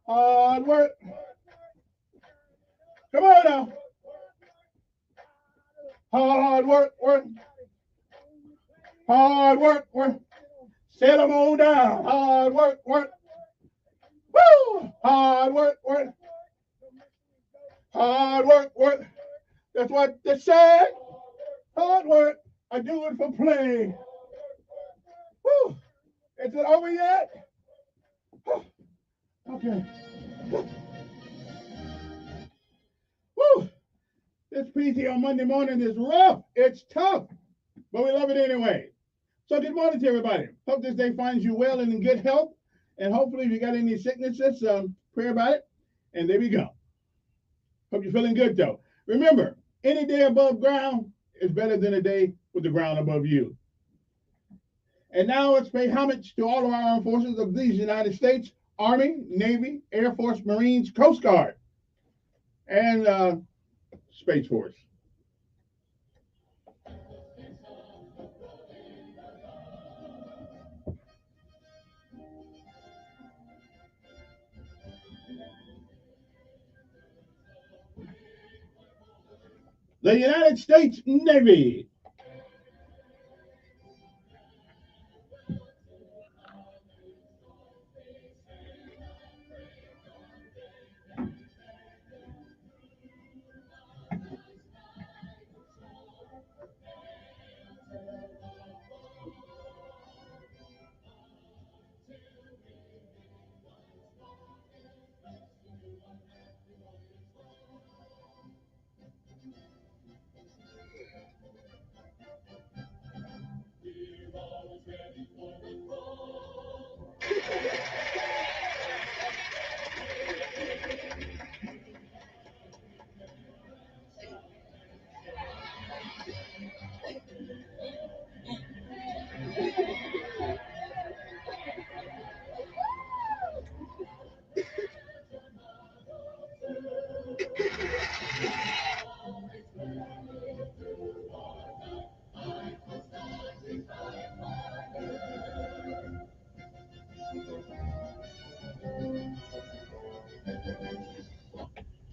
Hard work. Come on now. Hard work, work. Hard work, work. Set them on down. Hard work, work. Woo! Hard work, work. Hard work, work. That's what they say. Hard work. I do it for play. Woo! Is it over yet? Okay. Woo! This PT on Monday morning is rough. It's tough, but we love it anyway. So good morning to everybody. Hope this day finds you well and in good health. And hopefully, if you got any sicknesses, pray about it. And there we go. Hope you're feeling good though. Remember, any day above ground is better than a day with the ground above you. And now let's pay homage to all of our armed forces of these United States: Army, Navy, Air Force, Marines, Coast Guard, and Space Force. The United States Navy.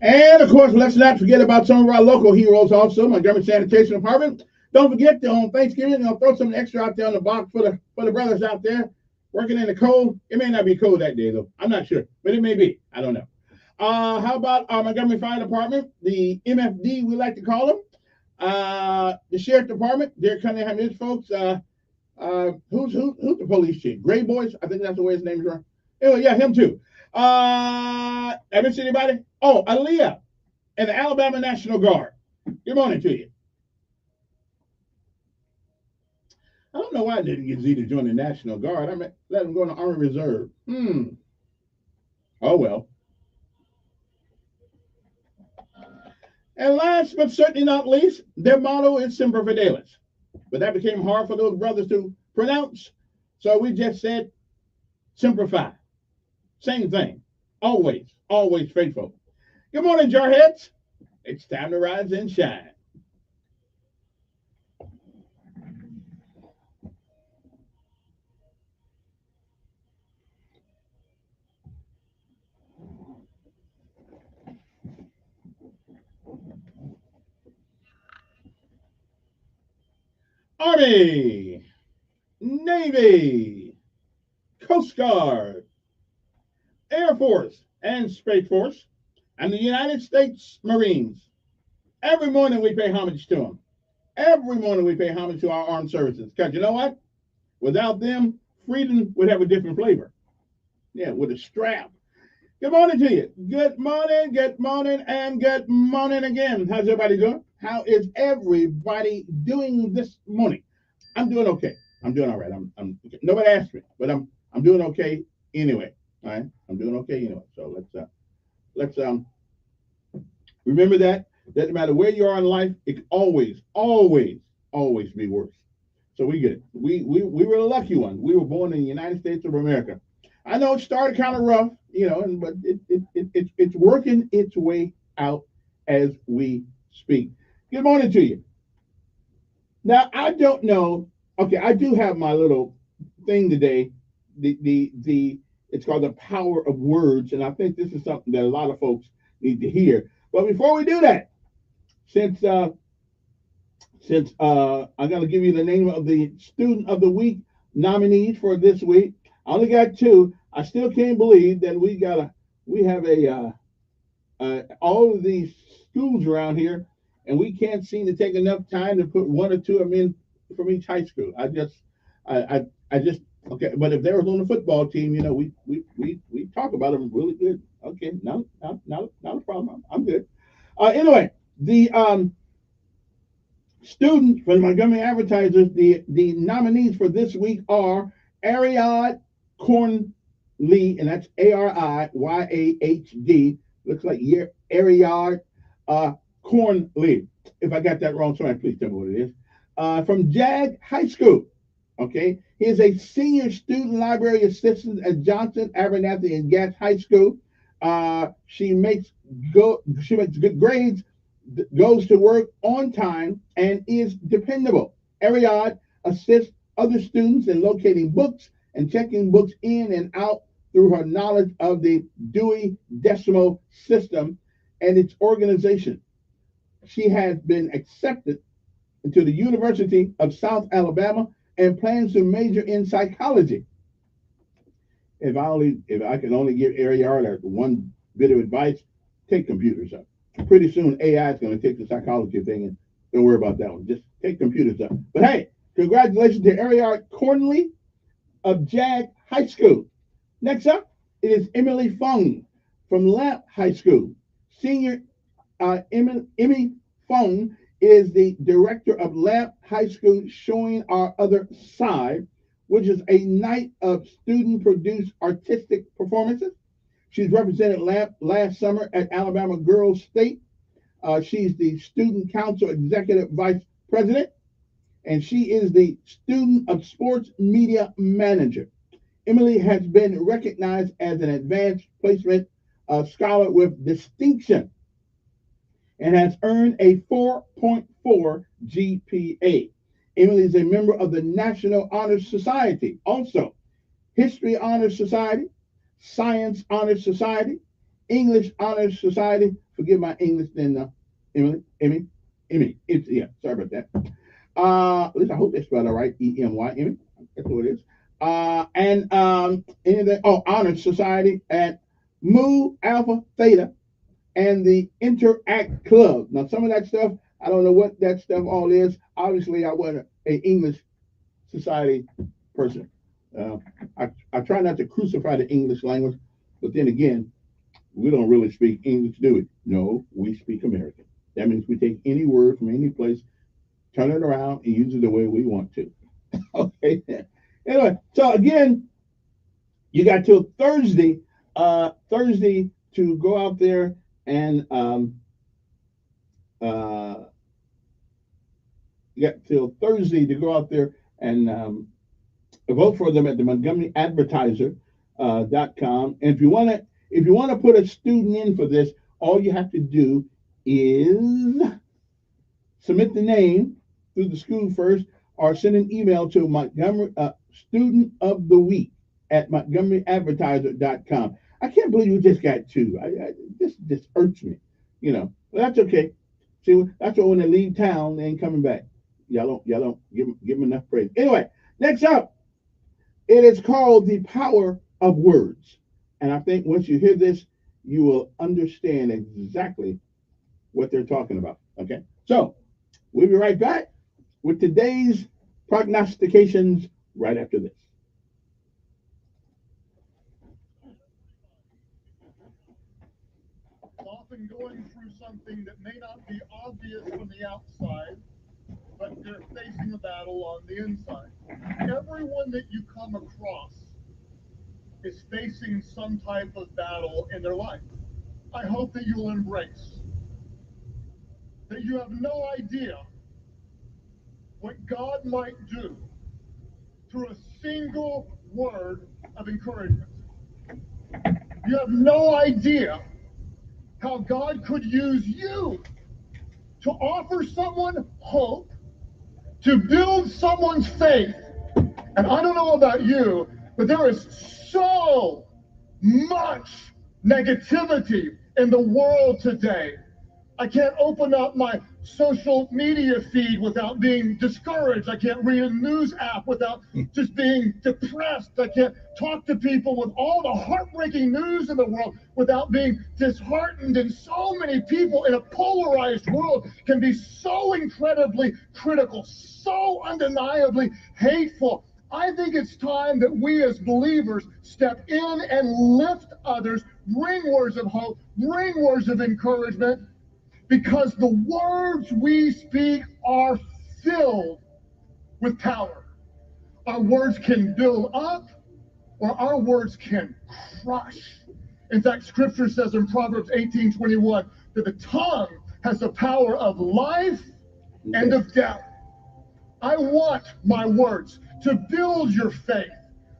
And of course, let's not forget about some of our local heroes also, Montgomery Sanitation Department. Don't forget that on Thanksgiving, I'll throw some extra out there on the box for the brothers out there working in the cold. It may not be cold that day though. I'm not sure, but it may be. I don't know. How about our Montgomery Fire Department, the MFD, we like to call them, the Sheriff Department, Derek Cunningham, his folks. Who's the police chief? Gray Boys, I think that's the way his name is. Right. Oh yeah, him too. Ever see anybody? Oh, Aaliyah and the Alabama National Guard. Good morning to you. I don't know why I didn't get Z to join the National Guard. I mean, let him go in the Army Reserve. Oh well. And last but certainly not least, their motto is Semper Fidelis. But that became hard for those brothers to pronounce. So we just said Semper Fi. Same thing. Always, always faithful. Good morning, Jarheads. It's time to rise and shine. Army, Navy, Coast Guard, Air Force, and Space Force, and the United States Marines. Every morning we pay homage to them. Every morning we pay homage to our armed services. Because you know what? Without them, freedom would have a different flavor. Yeah, with a strap. Good morning to you. Good morning, and good morning again. How's everybody doing? How is everybody doing this morning? I'm doing okay. I'm doing all right. I'm nobody asked me, but I'm doing okay anyway. All right, I'm doing okay anyway. So let's remember that doesn't matter where you are in life, it can always be worse. So we get it. We were the lucky one. We were born in the United States of America. I know it started kind of rough, but it's working its way out as we speak. Good morning to you. Now I don't know. Okay, I do have my little thing today. The It's called The Power of Words, and I think this is something that a lot of folks need to hear. But before we do that, since I'm going to give you the name of the Student of the Week nominees for this week. I only got two. I still can't believe that we have all of these schools around here, and we can't seem to take enough time to put one or two of them in from each high school. I just okay. But if they was on the football team, we talk about them really good. Okay, not a problem. I'm good. Anyway, the students for the Montgomery Advertisers, the nominees for this week are Ariad Cornley, and that's Ariyahed. Looks like Ariad Cornley. If I got that wrong, somebody please tell me what it is. From Jag High School. Okay, he is a senior student library assistant at Johnson, Abernathy, and Gatz High School. She makes good grades, goes to work on time, and is dependable. Ariad assists other students in locating books and checking books in and out through her knowledge of the Dewey Decimal System and its organization. She has been accepted into the University of South Alabama and plans to major in psychology. If I can only give Ariad one bit of advice, take computers up. Pretty soon AI is going to take the psychology thing, and don't worry about that one. Just take computers up. But hey, congratulations to Ariad Cornley of Jag High School. Next up, it is Emily Fung from Lamp High School. Senior Emmy Fung is the director of Lamp High School Showing Our Other Side, which is a night of student-produced artistic performances. She's represented Lamp last summer at Alabama Girls State. She's the Student Council Executive Vice President, and she is the Student of Sports Media Manager. Emily has been recognized as an advanced placement scholar with distinction and has earned a 4.4 GPA. Emily is a member of the National Honor Society, also History Honor Society, Science Honor Society, English Honor Society. Forgive my English, then Emily. Yeah, sorry about that. At least I hope they spelled it right. EMY, Emmy. That's what it is. Honor Society at Mu Alpha Theta and the Interact Club. Now, some of that stuff, I don't know what that stuff all is. Obviously, I wasn't an English society person. I try not to crucify the English language, but then again, we don't really speak English, do we? No, we speak American. That means we take any word from any place, turn it around, and use it the way we want to. Okay. Anyway, so again, you got till Thursday to go out there and you got till Thursday to go out there and vote for them at the MontgomeryAdvertiser.com. And if you want to put a student in for this, all you have to do is submit the name through the school first, or send an email to Montgomery Student of the Week at MontgomeryAdvertiser.com. I can't believe you just got two. This just irks me, But that's okay. See, that's why when they leave town, they ain't coming back. Y'all don't give them enough praise. Anyway, next up, it is called The Power of Words. And I think once you hear this, you will understand exactly what they're talking about. Okay? So, we'll be right back with today's prognostications right after this. Often going through something that may not be obvious from the outside, but they're facing a battle on the inside. Everyone that you come across is facing some type of battle in their life. I hope that you'll embrace that you have no idea what God might do through a single word of encouragement. You have no idea how God could use you to offer someone hope, to build someone's faith. And I don't know about you, but there is so much negativity in the world today. I can't open up my social media feed without being discouraged. I can't read a news app without just being depressed. I can't talk to people with all the heartbreaking news in the world without being disheartened. And so many people in a polarized world can be so incredibly critical, so undeniably hateful. I think it's time that we as believers step in and lift others, bring words of hope, bring words of encouragement, because the words we speak are filled with power. Our words can build up, or our words can crush. In fact, Scripture says in Proverbs 18:21 that the tongue has the power of life and of death. I want my words to build your faith,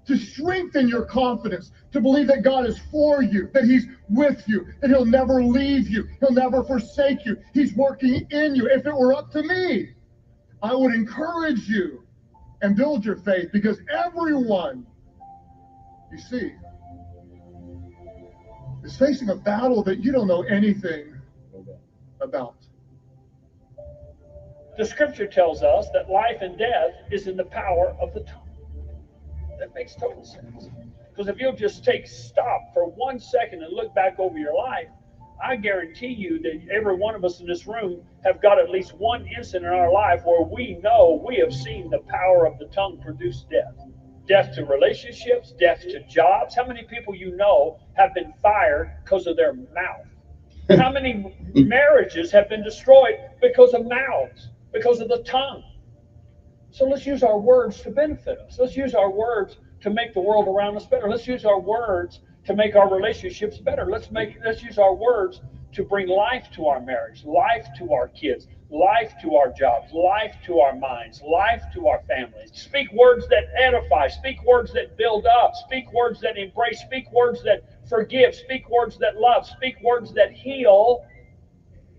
to strengthen your confidence, to believe that God is for you, that He's with you, that He'll never leave you, He'll never forsake you. He's working in you. If it were up to me, I would encourage you and build your faith, because everyone, you see, is facing a battle that you don't know anything about. The scripture tells us that life and death is in the power of the tongue. That makes total sense. Because if you'll just stop for 1 second and look back over your life, I guarantee you that every one of us in this room have got at least one instant in our life where we know we have seen the power of the tongue produce death. Death to relationships, death to jobs. How many people you know have been fired because of their mouth? How many marriages have been destroyed because of mouths, because of the tongue? So let's use our words to benefit us. Let's use our words to make the world around us better. Let's use our words to make our relationships better. Let's use our words to bring life to our marriage, life to our kids, life to our jobs, life to our minds, life to our families. Speak words that edify, speak words that build up, speak words that embrace, speak words that forgive, speak words that love, speak words that heal.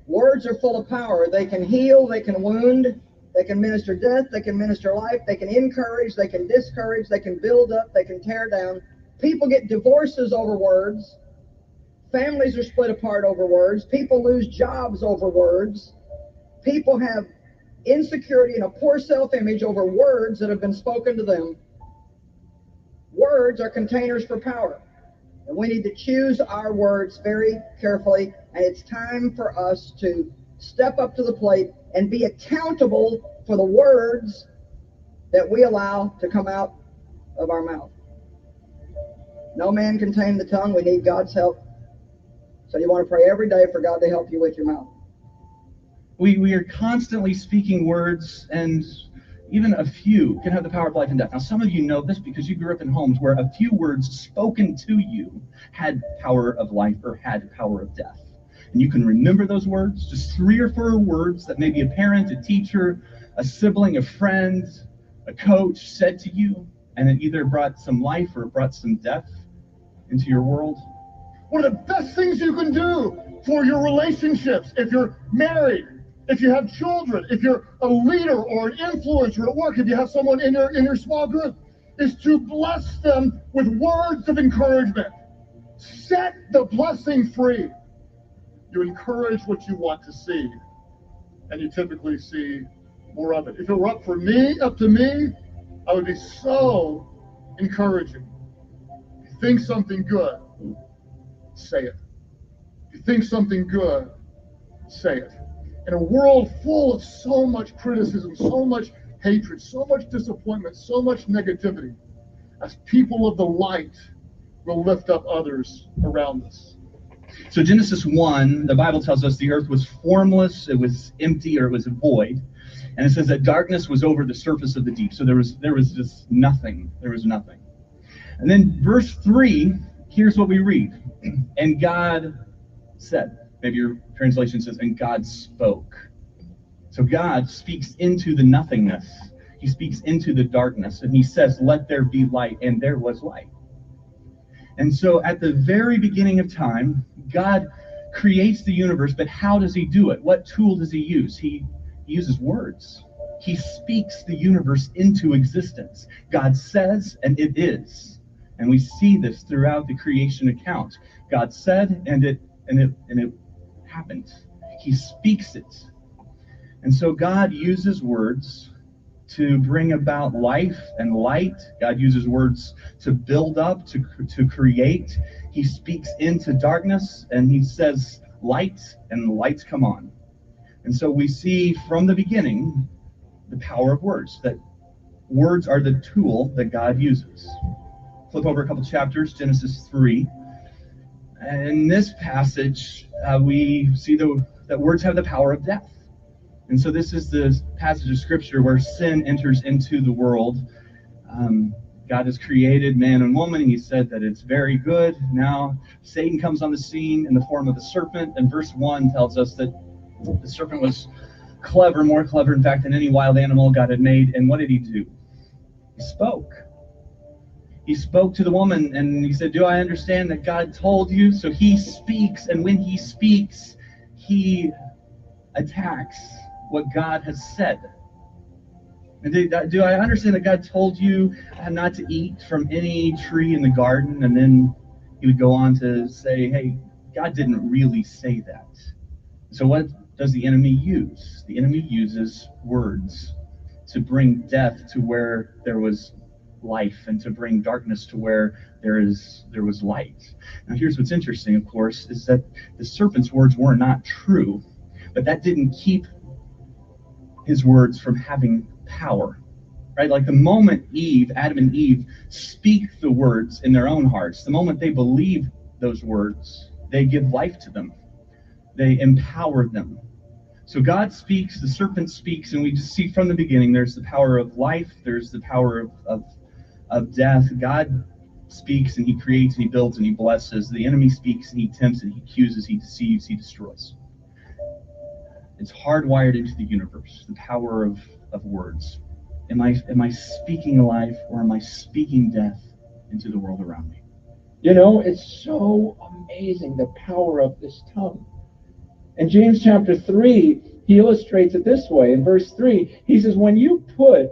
Words are full of power. They can heal, they can wound, they can minister death, they can minister life, they can encourage, they can discourage, they can build up, they can tear down. People get divorces over words. Families are split apart over words. People lose jobs over words. People have insecurity and a poor self-image over words that have been spoken to them. Words are containers for power. And we need to choose our words very carefully. And it's time for us to step up to the plate and be accountable for the words that we allow to come out of our mouth. No man can tame the tongue. We need God's help. So you want to pray every day for God to help you with your mouth. We are constantly speaking words, and even a few can have the power of life and death. Now, some of you know this because you grew up in homes where a few words spoken to you had power of life or had power of death. And you can remember those words, just 3 or 4 words that maybe a parent, a teacher, a sibling, a friend, a coach said to you, and it either brought some life or it brought some death into your world. One of the best things you can do for your relationships, if you're married, if you have children, if you're a leader or an influencer at work, if you have someone in your small group, is to bless them with words of encouragement. Set the blessing free. You encourage what you want to see, and you typically see more of it. If it were up to me, I would be so encouraging. If you think something good, say it. If you think something good, say it. In a world full of so much criticism, so much hatred, so much disappointment, so much negativity, as people of the light, we'll lift up others around us. So Genesis 1, the Bible tells us the earth was formless, it was empty, or it was void. And it says that darkness was over the surface of the deep. So there was just nothing. There was nothing. And then verse 3, here's what we read. And God said. Maybe your translation says, and God spoke. So God speaks into the nothingness. He speaks into the darkness. And he says, let there be light. And there was light. And so at the very beginning of time, God creates the universe. But how does he do it? What tool does he use? He uses words. He speaks the universe into existence. God says, and it is. And we see this throughout the creation account. God said, and it happened. He speaks it. And so God uses words to bring about life and light. God uses words to build up, to create. He speaks into darkness and he says light, and the lights come on. And so we see from the beginning the power of words, that words are the tool that God uses. Flip over a couple chapters, Genesis 3. And in this passage, we see that words have the power of death. And so this is the passage of Scripture where sin enters into the world. God has created man and woman, and he said that it's very good. Now Satan comes on the scene in the form of a serpent, and verse 1 tells us that the serpent was clever, more clever, in fact, than any wild animal God had made. And what did he do? He spoke. He spoke to the woman, and he said, do I understand that God told you? So he speaks, and when he speaks, he attacks what God has said. And do I understand that God told you not to eat from any tree in the garden? And then he would go on to say, hey, God didn't really say that. So what does the enemy use? The enemy uses words to bring death to where there was life, and to bring darkness to where there was light. Now here's what's interesting, of course, is that the serpent's words were not true, but that didn't keep his words from having power. Right? Like the moment Adam and Eve speak the words in their own hearts, the moment they believe those words, they give life to them. They empower them. So God speaks, the serpent speaks, and we just see from the beginning there's the power of life, there's the power of death. God speaks and he creates and he builds and he blesses. The enemy speaks and he tempts and he accuses, he deceives, he destroys. It's hardwired into the universe, the power of words. Am I speaking life, or am I speaking death into the world around me? You know, it's so amazing, the power of this tongue. In James chapter 3, he illustrates it this way. In verse 3, he says, when you put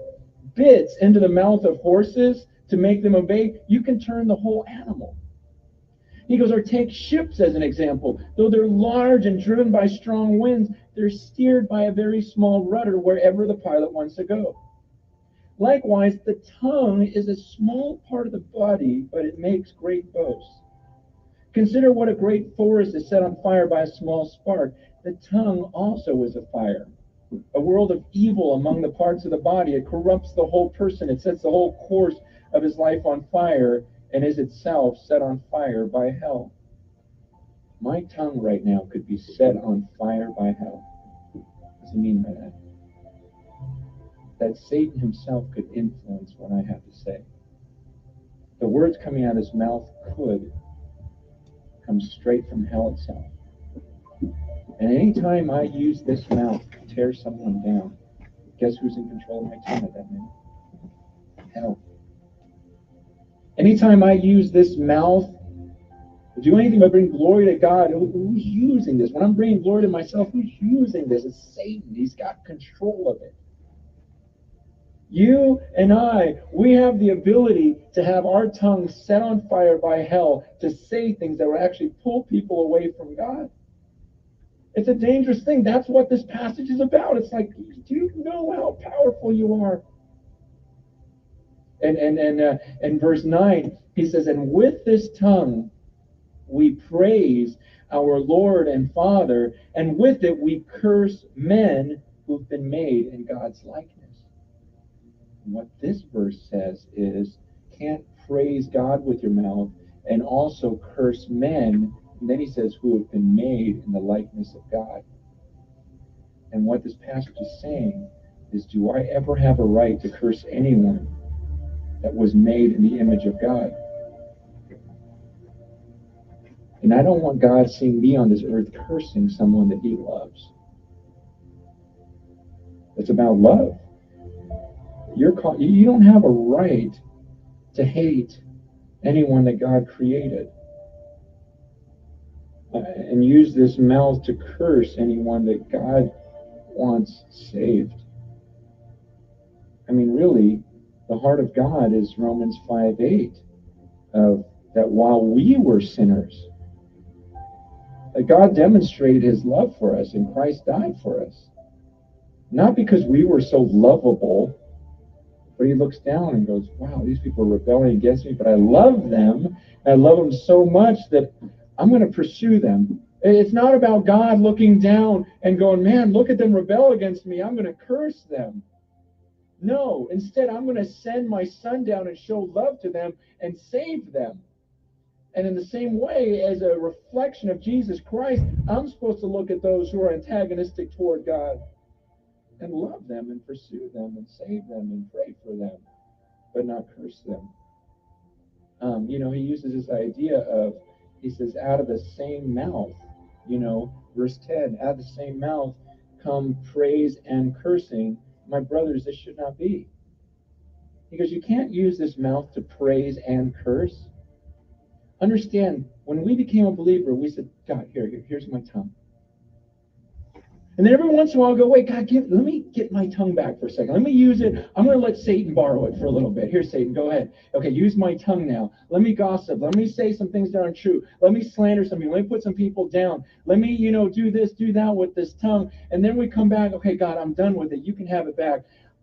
bits into the mouth of horses to make them obey, you can turn the whole animal. He goes, or take ships as an example. Though they're large and driven by strong winds, they're steered by a very small rudder wherever the pilot wants to go. Likewise, the tongue is a small part of the body, but it makes great boasts. Consider what a great forest is set on fire by a small spark. The tongue also is a fire, a world of evil among the parts of the body. It corrupts the whole person. It sets the whole course of his life on fire, and is itself set on fire by hell. My tongue right now could be set on fire by hell. What does he mean by that? That Satan himself could influence what I have to say. The words coming out of his mouth could come straight from hell itself. And any time I use this mouth to tear someone down, guess who's in control of my tongue at that minute? Hell. Anytime I use this mouth to do anything but bring glory to God, who's using this? When I'm bringing glory to myself, who's using this? It's Satan. He's got control of it. You and I, we have the ability to have our tongue set on fire by hell, to say things that will actually pull people away from God. It's a dangerous thing. That's what this passage is about. It's like, do you know how powerful you are? And verse 9, he says, and with this tongue we praise our Lord and Father, and with it we curse men who've been made in God's likeness. And what this verse says is, can't praise God with your mouth and also curse men. And then he says, who have been made in the likeness of God. And what this passage is saying is, do I ever have a right to curse anyone that was made in the image of God? And I don't want God seeing me on this earth cursing someone that he loves. It's about love. You don't have a right to hate anyone that God created, and use this mouth to curse anyone that God wants saved. I mean, really, the heart of God is Romans 5:8. of that while we were sinners, that God demonstrated his love for us and Christ died for us. Not because we were so lovable, but he looks down and goes, wow, these people are rebelling against me, but I love them. I love them so much that I'm going to pursue them. It's not about God looking down and going, man, look at them rebel against me. I'm going to curse them. No, instead, I'm going to send my son down and show love to them and save them. And in the same way, as a reflection of Jesus Christ, I'm supposed to look at those who are antagonistic toward God and love them and pursue them and save them and pray for them, but not curse them. He uses this idea of, he says, out of the same mouth, verse 10, out of the same mouth come praise and cursing. My brothers, this should not be. He goes, you can't use this mouth to praise and curse. Understand, when we became a believer, we said, God, here's my tongue. And then every once in a while, I'll go, wait, God, let me get my tongue back for a second. Let me use it. I'm going to let Satan borrow it for a little bit. Here, Satan, go ahead. Okay, use my tongue now. Let me gossip. Let me say some things that aren't true. Let me slander some people. Let me put some people down. Let me, do this, do that with this tongue. And then we come back, okay, God, I'm done with it. You can have it back.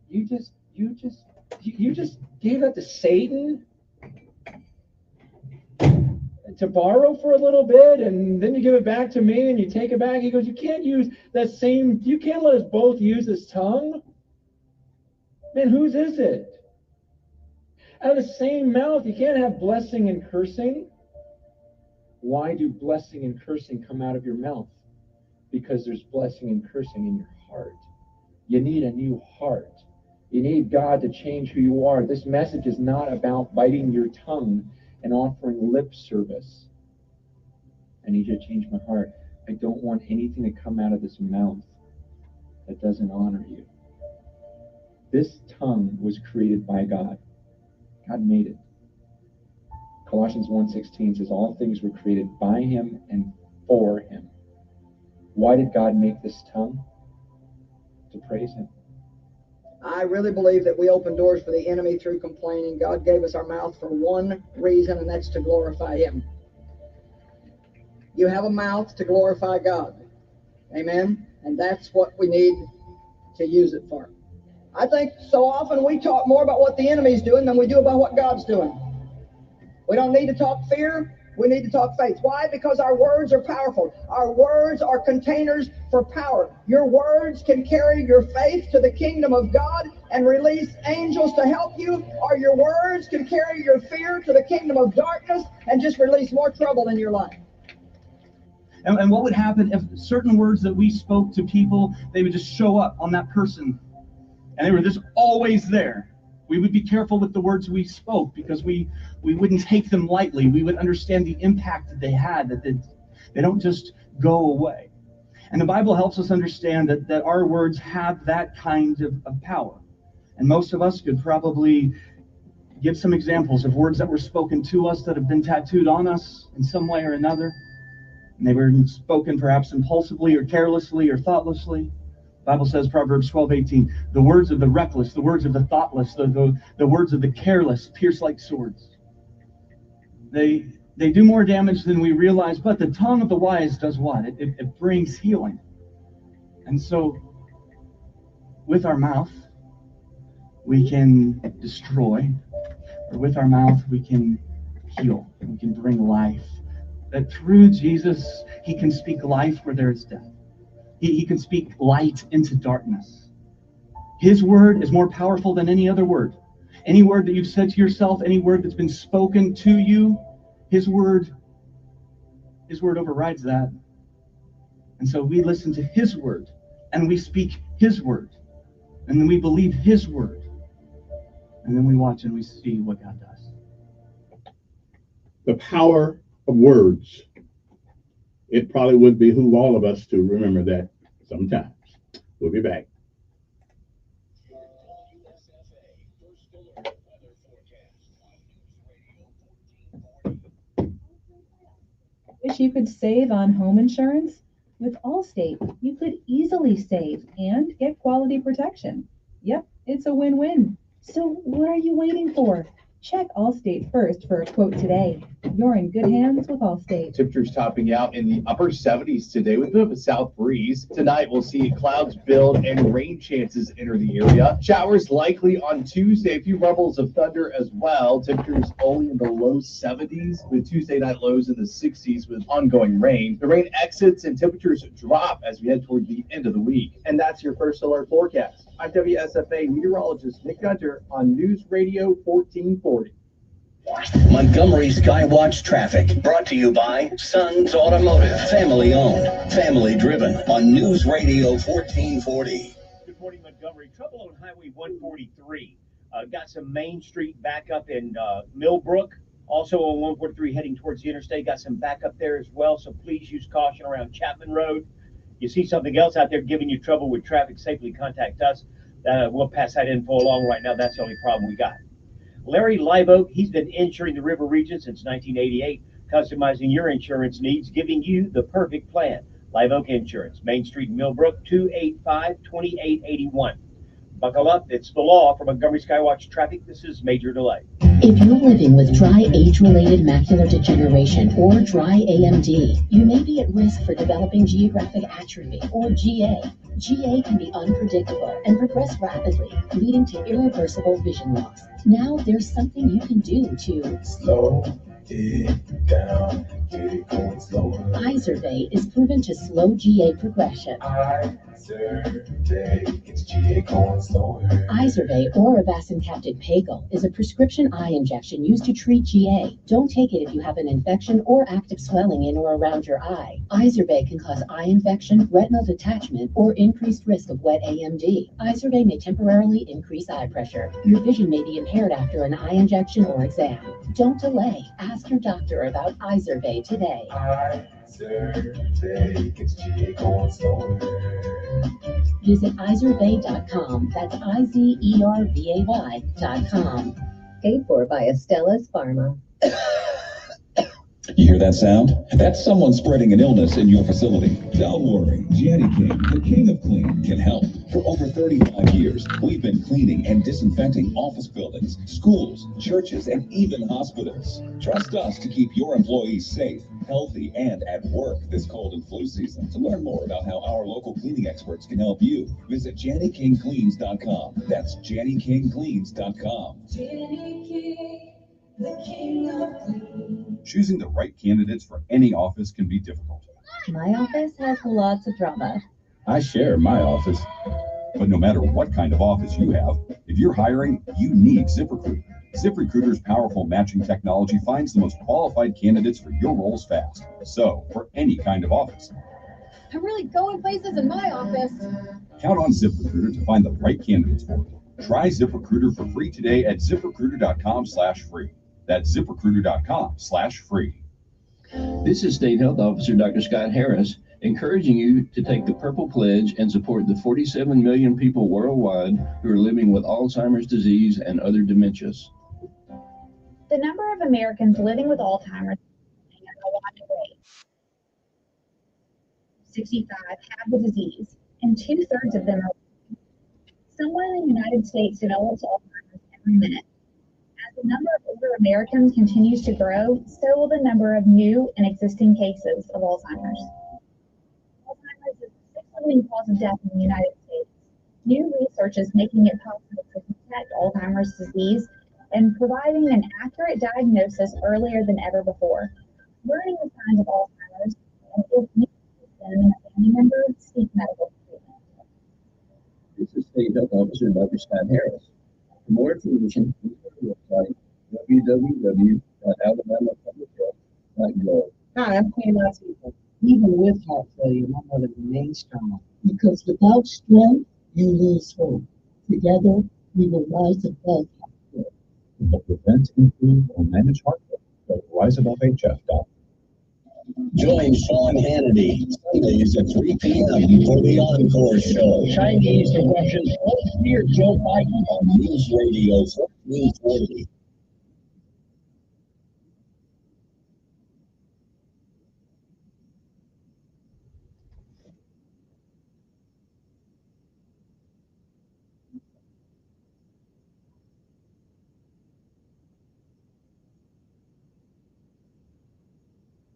You just gave that to Satan to borrow for a little bit, and then you give it back to me and you take it back. He goes, you can't let us both use this tongue. Man, whose is it? Out of the same mouth, you can't have blessing and cursing. Why do blessing and cursing come out of your mouth? Because there's blessing and cursing in your heart. You need a new heart. You need God to change who you are. This message is not about biting your tongue and offering lip service. I need you to change my heart. I don't want anything to come out of this mouth that doesn't honor you. This tongue was created by God. God made it. Colossians 1:16 says all things were created by him and for him. Why did God make this tongue? To praise him. I really believe that we open doors for the enemy through complaining. God gave us our mouth for one reason, and that's to glorify him. You have a mouth to glorify God. Amen? And that's what we need to use it for. I think so often we talk more about what the enemy's doing than we do about what God's doing. We don't need to talk fear. We need to talk faith. Why? Because our words are powerful. Our words are containers for power. Your words can carry your faith to the kingdom of God and release angels to help you, or your words can carry your fear to the kingdom of darkness and just release more trouble in your life. And what would happen if certain words that we spoke to people, they would just show up on that person, and they were just always there? We would be careful with the words we spoke because we wouldn't take them lightly. We would understand the impact that they had, that they don't just go away. And the Bible helps us understand that our words have that kind of power. And most of us could probably give some examples of words that were spoken to us that have been tattooed on us in some way or another. And they were spoken perhaps impulsively or carelessly or thoughtlessly. The Bible says, Proverbs 12:18, the words of the reckless, the words of the thoughtless, the words of the careless pierce like swords. They do more damage than we realize, but the tongue of the wise does what? It brings healing. And so, with our mouth, we can destroy, or with our mouth, we can heal, we can bring life. That through Jesus, he can speak life where there is death. He can speak light into darkness. His word is more powerful than any other word. Any word that you've said to yourself, any word that's been spoken to you, his word overrides that. And so we listen to his word, and we speak his word, and then we believe his word, and then we watch and we see what God does. The power of words. It probably would behoove all of us to remember that sometimes. We'll be back. Wish you could save on home insurance? With Allstate, you could easily save and get quality protection. Yep, it's a win-win. So what are you waiting for? Check Allstate first for a quote today. You're in good hands with Allstate. Temperatures topping out in the upper 70s today with a bit of a south breeze. Tonight we'll see clouds build and rain chances enter the area. Showers likely on Tuesday. A few rumbles of thunder as well. Temperatures only in the low 70s with Tuesday night lows in the 60s with ongoing rain. The rain exits and temperatures drop as we head toward the end of the week. And that's your first alert forecast. I'm WSFA meteorologist Nick Gunter on News Radio 1440. Montgomery Skywatch traffic brought to you by Sons Automotive, family owned, family driven on News Radio 1440. Good morning, Montgomery. Trouble on Highway 143. Got some Main Street backup in Millbrook. Also on 143 heading towards the interstate. Got some backup there as well. So please use caution around Chapman Road. You see something else out there giving you trouble with traffic, safely contact us. We'll pass that info along right now. That's the only problem we got. Larry Live Oak, he's been insuring the River region since 1988, customizing your insurance needs, giving you the perfect plan. Live Oak Insurance, Main Street, Millbrook, 285-2881. Buckle up, it's the law. For Montgomery Skywatch traffic, this is Major Delay. If you're living with dry age-related macular degeneration or dry AMD, you may be at risk for developing geographic atrophy or GA. GA can be unpredictable and progress rapidly, leading to irreversible vision loss. Now there's something you can do to slow it down, get it going slower. Izervay is proven to slow GA progression. Izervay gets GA going slower. Izervay or avacincaptad pegol is a prescription eye injection used to treat GA. Don't take it if you have an infection or active swelling in or around your eye. Izervay can cause eye infection, retinal detachment, or increased risk of wet AMD. Izervay may temporarily increase eye pressure. Your vision may be impaired after an eye injection or exam. Don't delay. Ask your doctor about Izervay today. Izervay gets GA going slower. Visit Izervay.com. That's IZERVAY.com. Paid for by Astellas Pharma. You hear that sound? That's someone spreading an illness in your facility. Don't worry, Jetty King, the king of clean, can help. For over 35 years, we've been cleaning and disinfecting office buildings, schools, churches, and even hospitals. Trust us to keep your employees safe, healthy, and at work this cold and flu season. To learn more about how our local cleaning experts can help you, visit JannyKingCleans.com. That's JannyKingCleans.com. Jenny King, the king of clean. Choosing the right candidates for any office can be difficult. My office has lots of drama. I share my office. But no matter what kind of office you have, if you're hiring, you need ZipRecruiter. ZipRecruiter's powerful matching technology finds the most qualified candidates for your roles fast. So, for any kind of office, I'm really going places in my office. count on ZipRecruiter to find the right candidates for you. Try ZipRecruiter for free today at ZipRecruiter.com/free. That's ZipRecruiter.com/free. This is State Health Officer Dr. Scott Harris, encouraging you to take the Purple Pledge and support the 47 million people worldwide who are living with Alzheimer's disease and other dementias. The number of Americans living with Alzheimer's is at a wide rate. 65 have the disease, and 2/3 of them are. Someone in the United States develops Alzheimer's every minute. As the number of older Americans continues to grow, so will the number of new and existing cases of Alzheimer's. Alzheimer's is the sixth leading cause of death in the United States. New research is making it possible to detect Alzheimer's disease and providing an accurate diagnosis earlier than ever before. Learning the signs of Alzheimer's and if needed and a family member seek medical treatment. This is State Health Officer Dr. Scott Harris. For more information, please go to the website www.alabamapublichealth.gov. Hi, I'm Queen Latifah. Even with heart failure, my mother remains strong. Because without strength, you lose hope. Together, we will rise above heart failure. To prevent, improve, or manage heart failure, go to riseabovehf.com. Join Sean Hannity Sundays at 3 p.m. for the Encore Show. Chinese eruption near Joe Biden on News Radio 1440.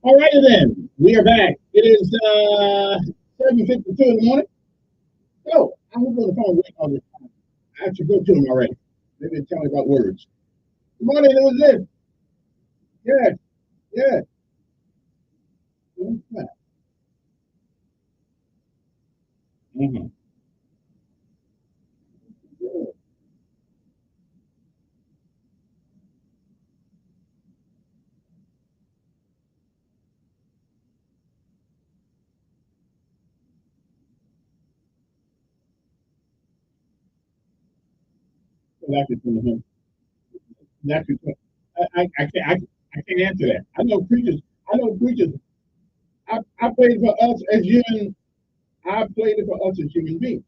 All righty then, we are back. It is 7:52 in the morning. So I'm going to go to the phone wait all this time. I have to go to them already. They've been telling me about words. Good morning, it was this. Yes, yes. Mm-hmm. That's it from him. That's it. I can't answer that. I know preachers. I know preachers. I played for us as human. I played it for us as human beings.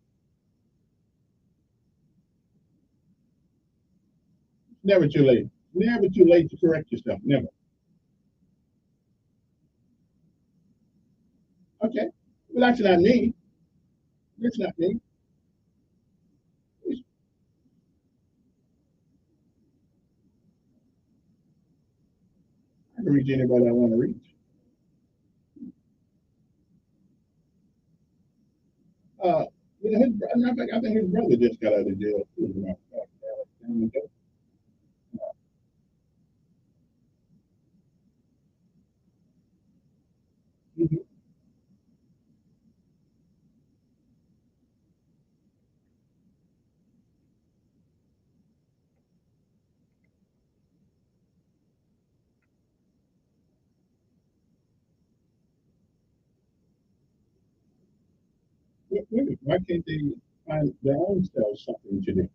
Never too late. Never too late to correct yourself. Never. Okay. Well, that's not me. That's not me. I can reach anybody I want to reach. I think his brother just got out of jail too. Why can't they find their own selves something to do?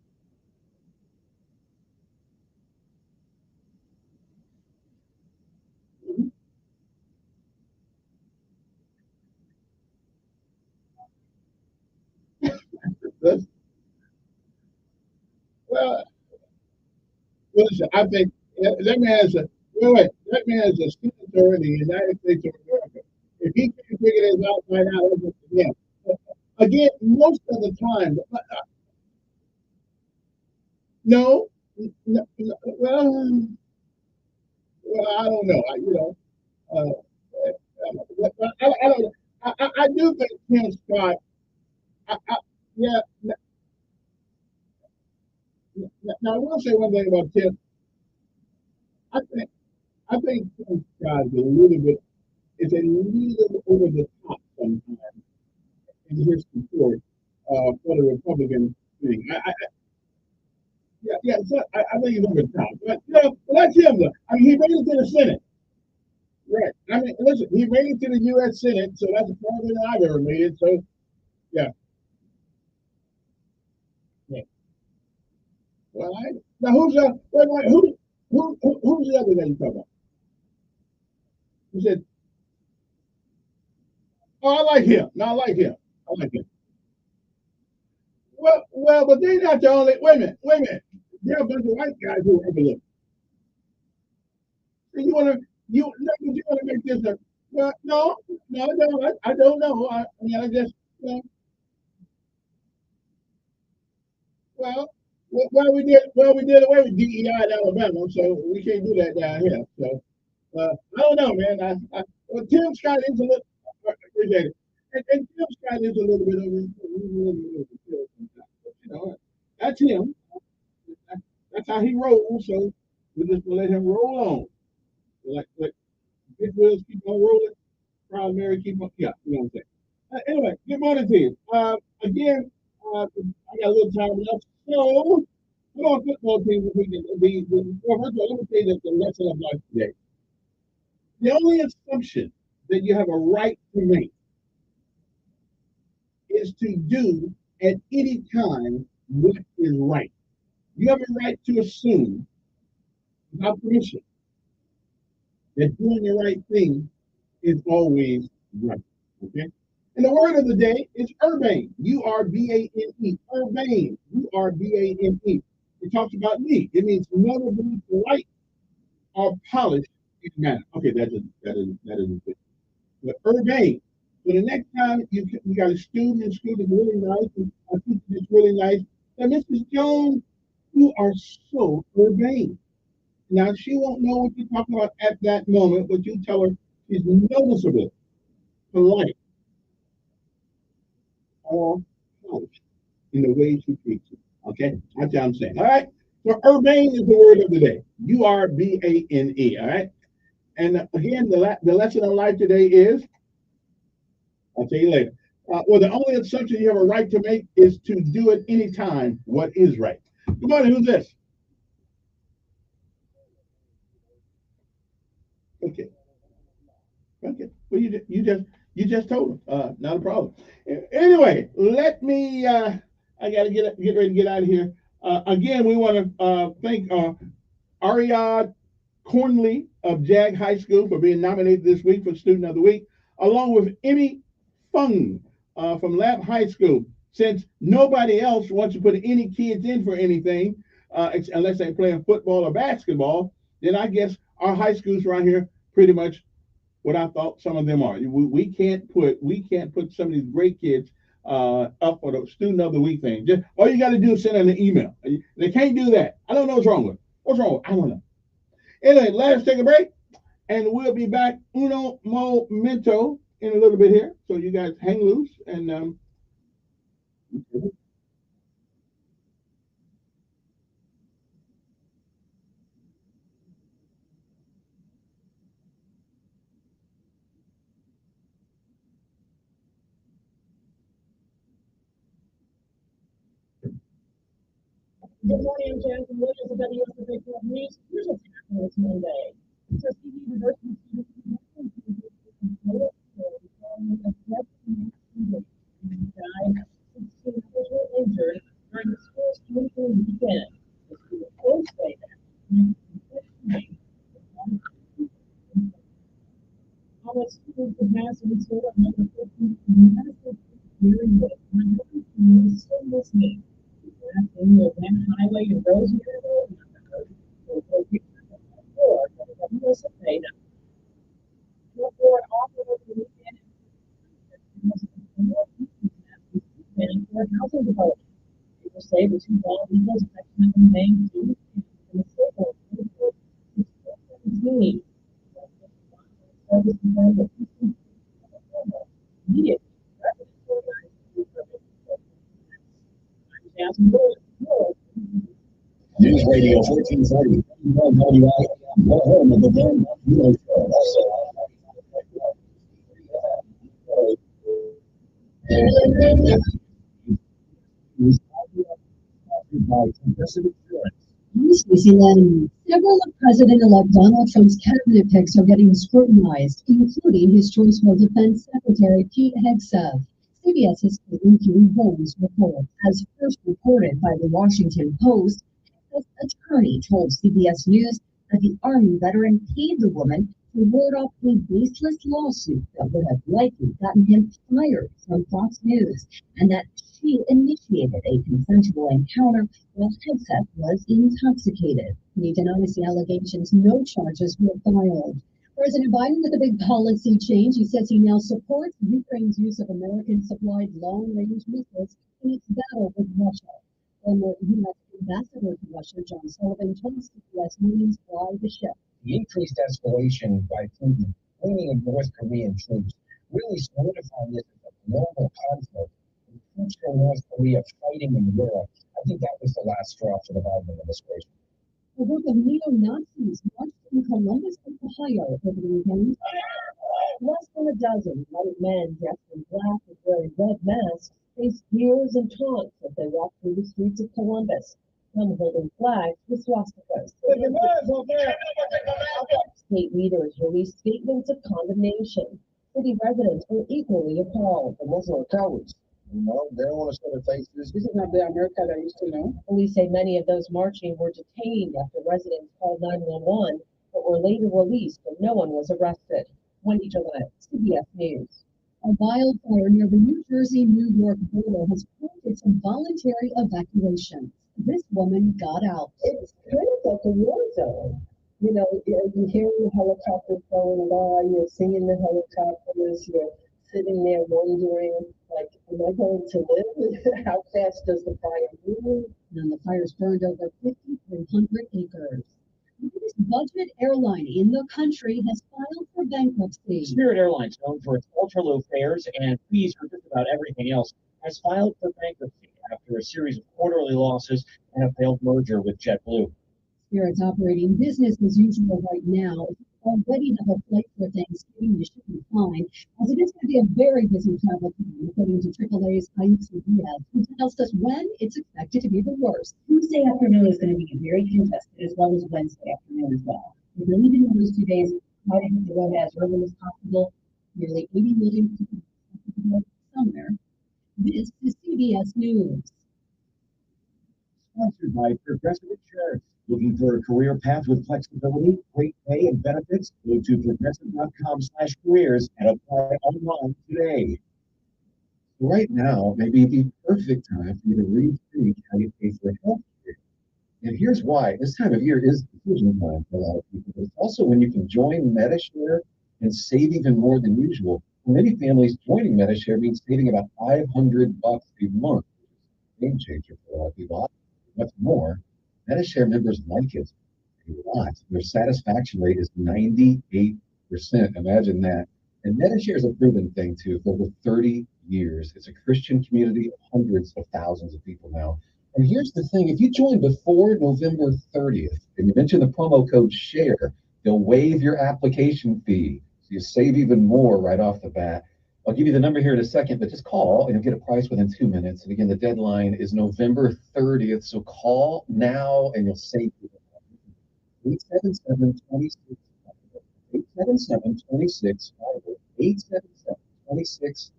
That's, well, listen, I think that man's a that man's a senator in the United States of America. If he can figure this out by now, yeah. Again, most of the time, no, well, I don't know. I don't. I do think Tim Scott. Yeah. Now I will say one thing about Tim. I think I think Tim Scott is a little bit. It's a little over the top sometimes in his support for the Republican thing. Yeah. So I think he's over the top. But that's him though. I mean, he made it to the Senate. Right. I mean, listen, he made it to the U.S. Senate, so that's farther than I've ever made it. So, yeah. Yeah. Well, now who's who's the other guy you talking about? You said, oh, I like him. No, I like him. I like him. But they're not the only. Wait a minute. There are a bunch of white guys who are overlooked. And you want to make this a well, no. I don't know. I mean, I just well, we did away with DEI in Alabama, so we can't do that down here. So I don't know, man. Well, Tim Scott is a little. I appreciate it. And Tim Scott is a little bit over. That's him. That's how he rolls. So we just gonna let him roll on. Like big wheels keep on rolling. Proud Mary keep on. Yeah, you know what I'm saying. Anyway, good morning to you. Again, I got a little time left. So, come on, football team, if we can be. Well, first of all, let me say that the lesson of life today. The only assumption that you have a right to make is to do at any time what is right. You have a right to assume, without permission, that doing the right thing is always right. Okay? And the word of the day is urbane. Urbane. Urbane. Urbane. It talks about me. It means notably polite or polished in manner. Okay, that is it. But urbane. So the next time you got a student in school that's really nice, and a teacher that's really nice, and Mrs. Jones, you are so urbane. Now she won't know what you're talking about at that moment, but you tell her She's noticeably polite or polished in the way she treats you. Okay, that's what I'm saying. All right. So urbane is the word of the day. Urbane. All right. And again, the lesson of life today is, I'll tell you later. Well, the only assumption you have a right to make is to do it anytime what is right. Good morning. Who's this? Okay. Okay. Well, you just told him. Not a problem. Anyway, let me. I got to get ready to get out of here. Again, we want to thank Ariad Cornley of Jag High School for being nominated this week for Student of the Week, along with Emmy Fung from Lab High School. Since nobody else wants to put any kids in for anything, unless they're playing football or basketball, then I guess our high schools around here pretty much what I thought some of them are. We can't put some of these great kids up for the Student of the Week thing. Just all you got to do is send an email. They can't do that. I don't know what's wrong with it. What's wrong with it? I don't know. Anyway, let us take a break, and we'll be back uno momento in a little bit here. So you guys hang loose and Good morning, I'm Jennifer Williams of WSFA Club News. Here's what's happening this Monday. Tuskegee University students died, 16 others were injured during the school's spring weekend. The school closed say that all its school capacity stood at number 15 in the United States hearing that 100% is still listening. In the Van Highway in Rosemary Road, offered over the weekend and for housing development. People say the two bald eagles affectionately named in the circle of 17. Immediately, News Radio 1440, the home of the Dan Martino Show. Several of President-elect Donald Trump's cabinet picks are getting scrutinized, including his choice for Defense Secretary Pete Hegseth. CBS's Caitlin Huey Holmes reports, as first reported by the Washington Post. His attorney told CBS News that the Army veteran paid the woman to ward off a baseless lawsuit that would have likely gotten him fired from Fox News, and that she initiated a consensual encounter while Hegseth was intoxicated. He denies the allegations. No charges were filed. President Biden with a big policy change. He says he now supports Ukraine's use of American-supplied long-range missiles in its battle with Russia. Former U.S. Ambassador to Russia, John Sullivan, told CBS News why the shift. The increased escalation by Putin, bringing in North Korean troops, really solidifying this as a global conflict. Troops from North Korea fighting in Europe. I think that was the last straw for the Biden administration. A group of neo-Nazis marched in Columbus, Ohio over the weekend. Less than a dozen white men dressed in black with wearing red masks faced jeers and taunts as they walked through the streets of Columbus, some holding flags with swastikas. State leaders released statements of condemnation. City residents were equally appalled. The Muslim cowards. You know, they don't want to show their faces. This is not the America that I used to know. Police say many of those marching were detained after residents called 911, but were later released and no one was arrested. Wendy Gillette, CBS News. A wildfire near the New Jersey-New York border has prompted some voluntary evacuations. This woman got out. It's kind of like a war zone. You know, you're hearing the helicopters going by, you're seeing the helicopters, you're sitting there wondering, like, am I going to live? How fast does the fire move? And the fires burned over 5,300 acres. biggest budget airline in the country has filed for bankruptcy. Spirit Airlines, known for its ultra-low fares and fees for just about everything else, has filed for bankruptcy after a series of quarterly losses and a failed merger with JetBlue. Spirit's operating business as usual right now. If you already have a flight for Thanksgiving, you should be fine, as it is going to be a very busy travel time, according to AAA's Hikes and Diaz, who tells us when it's expected to be the worst. Tuesday afternoon is going to be very congested, as well as Wednesday afternoon as well. If you're leaving in those 2 days, try to hit the road as early as possible. Nearly 80 million people somewhere. This is CBS News. Sponsored by Progressive Insurance. Looking for a career path with flexibility, great pay, and benefits? Go to progressive.com/careers and apply online today. Right now may be the perfect time for you to rethink how you pay for health care. And here's why. This time of year is decision time for a lot of people. But it's also when you can join MediShare and save even more than usual. For many families, joining MediShare means saving about $500 a month. Game changer for a lot of people. What's more, MediShare members like it a lot. Their satisfaction rate is 98%. Imagine that. And MediShare is a proven thing, too, for over 30 years. It's a Christian community of hundreds of thousands of people now. And here's the thing. If you join before November 30th, and you mention the promo code SHARE, they'll waive your application fee. So you save even more right off the bat. I'll give you the number here in a second, but just call and you'll get a price within 2 minutes. And again, the deadline is November 30th. So call now and you'll save 877-26. 877-26. 877-26.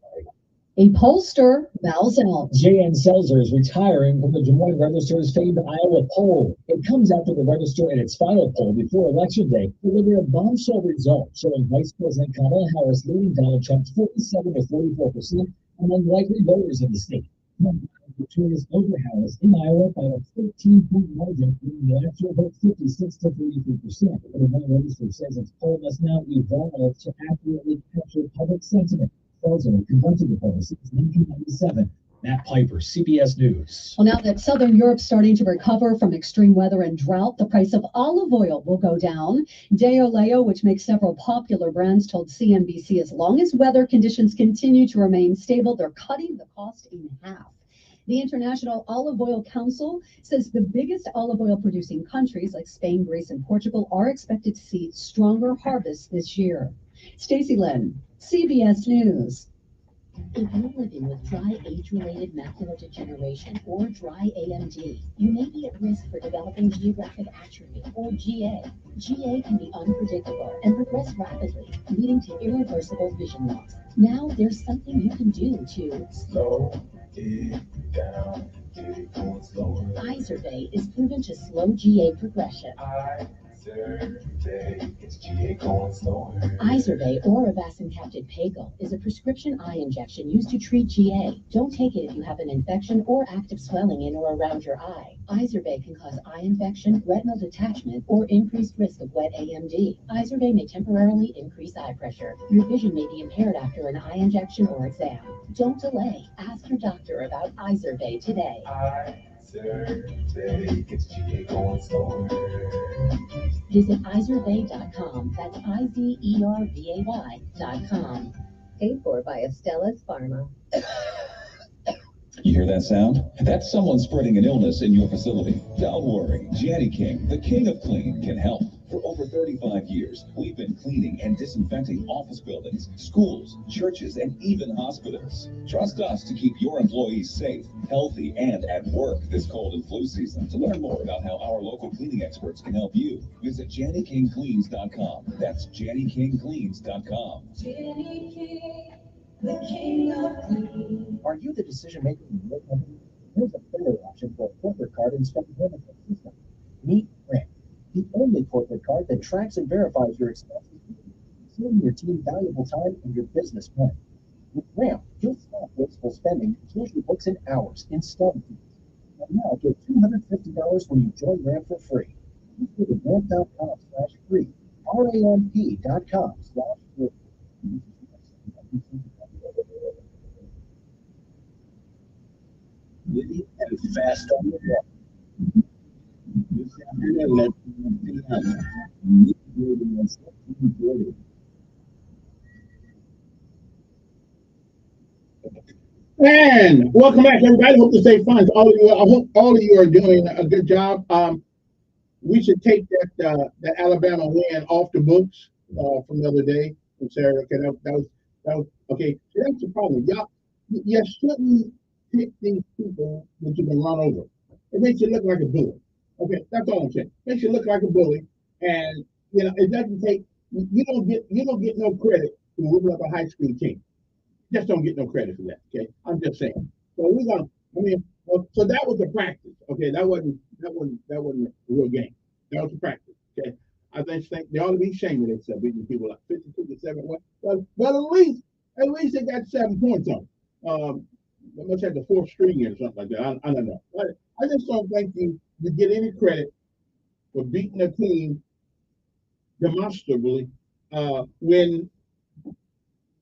A pollster bows out. J.N. Selzer is retiring from the Des Moines Register's famed Iowa poll. It comes after the Register and its final poll before Election Day delivered a bombshell result showing Vice President Kamala Harris leading Donald Trump 47 to 44% among likely voters in the state. Trump victorious over Harris in Iowa by a 13-point margin, leading the electoral vote 56 to 33%. The Des Moines Register says its poll must now evolve to accurately capture public sentiment. Selzer conducted the poll since 1997. Matt Piper, CBS News. Well, now that Southern Europe's starting to recover from extreme weather and drought, the price of olive oil will go down. Deoleo, which makes several popular brands, told CNBC as long as weather conditions continue to remain stable, they're cutting the cost in half. The International Olive Oil Council says the biggest olive oil producing countries like Spain, Greece, and Portugal are expected to see stronger harvests this year. Stacey Lynn, CBS News. If you're living with dry age-related macular degeneration or dry AMD, you may be at risk for developing geographic atrophy or GA. GA can be unpredictable and progress rapidly, leading to irreversible vision loss. Now there's something you can do to slow it down, get it going slower. Izervay is proven to slow GA progression. Izervay or avacincaptad pegol is a prescription eye injection used to treat GA. Don't take it if you have an infection or active swelling in or around your eye. Izervay can cause eye infection, retinal detachment, or increased risk of wet AMD. Izervay may temporarily increase eye pressure. Your vision may be impaired after an eye injection or exam. Don't delay. Ask your doctor about Izervay today. Izervay gets GA going slower. Visit Izervay.com. That's IZERVAY.com. Paid for by Astellas Pharma. You hear that sound? That's someone spreading an illness in your facility. Don't worry. Jetty King, the king of clean, can help. For over 35 years, we've been cleaning and disinfecting office buildings, schools, churches, and even hospitals. Trust us to keep your employees safe, healthy, and at work this cold and flu season. To learn more about how our local cleaning experts can help you, visit JannyKingCleans.com. That's JannyKingCleans.com. Jenny King, the king of clean. Are you the decision maker in your company? Here's a better option for a corporate card and spend benefit system. Meet Ramp, the only corporate card that tracks and verifies your expenses, saving your team valuable time and your business money. With Ramp, you'll stop wasteful spending and close your books in hours instead of fees. And now get $250 when you join Ramp for free. Just go to ramp.com/free. ramp.com/free. Living and fast on the web. And welcome back, everybody. Hope to stay fun. All of you, I hope all of you are doing a good job. We should take that Alabama win off the books from the other day and say, okay, that was okay. So that's the problem. Y'all, you shouldn't pick these people that you can run over. It makes you look like a bully. Okay, that's all I'm saying. Makes you look like a bully, and it doesn't take. You don't get no credit for whipping up a high school team. Just don't get no credit for that. Okay, I'm just saying. So we're gonna. So that was the practice. Okay, that wasn't a real game. That was the practice. Okay, I think they ought to be ashamed of themselves, beating people like 52-7. But at least they got 7 points on. They must have the fourth string or something like that. I don't know. I just don't think you get any credit for beating a team demonstrably when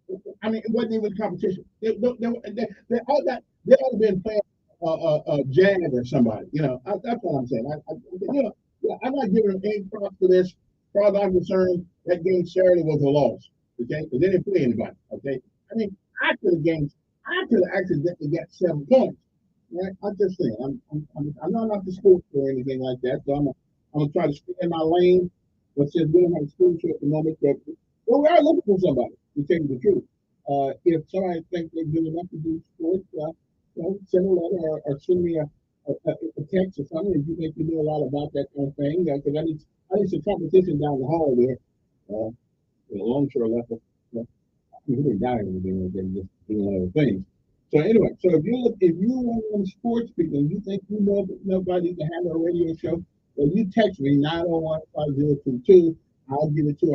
it wasn't even competition. They ought to been playing Jag or somebody. That's what I'm saying. I'm not giving them any props for this. As far as I'm concerned, that game Saturday was a loss. Okay, because they didn't play anybody. Okay, I could have accidentally got 7 points. Right? I'm just saying. I'm not the sports or anything like that. So I'm gonna try to stay in my lane. But since we don't have sports at the moment, we are looking for somebody to tell you the truth. If somebody thinks they're good enough to do sports, send a letter or send me a text or something if you think you know a lot about that kind of thing. Because I need some competition down the hall there. Longshore level. He didn't die or anything, just doing other things. So anyway, if you want one of them sports people and you think you know nobody can have a radio show, well, you text me 901-5022. I'll give it to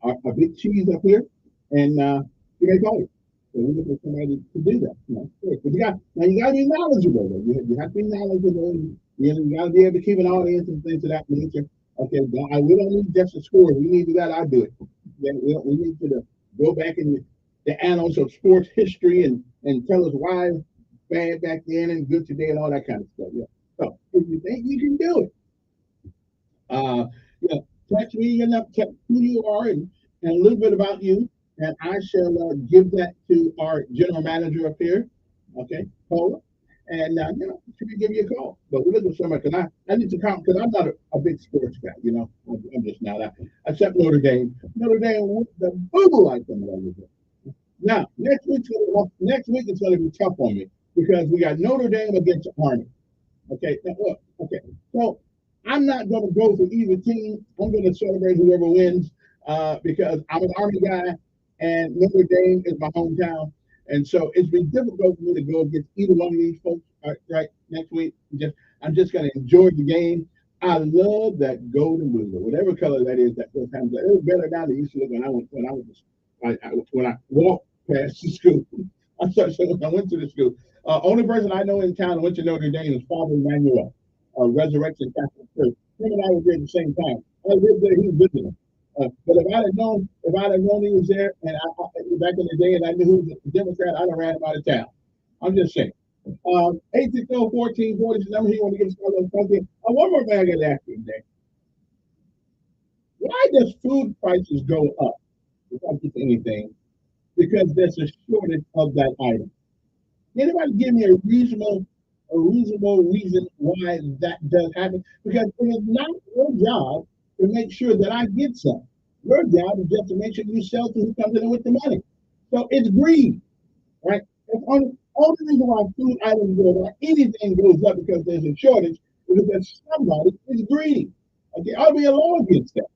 our big cheese up here, and you may call it. So we're looking for somebody to do that. But you got to be knowledgeable. Though. You have to be knowledgeable. You got to be able to keep an audience and things of that nature. Okay, we don't need just a score. We need to do that. I do it. Yeah, we need to go back in the annals of sports history and tell us why bad back then and good today and all that kind of stuff. Yeah. So if you think you can do it, text me who you are and a little bit about you, and I shall give that to our general manager up here. Okay, Paula. And she can give you a call. But we're looking for somebody because I need to count because I'm not a big sports guy. I'm just not. Except Notre Dame. Notre Dame with the boo like them over there. Now next week it's going to be tough on me because we got Notre Dame against Army. Okay, now look. Okay, so I'm not going to go for either team. I'm going to celebrate whoever wins because I'm an Army guy and Notre Dame is my hometown. And so it's been difficult for me to go against either one of these folks right next week. I'm just going to enjoy the game. I love that golden blue, whatever color that is. That first time, it was better down than it used to look when I walked past the school. I'm sorry, so when I went to the school, only person I know in town that went to Notre Dame is Father Emmanuel, Resurrection Catholic Church. Him and I were there at the same time. I lived there. He was visiting. But if I'd have known he was there, and back in the day, and I knew he was a Democrat, I'd have ran him out of town. I'm just saying. 860-1440 is the number here when you get started on something. One more thing I got to ask you today. Why does food prices go up? Without just anything, because there's a shortage of that item. Anybody give me a reasonable reason why that does happen? Because it is not your job to make sure that I get some. Your job is just to make sure you sell to who comes in with the money. So it's greed, right? That's only reason why food items go up, anything goes up because there's a shortage, is because somebody is greedy. Okay, I'll be a law against that.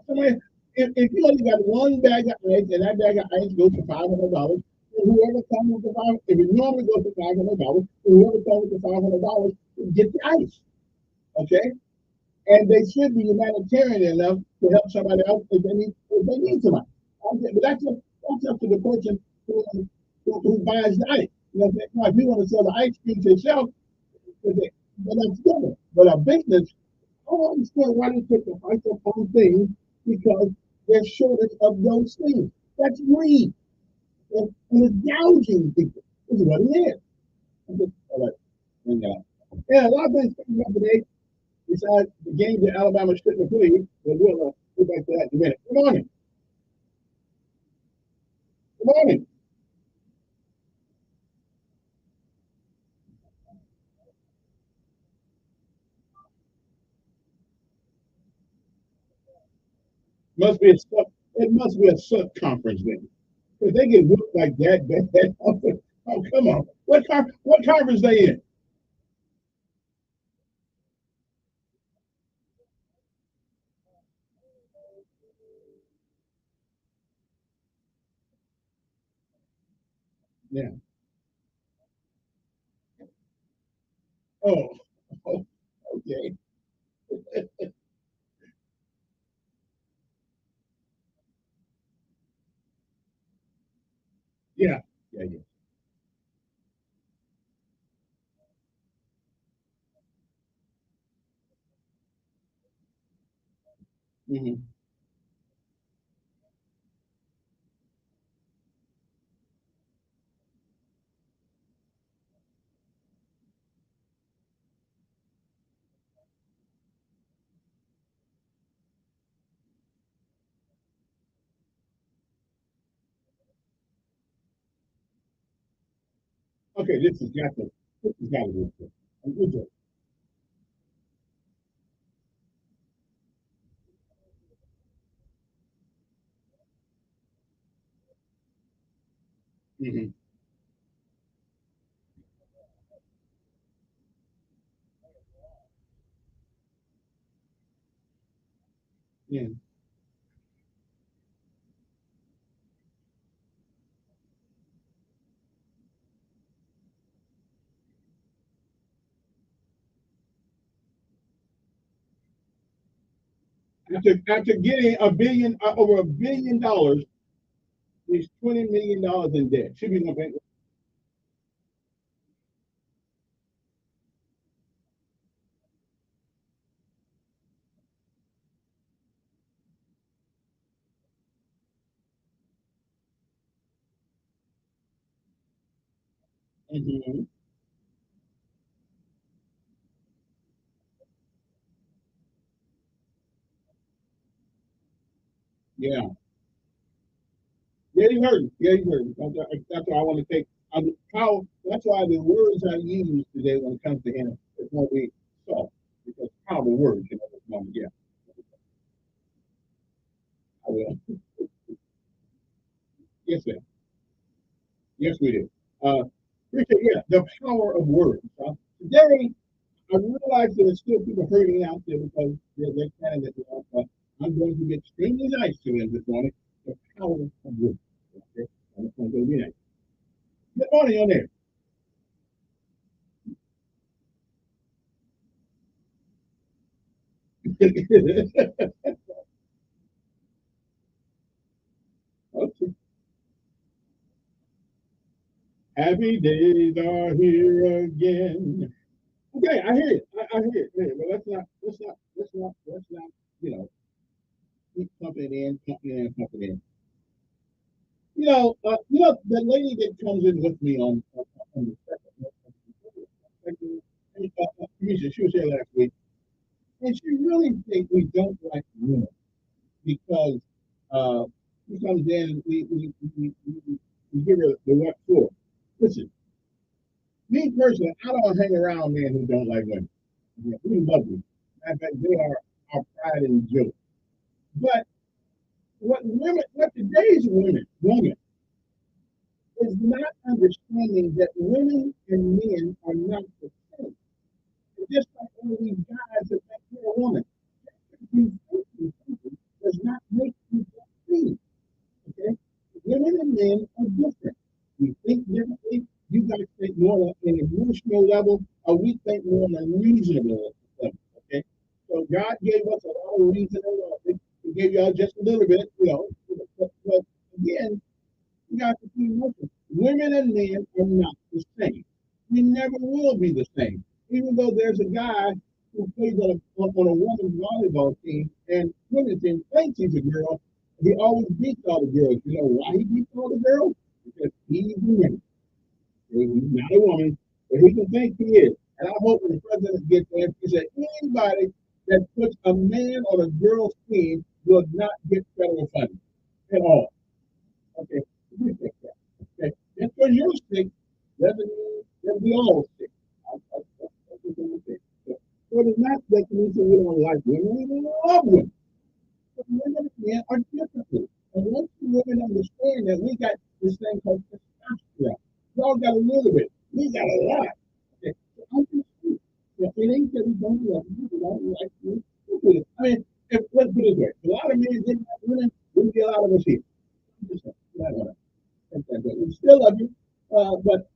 Somebody, if you only got one bag of ice and that bag of ice goes for $500, whoever comes with the if it normally goes for $500, whoever comes with the $500 get the ice. Okay? And they should be humanitarian enough to help somebody else if they need somebody. But that's up to the person who buys the ice. If you want to sell the ice cream to yourself, but that's different. But a business, I don't understand why they take the price up on things because there's shortage of those things. That's greed. And it's gouging people. Is what it is. all that. And, yeah, a lot of things coming up today. Besides the games that Alabama shouldn't have played, but we'll get back to that in a minute. Good morning. Good morning. Must be a sub. It must be a sub conference then. If they get whooped like that, oh come on. What conference they in? Yeah. Oh, oh okay. Yeah. Yeah. Yeah. Mm-hmm. Okay, this has got to be good. Good job. Mm-hmm. Yeah. After getting over $1 billion, he's $20 million in debt. Should be no bank. Mm-hmm. Yeah. Yeah, you heard. Yeah, you heard. That's why I want to take. How? That's why the words I use today when it comes to him is going to be soft because how the words, this moment. Yeah, I will. Yes, sir. Yes, we do. Appreciate. Yeah, the power of words. Today, I realize that there's still people hurting out there because they're candidates. I'm going to be extremely nice to them this morning. The power of words. Okay, I'm going to be nice. Good morning on there. Okay. Happy days are here again. Okay, I hear it. I hear it. Hey, but let's not, keep pumping in, pumping in, pumping in. The lady that comes in with me on the second, she was here last week, and she really thinks we don't like women because uh, she comes in and we give her the what for. Listen, me personally, I don't hang around men who don't like women. Yeah, we love them. In fact, they are our pride and joy. But what today's woman is not understanding that women and men are not the same. It's just like one of these guys that think you're a woman. These thinking does not make you free. Okay? Women and men are different. We think differently. You guys think more on an emotional level, or we think more on a reasonable level. Okay? So God gave us a lot of reasonable. He gave y'all just a little bit, but again, you got to see nothing. Women and men are not the same. We never will be the same. Even though there's a guy who plays on a women's volleyball team and women's team thinks he's a girl, he always beats all the girls. You know why he beats all the girls? Because he's a man. He's not a woman. but he can think he is. And I hope when the president gets there, he said anybody that puts a man on a girl's team will not get federal funding at all. Okay, you take that. Okay, just because you're sick doesn't mean that we all sick. That's what I'm saying. So it is not that we don't like women, we love women. But women and men are different. And once you women understand that we got this thing called testosterone, y'all got a little bit, we got a lot. Okay, so I'm just saying, it ain't that we don't love you, we don't like you. I mean, let's put it this way: if a lot of men didn't have women, wouldn't be a lot of us here. I'm just saying, we still love you, but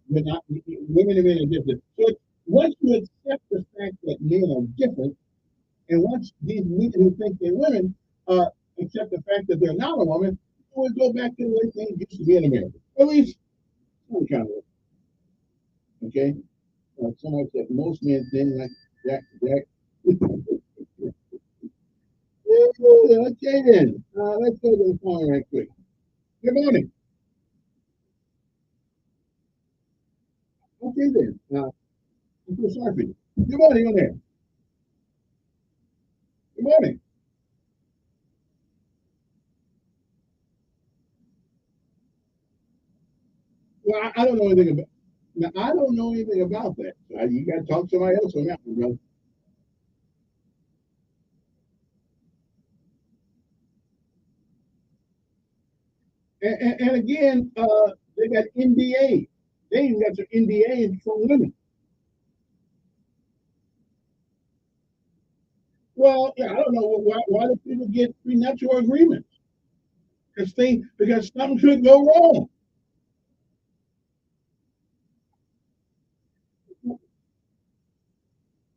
we're not. Women and men are different. So once you accept the fact that men are different, and once these men who think they're women accept the fact that they're not a woman, we'll go back to the way things used to be in America. At least some kind of way. Okay? Someone said most men didn't like Jack. Okay then. Let's go to the phone right quick. Good morning. Okay then. I'm so sorry for you. Good morning on there. Good morning. Well, I don't know anything about. Now, I don't know anything about that. You got to talk to somebody else on that one, brother. And again, they got NDA. They even got some NDA for women. Well, yeah, I don't know why do people get prenuptial agreements? Because something could go wrong.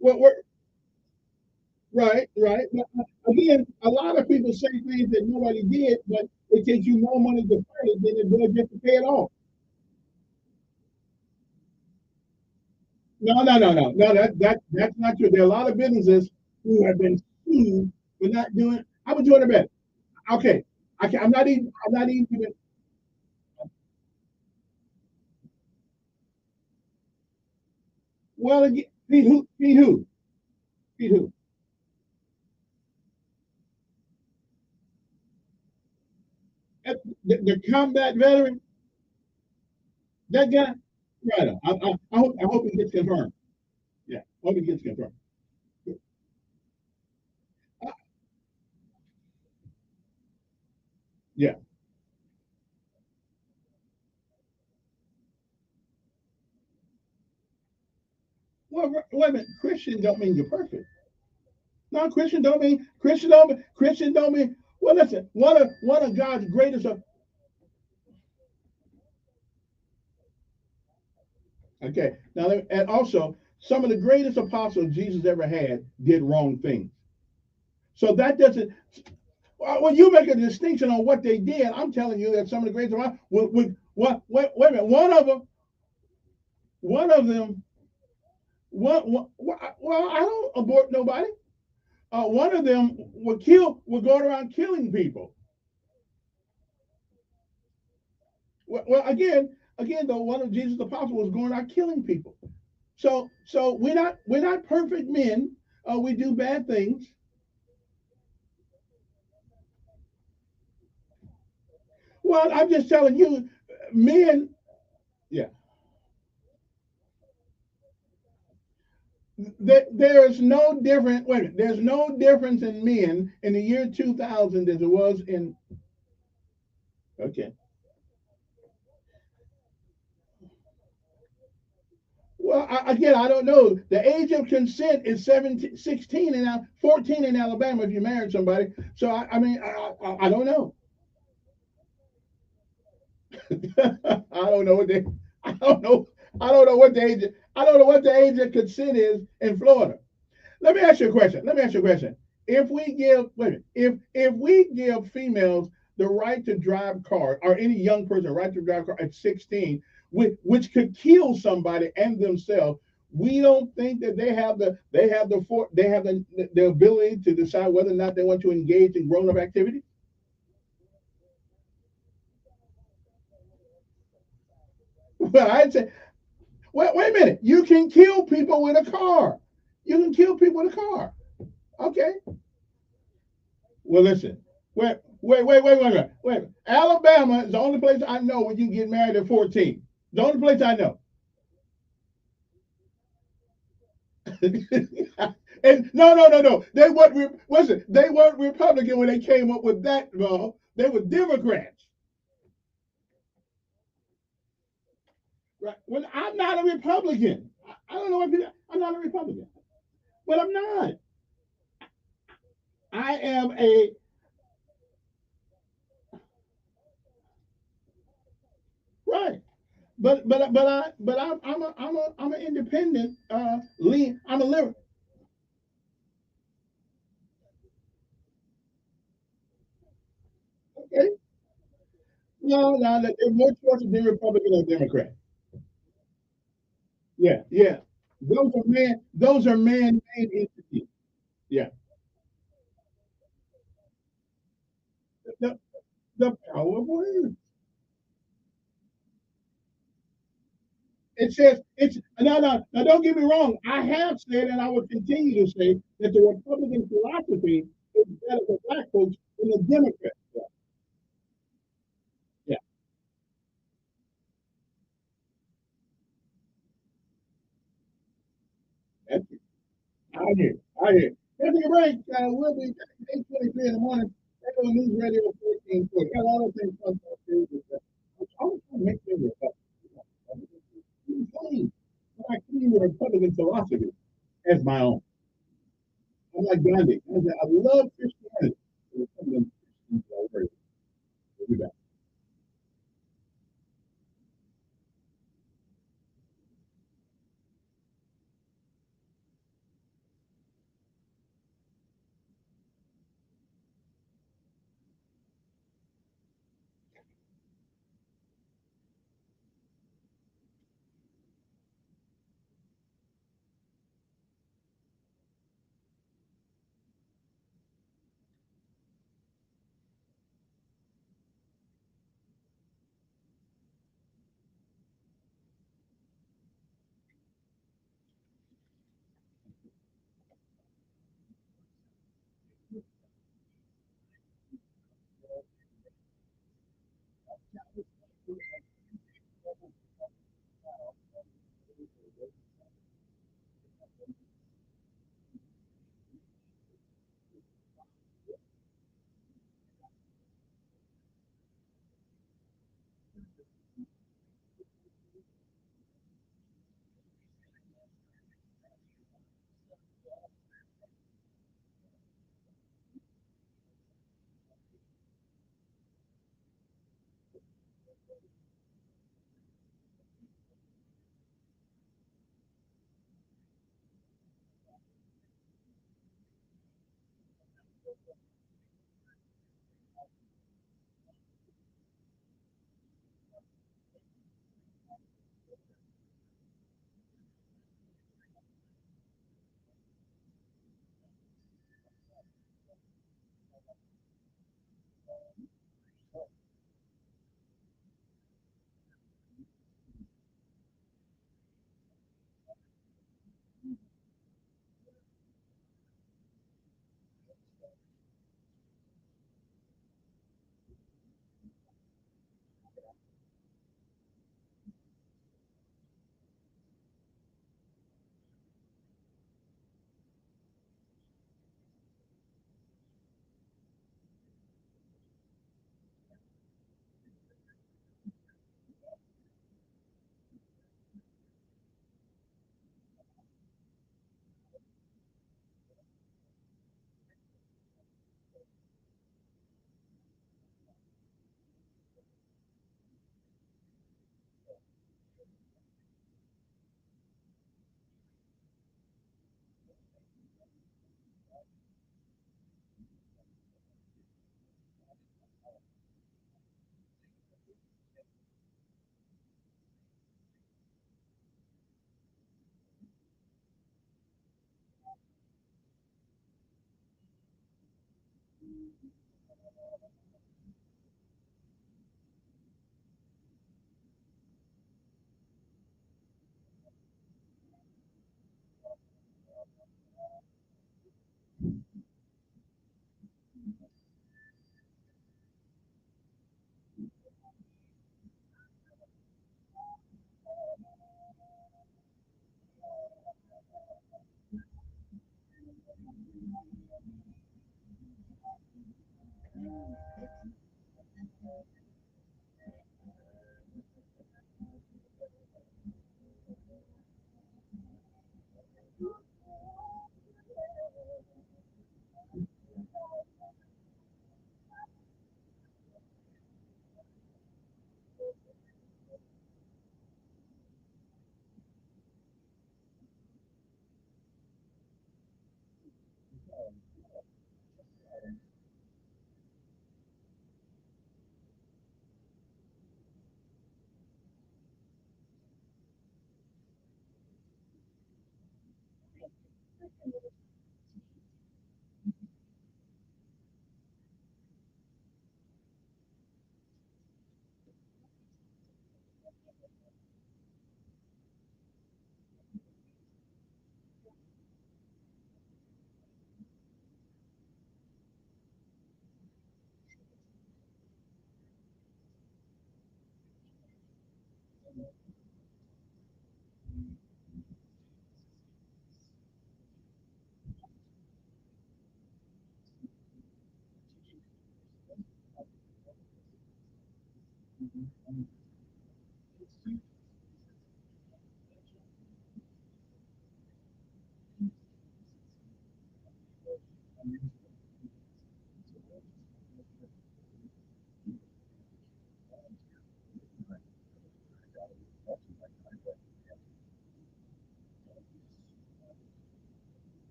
Well, right. But, again, a lot of people say things that nobody did, but it takes you more money to fight it than it does just to pay it off. No. That's not true. There are a lot of businesses who have been sued for not doing. I was doing it better. Okay, I'm not even. I'm not even. Well, again, Pete who? Pete who? Pete who? The combat veteran. That guy. Right. I hope he gets confirmed. Yeah. I hope he gets confirmed. Uh, yeah. Well, wait a minute. Christian don't mean you're perfect. No, Christian don't mean. Well, listen. One of God's greatest. Okay. Now, and also some of the greatest apostles Jesus ever had did wrong things. So that doesn't. When you make a distinction on what they did, I'm telling you that some of the greatest apostles. Wait a minute. One of them. Well, I don't abort nobody. One of them would go around killing people. Again, though, one of Jesus' apostles was going out killing people. So we're not perfect men. We do bad things. Well, I'm just telling you, men. Yeah, there's no different. Wait a minute, there's no difference in men in the year 2000 as it was in. Okay. Well, again, I don't know. The age of consent is 17, 16, and 14 in Alabama if you married somebody. So I mean, I don't know. I don't know what they. I don't know. I don't know what the age. I don't know what the age of consent is in Florida. Let me ask you a question. Let me ask you a question. If we give, wait a minute, if we give females the right to drive car, or any young person the right to drive car at 16, which could kill somebody and themselves, we don't think that they have the ability to decide whether or not they want to engage in grown up activity. Well, I'd say Wait a minute. You can kill people with a car. You can kill people with a car. Okay. Well, listen. Wait. Alabama is the only place I know where you can get married at 14. The only place I know. And no. They weren't Republican when they came up with that law. They were Democrats. Right. Well, I'm not a Republican. I don't know what people, I'm not a Republican. But I'm not. I am a right. I'm an independent lean. I'm a liberal. Okay. No. There's no choice to be Republican or Democrat. Yeah. Those are man-made entities. Yeah. The, the power of words. It says it's no. Now, don't get me wrong. I have said, and I will continue to say that the Republican philosophy is better for black folks than the Democrat. Yeah, that's it. I hear. Taking a break. We'll be back at 8:23 in the morning. Radio News Radio 1440. Got a lot of things to talk about today. I'm trying to make sure we're clean. I claim the Republican philosophy as my own. I'm like Gandhi. I love Christianity. The Republican Christian. We'll be back.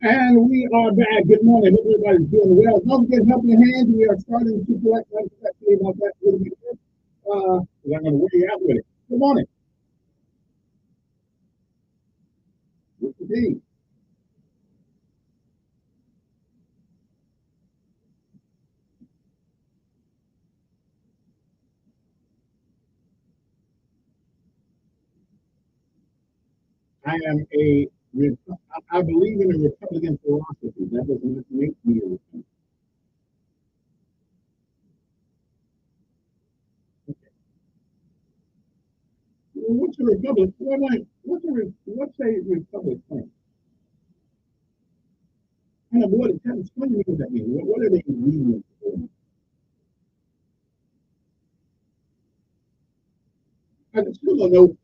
And we are back. Good morning. Hope everybody's doing well. Don't forget helping hands. We are starting to collect about that a little bit. I'm going to wear you out with it. Good morning. What's the thing? I believe in a Republican philosophy. That doesn't make me a Republican. What's a Republic? What's a Republic thing? And what explain to me what that means. What are they ingredients for? I still don't know.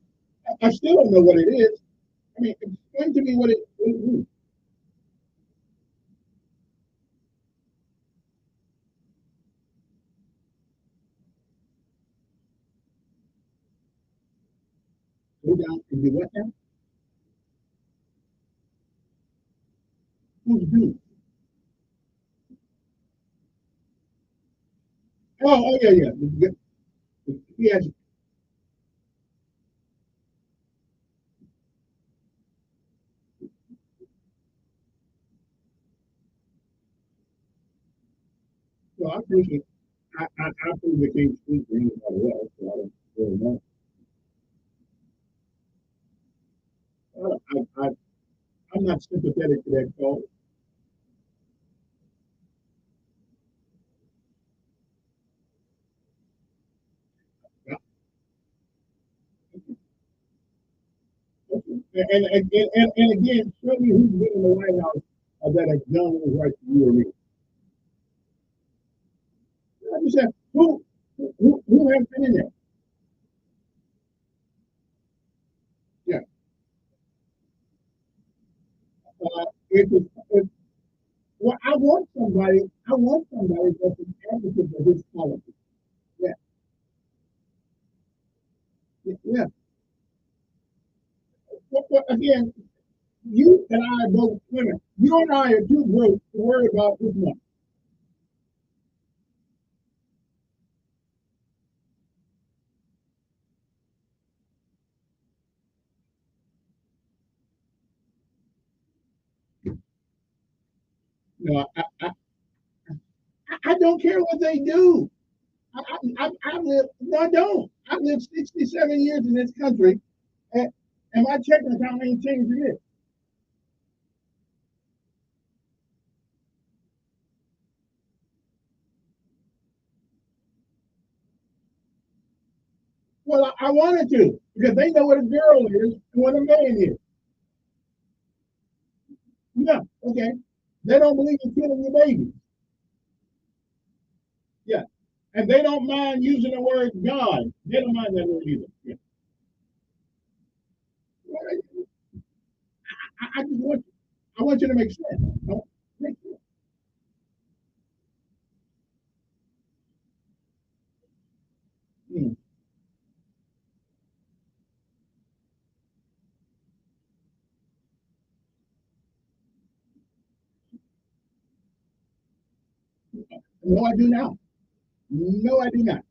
I still don't know what it is. I mean, explain to me what it is. Go down and do what now? Who's who? Oh, yeah. Yes. Well, I appreciate. I probably can't speak for anybody else, so I don't really know. I'm not sympathetic to that call. And again, show me who's been in the White House that has done what was right for you or me. I just said, who has been in there? Yeah. Well, I want somebody that's an advocate for this policy. Yeah. Yeah. Well, again, you and I are both women. You and I are too broke to worry about this money. No, I don't care what they do. I live, no, I don't. I lived 67 years in this country, and, and my checking account ain't changed a bit. Well, I wanted to because they know what a girl is and what a man is. Yeah, okay. They don't believe in killing your baby. Yeah. And they don't mind using the word God. They don't mind that word either. Yeah. Well, I just want you to make sense. Make sense. Hmm. No, I do not. No, I do not.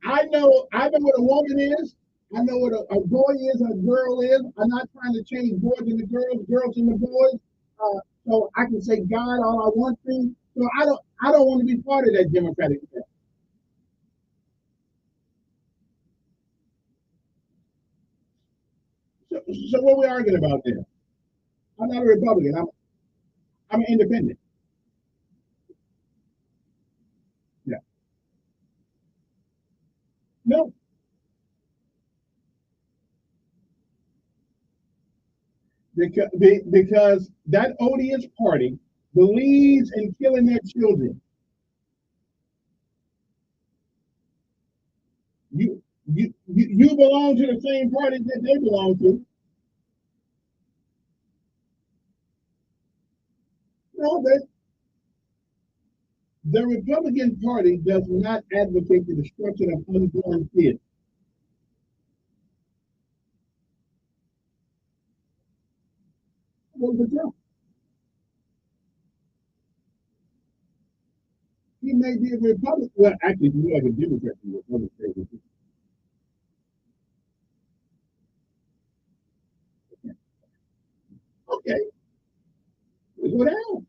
I know what a woman is. I know what a boy is and a girl is. I'm not trying to change boys into girls into boys. So I can say God all I want to. So I don't want to be part of that democratic stuff. So what are we arguing about there? I'm not a Republican. I'm an independent. Yeah. No. Because that odious party believes in killing their children. You belong to the same party that they belong to. No, the Republican Party does not advocate the destruction of unborn kids. Well, but Trump, he may be a Republican. Well, actually, you like a Democrat, a Republican. Okay, let's go down.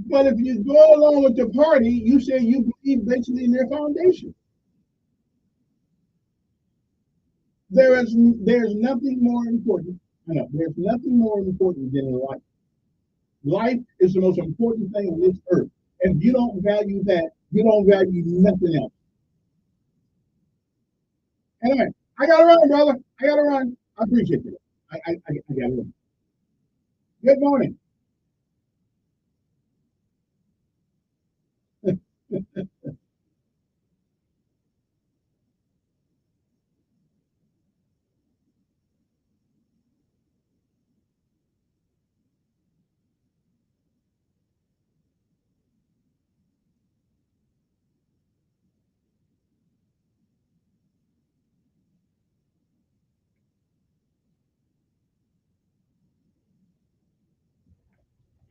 But if you go along with the party, you say you believe basically in their foundation. There's nothing more important. I know there's nothing more important than life. Life is the most important thing on this earth. And if you don't value that, you don't value nothing else. Anyway, I gotta run, brother. I gotta run. I appreciate it. I gotta run. Good morning.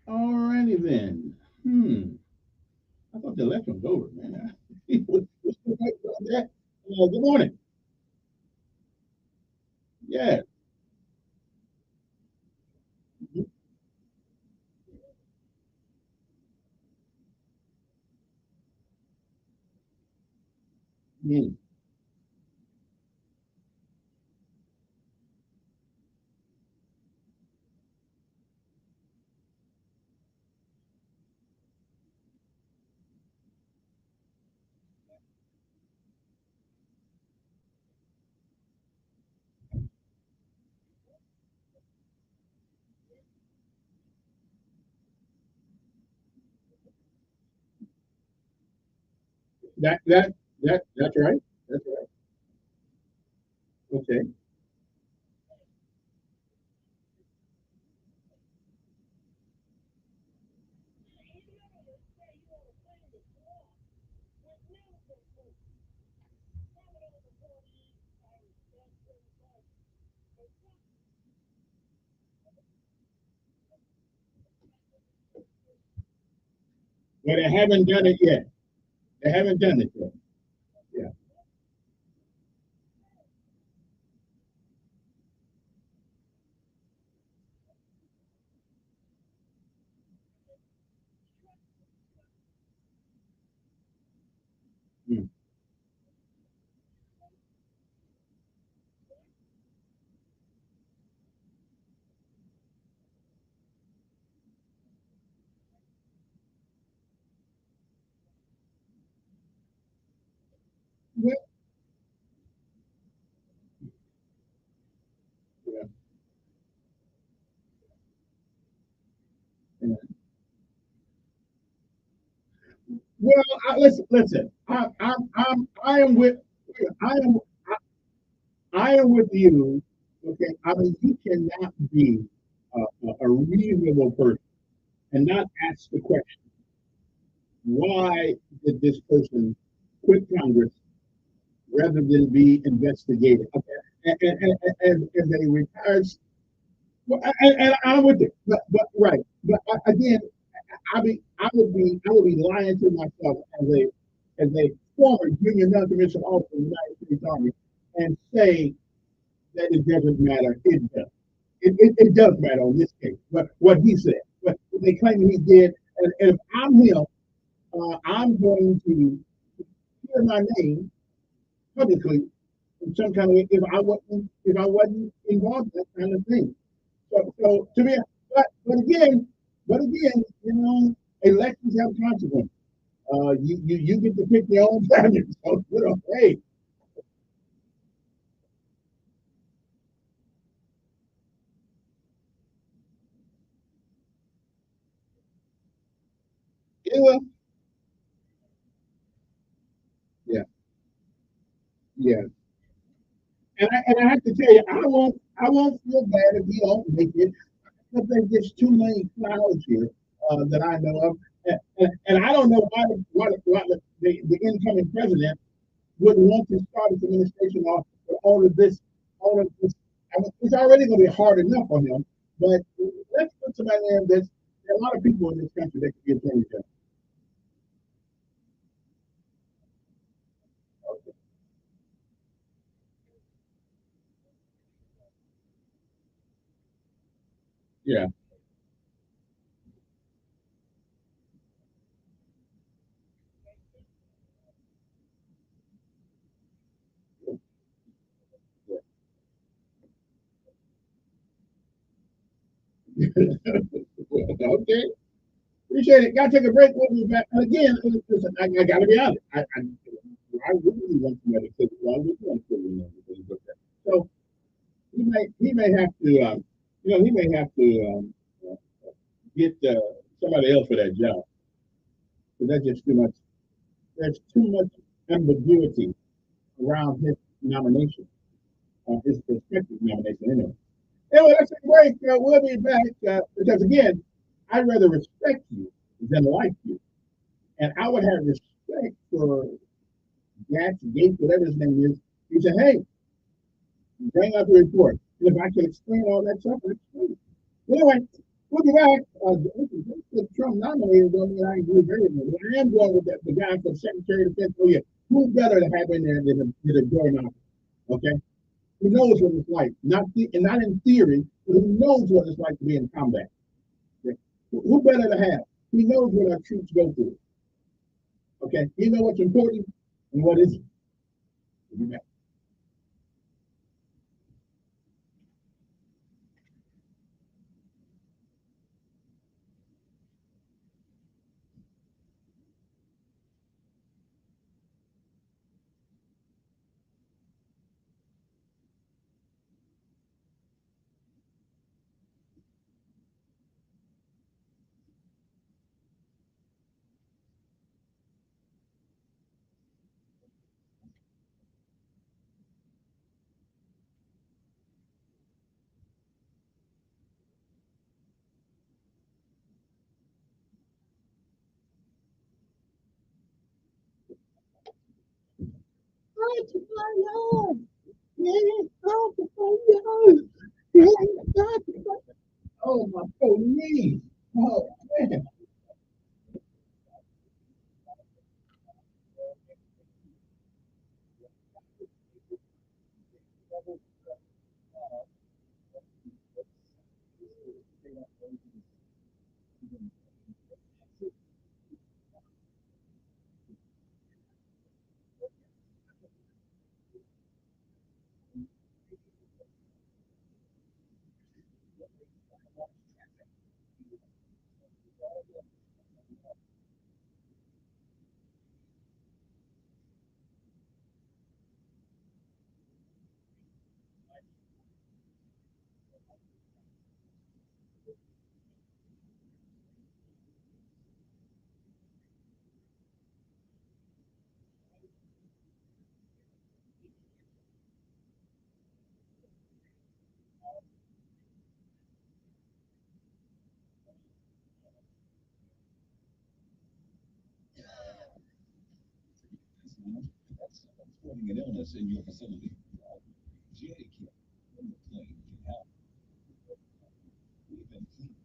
Alrighty then. I thought the election was over, man. Good morning. Yeah. Mm. That's right. That's right. Okay. But they haven't done it yet. They haven't done it yet. Yeah. Mm. Yeah. Yeah. Yeah. Well, listen. I am with, I am, I am with you. Okay. I mean, you cannot be a reasonable person and not ask the question, why did this person quit Congress rather than be investigated? Okay. As a retired, well, and I'm with it, but right, but again, I would be lying to myself as a former junior non-commissioned officer of the United States Army and say that it doesn't matter. It does. It does matter on this case. What he said, what they claim he did, and if I'm I'm him, I'm going to clear my name publicly in some kind of way if I wasn't involved in that kind of thing. So to me, but again, elections have consequences. You get to pick your own family. So hey, it will. Yeah, yeah. And I have to tell you, I won't feel bad if you don't make it. Because there's just too many clouds here that I know of, and I don't know why the incoming president would want to start his administration off with all of this. I mean, it's already going to be hard enough on him, but let's put somebody in this. There are a lot of people in this country that can get things done. Yeah. Okay. Appreciate it. Got to take a break. We'll be back. And again, listen, I got to be honest. I really want somebody to take it. Well, I really want to take it. So he may have to, he may have to uh, get somebody else for that job. Because that's just too much. There's too much ambiguity around his nomination, his prospective nomination anyway. Anyway, let's take a break. We'll be back because again, I'd rather respect you than like you. And I would have respect for Gates, whatever his name is. He said, hey, bring up the report. And if I can explain all that stuff, I'll explain it. Anyway, we'll be back. The Trump nominated don't mean I agree very much. I am going with the guy from Secretary of Defense. Oh, yeah. Who's better to have in there than a door knocker? Okay? He knows what it's like. And not in theory, but he knows what it's like to be in combat. Okay? Who better to have? He knows what our troops go through. Okay? He knows what's important and what isn't. We'll be back. Oh, my poor knee. Oh, man. That's someone spreading an illness in your facility. GA Care from the plane can help. We've been cleaning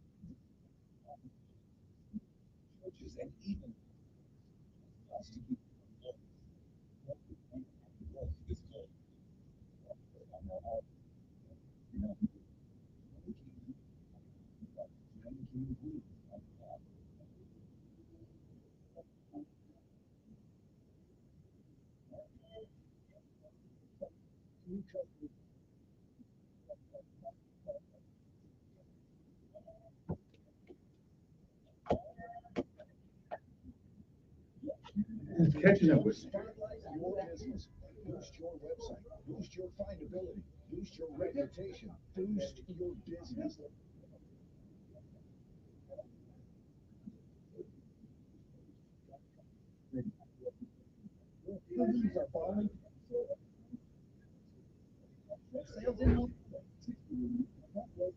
churches and even us to keep this cold. You know, Catching up with. Spotlight your business. Boost your website. Boost your findability. Boost your reputation. Boost your business. Your leads are falling. Sales in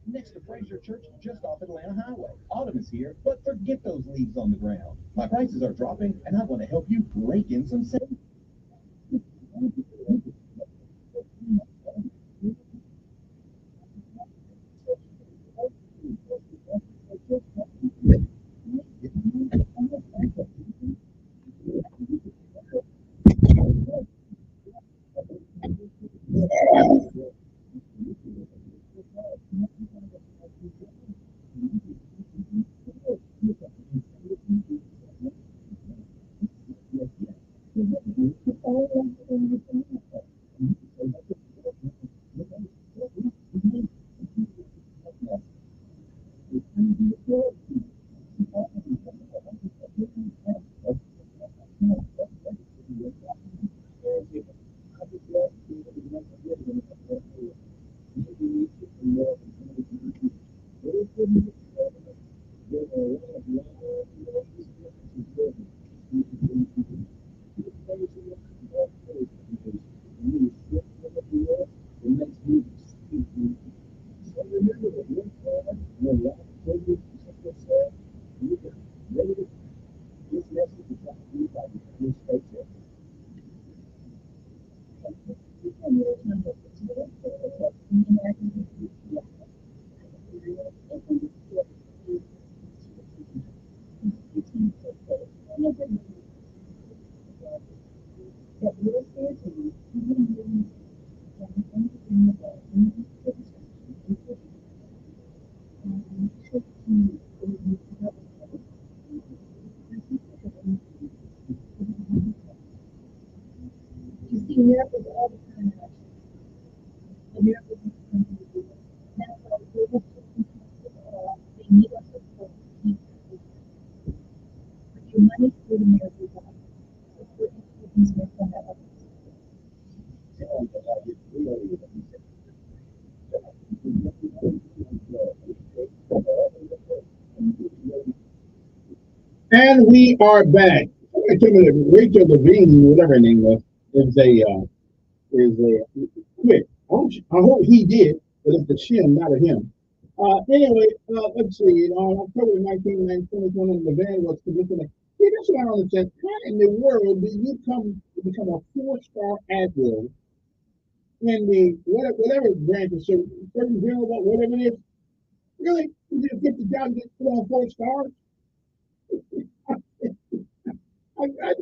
next to Fraser Church, just off Atlanta Highway. Autumn is here, but forget those leaves on the ground. My prices are dropping, and I want to help you break in some sales. You see miracles all the time. The miracles in the that's why they need us to keep your money through the miracles. These miracles have And we are back. I told me that Rachel Levine, whatever her name was, is a quit. I hope he did, but it's the shim, not a him. Anyway, let's see. On October 19, 2021, Levine was commissioned. See, that's what I don't understand. How in the world do you come to become a four-star admiral in the whatever branch of certain general, whatever it is? Really? You just get the job and get put on 4 stars? I,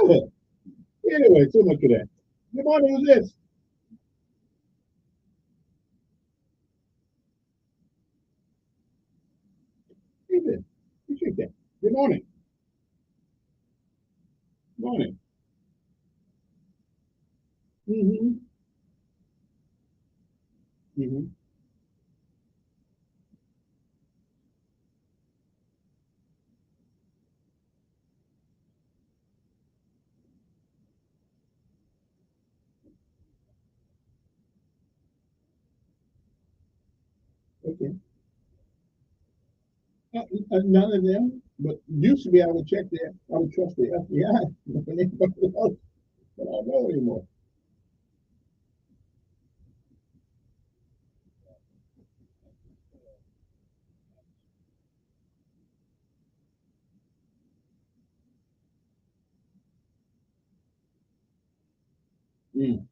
ugh. Anyway, so much for that. Good morning, who's this? Who's this? Appreciate that. Good morning. Good morning. Mm-hmm. Mm-hmm. Okay. None of them, but used to be I would check that. I would trust the FBI more than anybody else, but I don't know anymore. Mm.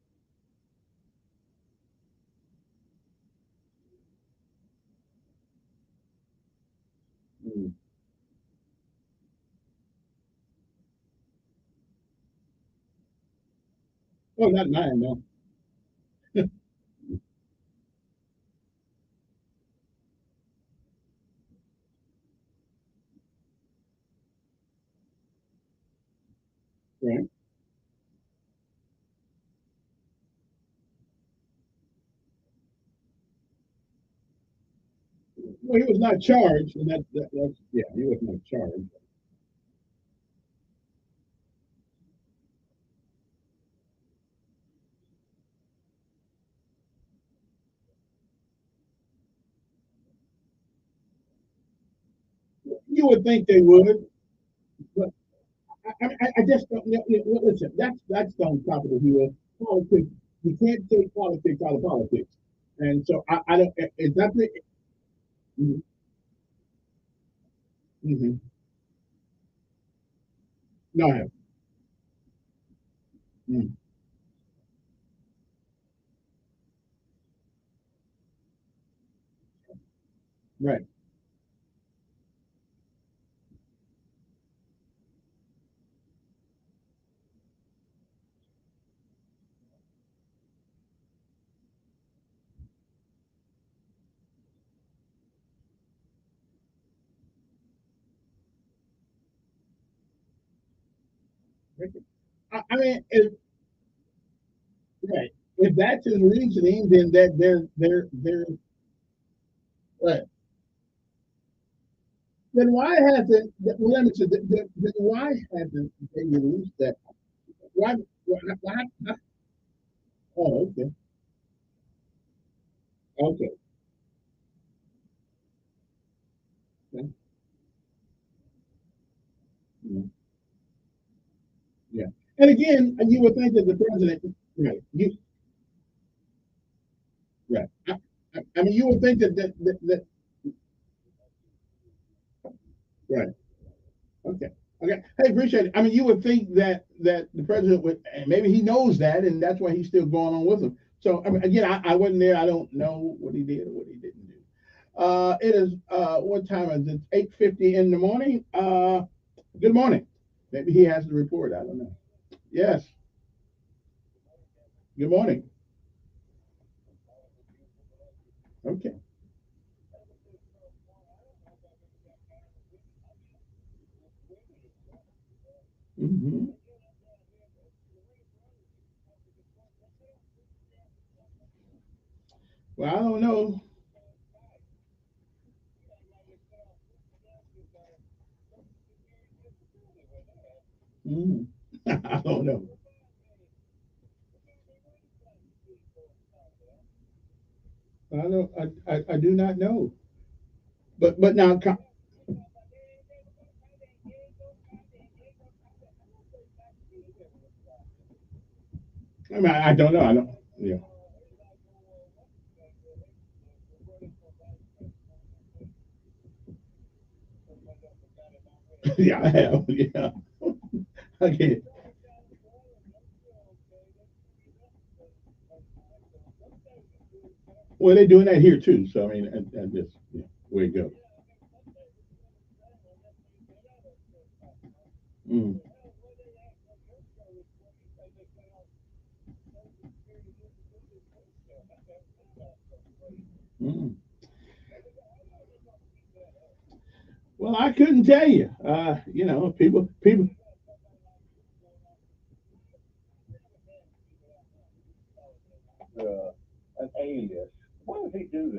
Mm. Oh, not mine, no. Right. Well, he was not charged, and that's yeah, he was not charged. you would think they would, but I just don't. Listen, that's on top of the hill. Politics. You can't take politics out of politics, and so I don't. Is that the? Mm-hmm. No, I have. Mm, right. I mean, right. If that's his reasoning, then they're right. Then why hasn't? Well, let me say, then why hasn't they released that? Why? Why? Oh, okay. Okay. Okay. Yeah. Yeah. And again, you would think that the president, right? Right. I mean, you would think that right. Okay. Okay. Hey, appreciate it. I mean, you would think that the president would, and maybe he knows that, and that's why he's still going on with them. So, I mean, again, I wasn't there. I don't know what he did or what he didn't do. It is what time is it? 8:50 in the morning. Good morning. Maybe he has the report. I don't know. Yes. Good morning. Okay. Hmm. Well, I don't know. Mm. I don't know. I don't. I do not know. But now, I mean, I don't know. I don't. Yeah. Yeah, I have. Yeah. Okay. Well, they're doing that here too. So I mean, and this, yeah, way to go. Mm. Mm. Well, I couldn't tell you. People. An alias. Why does he do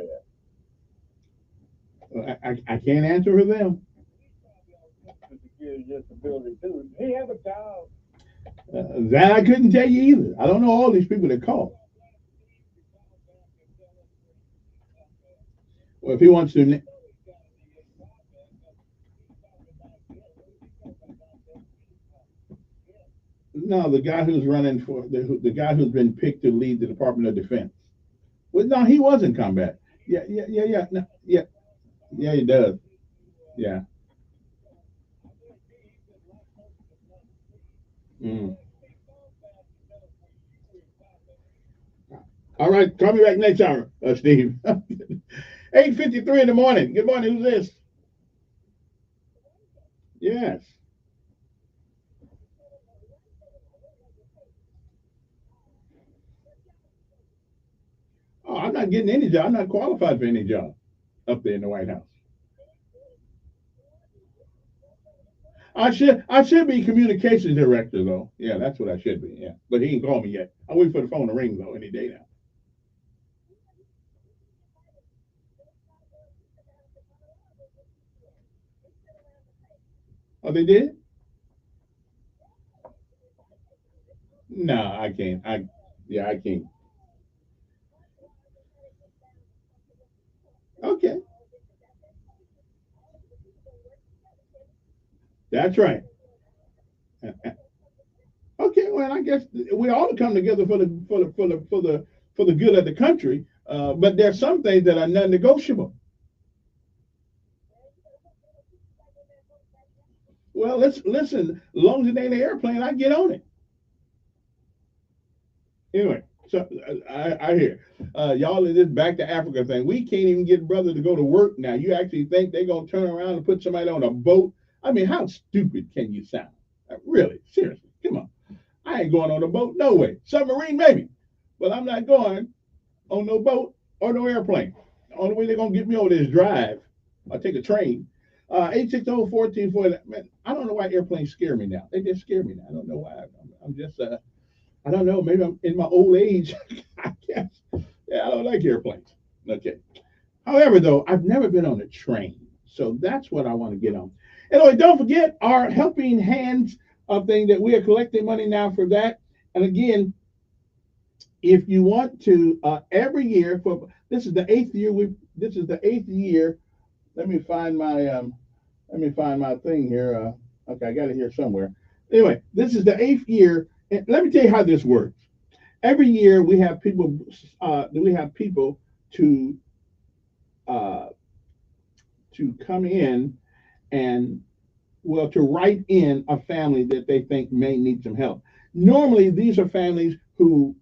that? I can't answer for them. The security disability too. Does he have a job? That I couldn't tell you either. I don't know all these people that call. Well, if he wants to, no, the guy who's running for the guy who's been picked to lead the Department of Defense. Well, no, he was in combat. Yeah, yeah, yeah, yeah, no, yeah, yeah, he does. Yeah. Mm. All right, call me back next hour, Steve. 8:53 in the morning. Good morning. Who's this? Yes. Oh, I'm not getting any job. I'm not qualified for any job up there in the White House. I should be communications director though. Yeah, that's what I should be. Yeah, but he ain't called me yet. I'm waiting for the phone to ring though any day now. Oh, they did? No, I can't. Yeah, I can't. Okay. That's right. Okay, well, I guess we ought to come together for the good of the country. But there's some things that are non-negotiable. Well, let's listen. As long as it ain't an airplane, I get on it. Anyway, so I hear y'all in this back to Africa thing. We can't even get brother to go to work now. You actually think they're gonna turn around and put somebody on a boat? I mean, how stupid can you sound? Really, seriously, come on. I ain't going on a boat, no way. Submarine, maybe, but I'm not going on no boat or no airplane. The only way they're gonna get me over there is drive. I'll take a train. 860-1440. Man, I don't know why airplanes scare me now. They just scare me now. I don't know why. I'm just I don't know. Maybe I'm in my old age. I guess. Yeah, I don't like airplanes. Okay. However, though, I've never been on a train, so that's what I want to get on. Anyway, don't forget our helping hands thing that we are collecting money now for that. And again, if you want to, every year for this is the eighth year we. This is the eighth year. Let me find my thing here. Okay, I got it here somewhere. Anyway, this is the eighth year. And let me tell you how this works. Every year we have people. We have people to uh, to come in and well to write in a family that they think may need some help. Normally, these are families who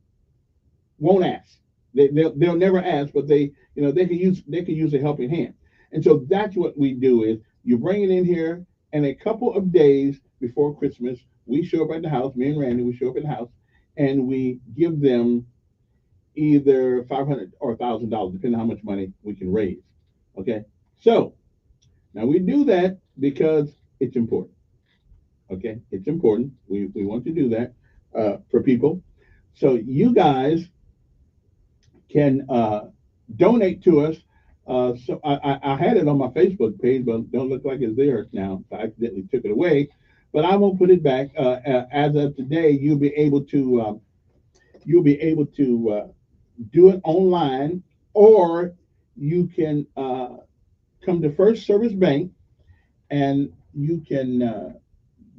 won't ask. They'll never ask, but they can use a helping hand. And so that's what we do is you bring it in here, and a couple of days before Christmas, we show up at the house. Me and Randy, we show up at the house, and we give them either $500 or $1,000, depending on how much money we can raise. Okay, so now we do that because it's important. Okay, it's important. We want to do that for people. So you guys can donate to us. So I had it on my Facebook page, but don't look like it's there now. I accidentally took it away, but I won't put it back. As of today, you'll be able to do it online, or you can come to First Service Bank and you can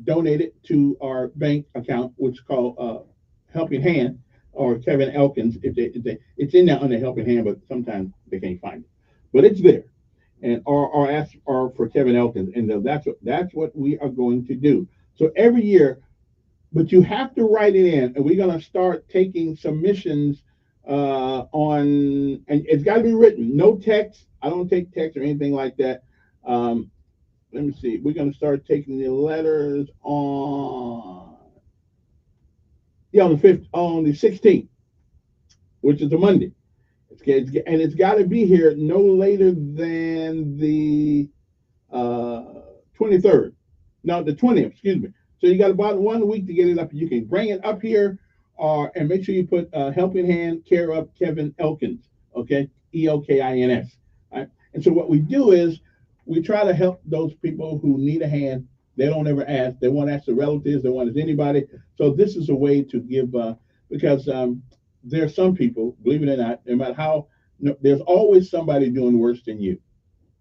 donate it to our bank account, which is called Helping Hand or Kevin Elkins. It's in there under Helping Hand, but sometimes they can't find it. But it's there, and or ask or for Kevin Elkins, and that's what we are going to do. So every year, but you have to write it in, and we're going to start taking submissions and it's got to be written. No text. I don't take text or anything like that. Let me see. We're going to start taking the letters on the 16th, which is a Monday. And it's got to be here no later than the 23rd. No, the 20th. Excuse me. So you got about 1 week to get it up. You can bring it up here, and make sure you put Helping Hand, care of Kevin Elkins. Okay, Elkins. All right. And so what we do is we try to help those people who need a hand. They don't ever ask. They won't ask the relatives. They won't ask anybody. So this is a way to give because there are some people, believe it or not, no matter how, no, there's always somebody doing worse than you.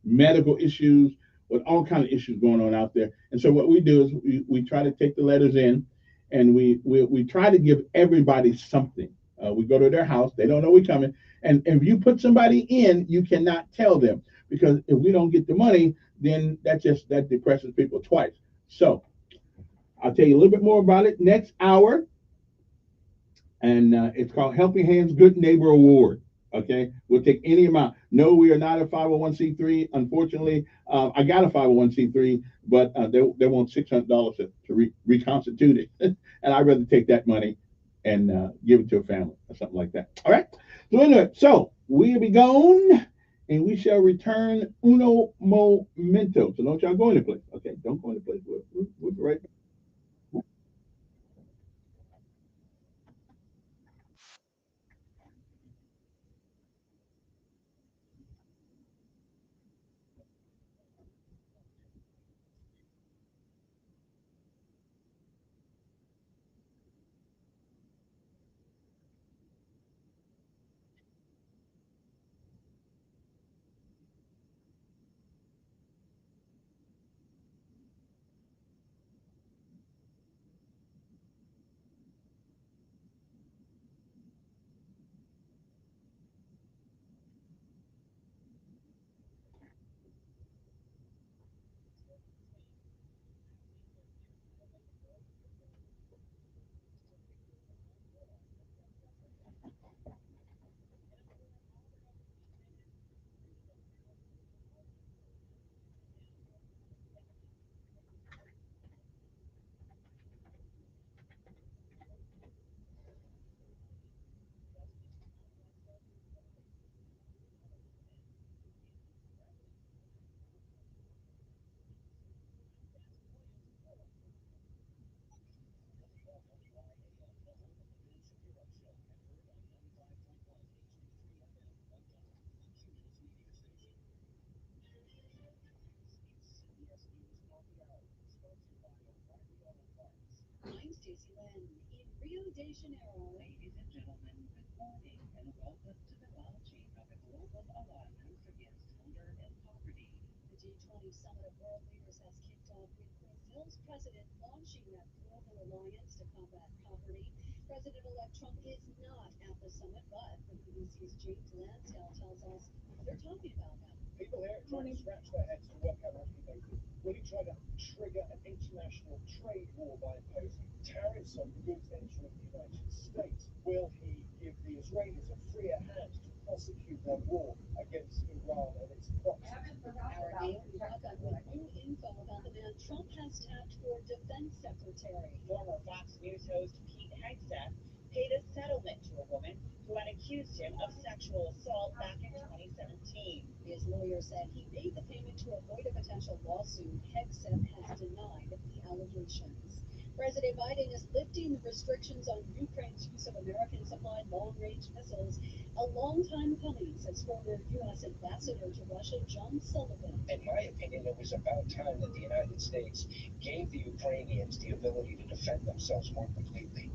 Medical issues, with all kind of issues going on out there. And so what we do is we try to take the letters in, and we try to give everybody something. We go to their house. They don't know we're coming. And if you put somebody in, you cannot tell them, because if we don't get the money, then that depresses people twice. So I'll tell you a little bit more about it next hour, and it's called Helping Hands Good Neighbor Award. Okay, we'll take any amount. No, we are not a 501c3. Unfortunately, I got a 501c3, but they want $600 to reconstitute it, and I'd rather take that money and give it to a family or something like that. All right. So anyway, so we'll be gone, and we shall return uno momento. So don't y'all go any place. Okay, don't go any place. We'll be right back. in Rio de Janeiro. Ladies and gentlemen, good morning and welcome to the launching of the Global Alliance Against Hunger and Poverty. The G20 Summit of World Leaders has kicked off with Brazil's president launching that global alliance to combat poverty. President-elect Trump is not at the summit, but the BBC's James Lansdale tells us they're talking about him. People here are trying to scratch their heads to work out what he may do. Will he try to trigger an international trade war by imposing tariffs on goods entering the United States? Will he give the Israelis a freer hand to prosecute their war against Iran and its proxies? Our Daily Roundup with new info about the man Trump has tapped for defense secretary. Former Fox News host Pete Hegseth paid a settlement to a woman who had accused him of sexual assault back in 2017. His lawyer said he made the payment to avoid a potential lawsuit. Hegseth has denied the allegations. President Biden is lifting the restrictions on Ukraine's use of American-supplied long-range missiles. A long time coming, says former U.S. Ambassador to Russia John Sullivan. In my opinion, it was about time that the United States gave the Ukrainians the ability to defend themselves more completely.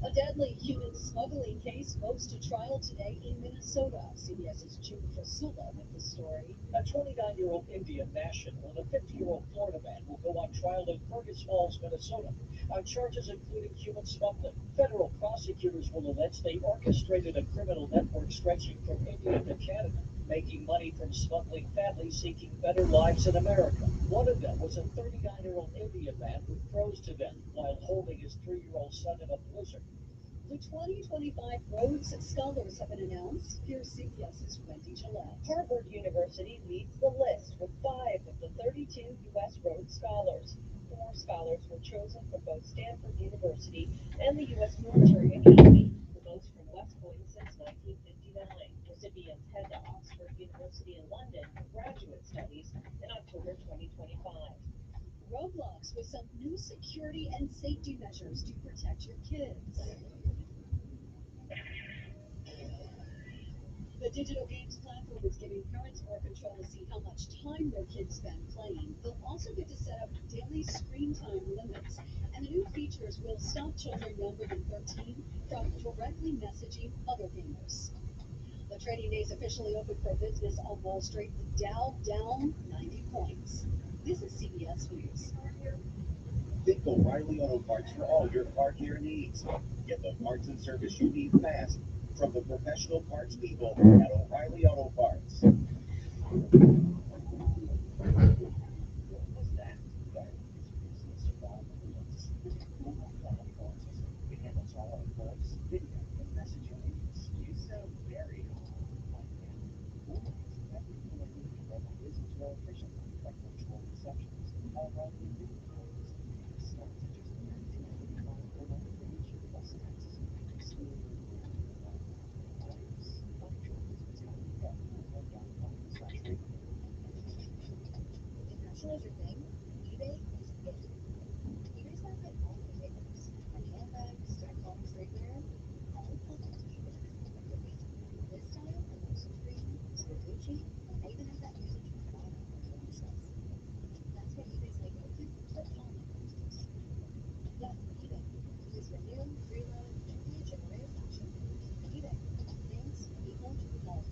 A deadly human smuggling case moves to trial today in Minnesota. CBS's Jude Fasula with the story. A 29-year-old Indian national and a 50-year-old Florida man will go on trial in Fergus Falls, Minnesota, on charges including human smuggling. Federal prosecutors will allege they orchestrated a criminal network stretching from India to Canada, making money from smuggling families seeking better lives in America. One of them was a 39-year-old Indian man who froze to death while holding his 3-year-old son in a blizzard. The 2025 Rhodes Scholars have been announced. Here's CBS's Wendy Gillette. Harvard University leads the list with 5 of the 32 U.S. Rhodes Scholars. 4 scholars were chosen from both Stanford University and the U.S. Military Academy, the most from West Point since 1959. Recipients head to Oxford University in London for graduate studies in October 2025. Roblox with some new security and safety measures to protect your kids. The digital games platform is giving parents more control to see how much time their kids spend playing. They'll also get to set up daily screen time limits, and the new features will stop children younger than 13 from directly messaging other gamers. The trading day is officially open for business on Wall Street. The Dow down 90 points. This is CBS News. Think O'Reilly Auto Parts for all your car care needs. Get the parts and service you need fast from the professional parts people at O'Reilly Auto Parts. It handles all our voice, video, and messaging needs. You sound very everything I need to run my business more efficiently, like virtual receptions, O'Reilly video calls. It starts at just $19.95 per month for each of the best taxes and fees. Find your business at O'Reilly.com/radio. If your treasure thing, eBay is it. eBay's not like all the favorites. From handbags to home streetwear, all come to eBay. This style belongs to Supreme, to Gucci, and they even have that music you can buy on their websites. That's why eBay's my go-to for all my purchases. Yeah, eBay. Use for new, reload, vintage, and rare fashion. eBay. Things people love.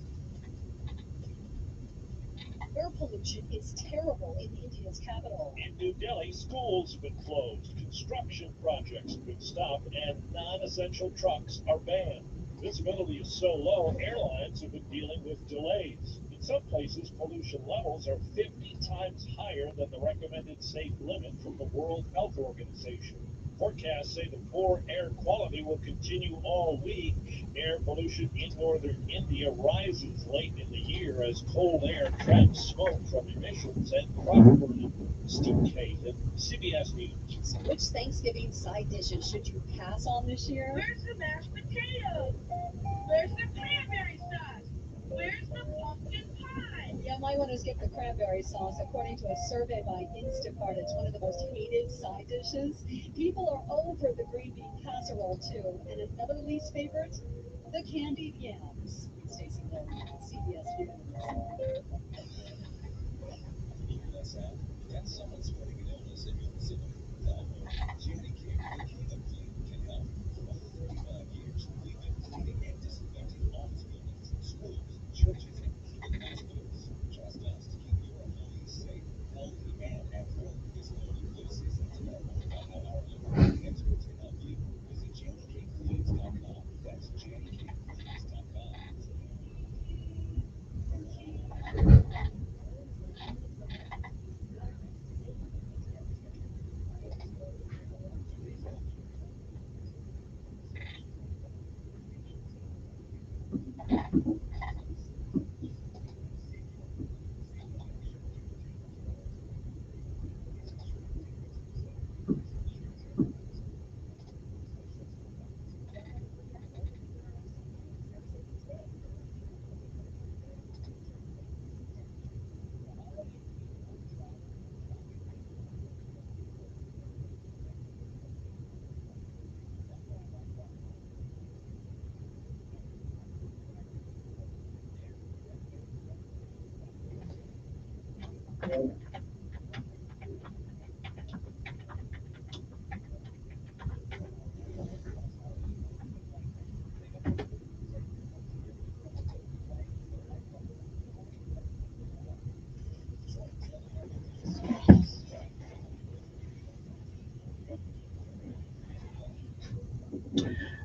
Air pollution is terrible in India's capital. In New Delhi, schools have been closed, construction projects have been stopped, and non-essential trucks are banned. Visibility is so low, airlines have been dealing with delays. In some places, pollution levels are 50 times higher than the recommended safe limit from the World Health Organization. Forecasts say the poor air quality will continue all week. Air pollution in northern India rises late in the year as cold air traps smoke from emissions and crop burning. Steve Cahill, CBS News. Which Thanksgiving side dishes should you pass on this year? Where's the mashed potatoes? Where's the cranberry sauce? Where's the pumpkin pie? Yeah, might want to skip the cranberry sauce. According to a survey by Instacart, it's one of the most hated side dishes. People are over the green bean casserole too. And another least favorite, the candied yams. Stacey Miller, CBS News. That's someone spreading an illness in your vicinity. Tell them. Jenny King, the King of Clean, can help.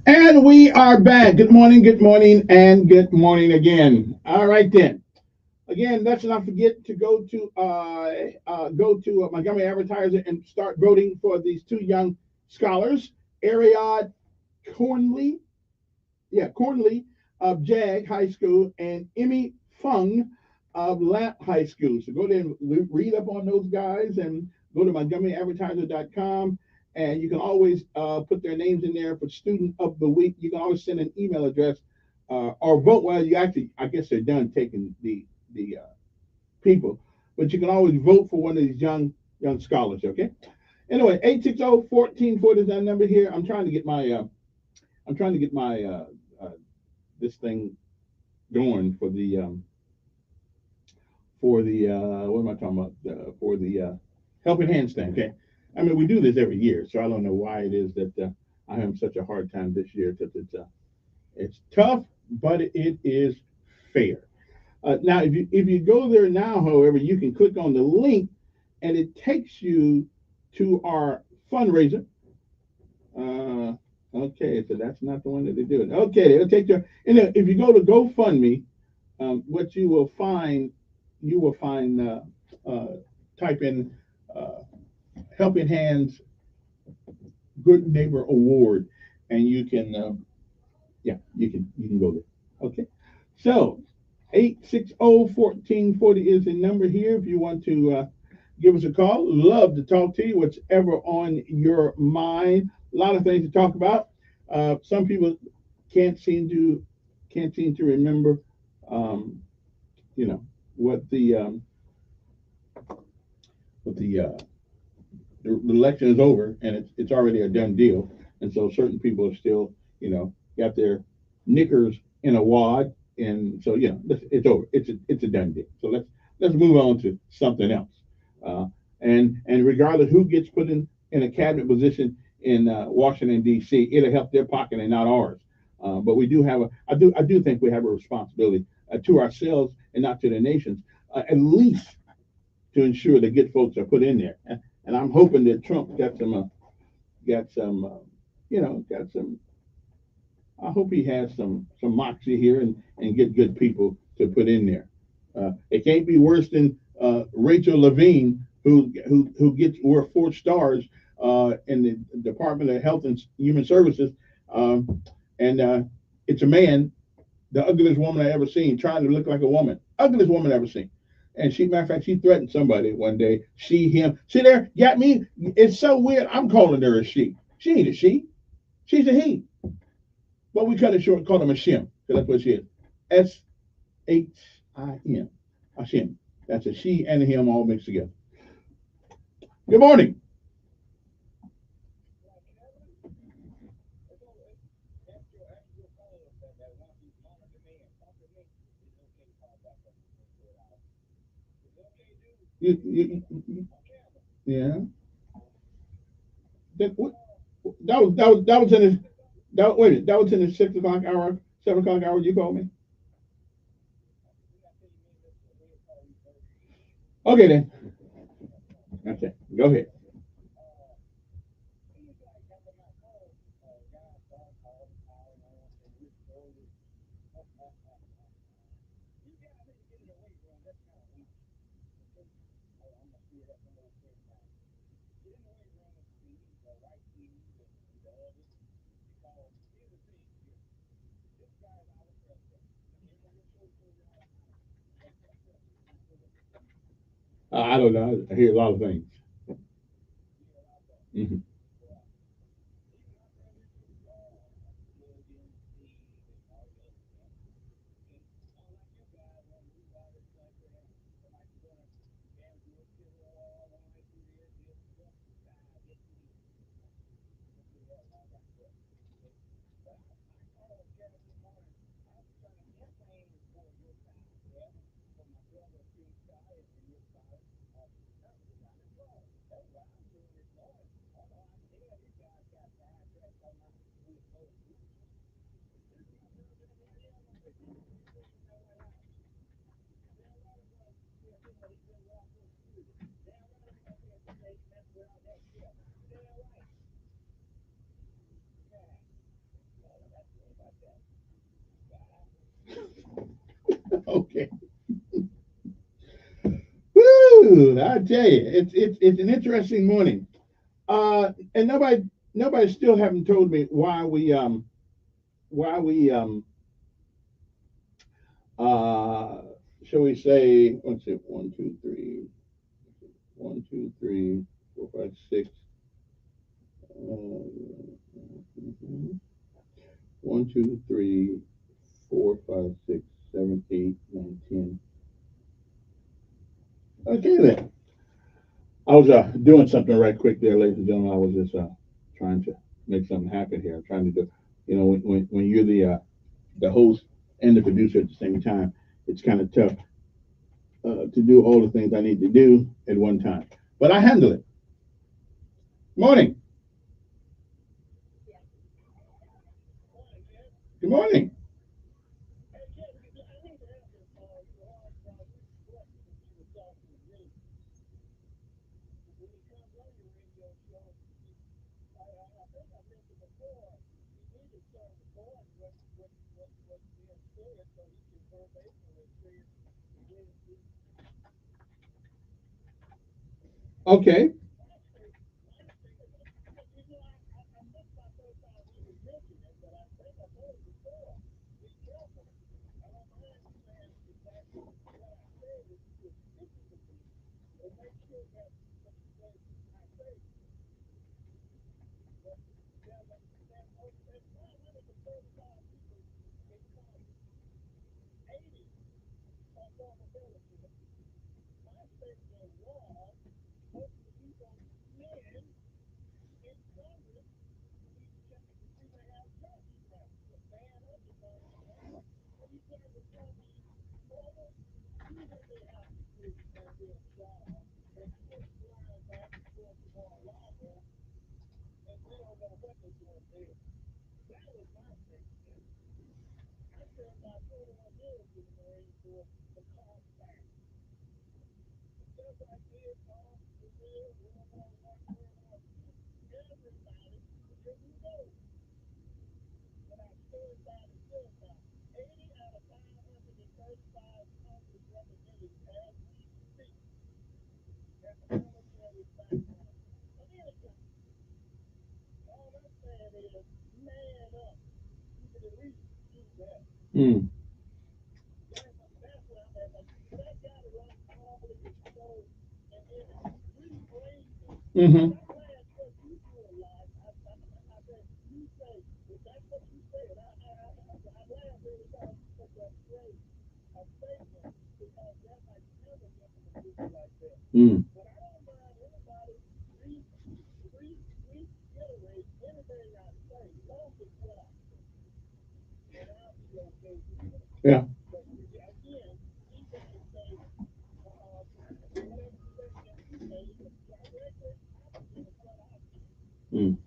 And we are back. Good morning, and good morning again. All right then. Again, let's not forget to go to Montgomery Advertiser and start voting for these two young scholars, Ariad Cornley, Cornley of Jag High School, and Emmy Fung of Lamp High School. So go there and read up on those guys and go to MontgomeryAdvertiser.com. And you can always put their names in there for Student of the Week. You can always send an email address or vote. Well, you actually, I guess they're done taking the people, but you can always vote for one of these young scholars. Okay. Anyway, 860-1440 is that number here. I'm trying to get my this thing going for the what am I talking about? For the helping hands thing. Okay, I mean we do this every year, so I don't know why it is that I have such a hard time this year because it's tough, but it is fair. Now, if you go there now, however, you can click on the link, and it takes you to our fundraiser. Uh, okay, so that's not the one that they're doing. Okay, it'll take you. And then if you go to GoFundMe, what you will find uh, type in uh, Helping Hands Good Neighbor Award, and you can you can go there. Okay, so 860-1440 is the number here if you want to give us a call. Love to talk to you, whatever on your mind. A lot of things to talk about. Some people can't seem to remember, um, you know, what the election is over and it's already a done deal, and so certain people are still, got their knickers in a wad, and so it's over. It's a done deal. So let's move on to something else. Uh, and regardless who gets put in a cabinet position in Washington D.C., it'll help their pocket and not ours. But we do have I do think we have a responsibility to ourselves and not to the nations, at least to ensure that good folks are put in there. And I'm hoping that Trump got some, got some. I hope he has some moxie here and get good people to put in there. It can't be worse than Rachel Levine, who gets were 4 stars in the Department of Health and Human Services, and it's a man, the ugliest woman I ever seen, trying to look like a woman, ugliest woman I ever seen. And matter of fact, she threatened somebody one day. She, him. See there, got me. It's so weird. I'm calling her a she. She ain't a she. She's a he. But we cut it short and call him a shim. So that's what she is. Shim. A shim. That's a she and a him all mixed together. Good morning. Yeah. That was in his. That wait a minute, that was in the 6 o'clock hour, 7 o'clock hour. You called me. Okay then. Okay, go ahead. I don't know. I hear a lot of things. Hmm. Okay. Woo! I tell you, it's an interesting morning. And nobody still haven't told me why we uh shall we say, let's see, 1, 2, 3, 1, 2, 3, 4, 5, 6. Uh, 1, 2, 3, 4, 5, 6, 7, 8, 9, 10. Okay then. I was doing something right quick there, ladies and gentlemen. I was just trying to make something happen here. I'm trying to do, when you're the host and the producer at the same time, it's kind of tough to do all the things I need to do at one time. But I handle it. Morning. Good morning. Okay. Mm. Mm-hmm. Mm. Yeah. Mm.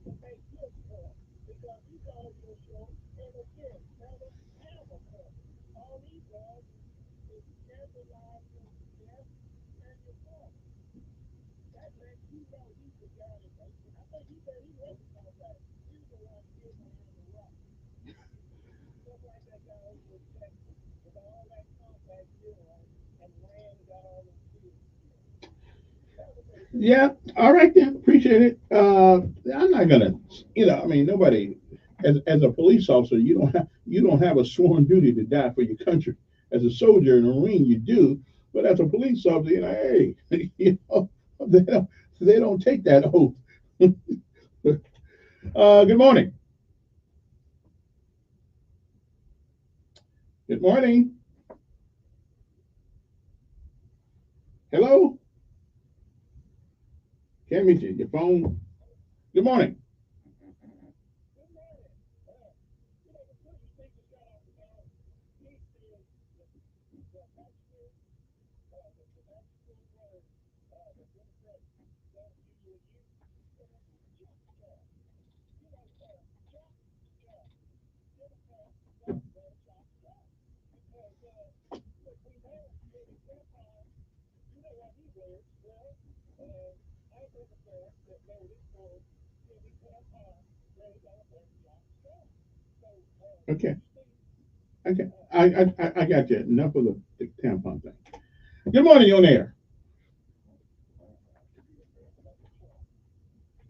Yeah. All right then. Appreciate it. I'm not gonna. I mean, nobody. As a police officer, you don't have a sworn duty to die for your country. As a soldier and a marine, you do. But as a police officer, hey, they don't take that oath. Good morning. Good morning. Hello. Can't reach you. Your phone. Good morning. Okay. Okay. I got you. Enough of the tampon thing. Good morning, on air.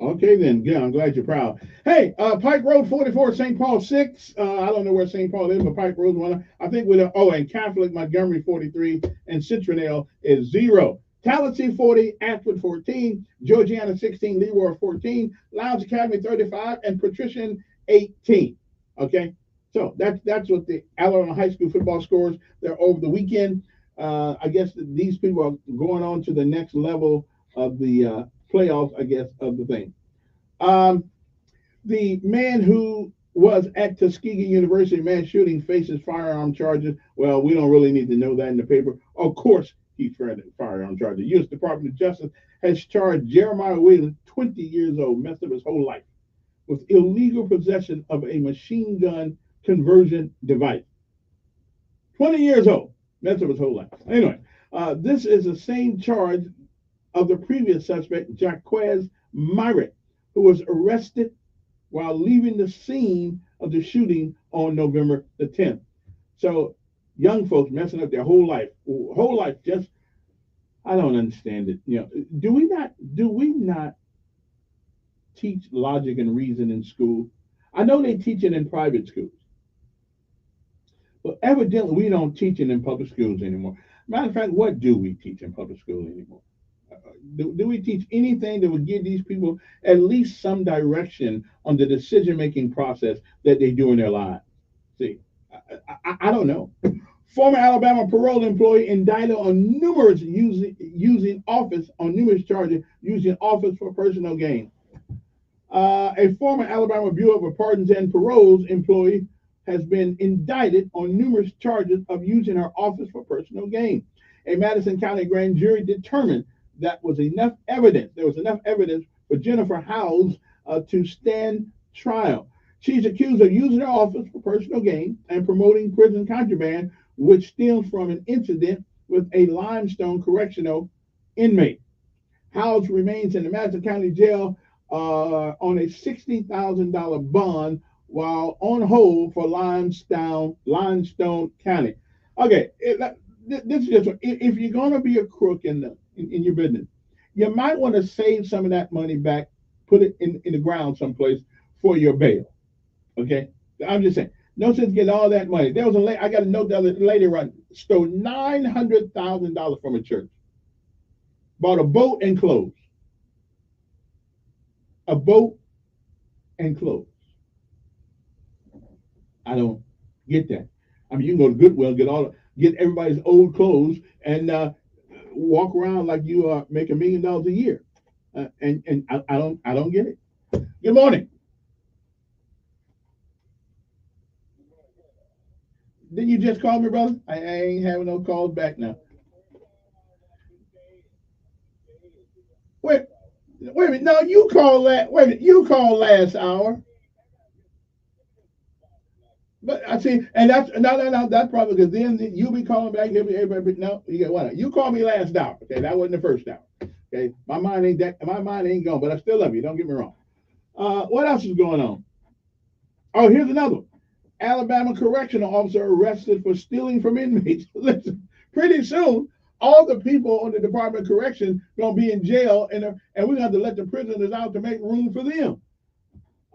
Okay, then. Yeah, I'm glad you're proud. Hey, Pike Road 44, St. Paul 6. I don't know where St. Paul is, but Pike Road 1. I think and Catholic Montgomery 43, and Citronelle is 0. Tallahassee 40, Ashford 14, Georgiana 16, Leroy 14, Lowndes Academy 35, and Patrician 18. Okay, so that's what the Alabama High School football scores. They're over the weekend. I guess these people are going on to the next level of the playoffs, I guess, of the thing. Um, the man who was at Tuskegee University mass shooting faces firearm charges. Well, we don't really need to know that in the paper. Of course, he's firearm charges. U.S. Department of Justice has charged Jeremiah Williams, 20 years old, messed up his whole life, with illegal possession of a machine gun conversion device. 20 years old, messed up his whole life. Anyway, this is the same charge of the previous suspect, Jaquez Myrick, who was arrested while leaving the scene of the shooting on November the 10th. So young folks messing up their whole life. Just I don't understand it. Do we not teach logic and reason in school? I know they teach it in private schools, but evidently we don't teach it in public schools anymore. Matter of fact, what do we teach in public school anymore? Do we teach anything that would give these people at least some direction on the decision making process that they do in their lives? See, I don't know. Former Alabama parole employee indicted on numerous using office on numerous charges using office for personal gain. A former Alabama Bureau of Pardons and Paroles employee has been indicted on numerous charges of using her office for personal gain. A Madison County grand jury determined that was enough evidence. There was enough evidence for Jennifer Howes to stand trial. She's accused of using her office for personal gain and promoting prison contraband, which stems from an incident with a Limestone correctional inmate. Howes remains in the Madison County Jail on a $60,000 bond while on hold for Limestone County. Okay, this is just if you're going to be a crook in your business, you might want to save some of that money back, put it in the ground someplace for your bail. Okay, I'm just saying. No sense getting all that money. There was I got a note the other lady stole $900,000 from a church, bought a boat and clothes. A boat and clothes. I don't get that. I mean, you can go to Goodwill, get everybody's old clothes, and walk around like you make $1 million a year. And I don't get it. Good morning. Didn't you just call me, brother? I ain't having no calls back now. Wait, wait a minute. No, you called last. Wait a minute. You called last hour. But I see, and that's no. That's probably because then you'll be calling back. Everybody, no, you get what? You called me last hour. Okay, that wasn't the first hour. Okay, my mind ain't gone, but I still love you. Don't get me wrong. What else is going on? Oh, here's another one. Alabama correctional officer arrested for stealing from inmates. Listen, pretty soon, all the people on the Department of Correction gonna be in jail, and we're gonna have to let the prisoners out to make room for them.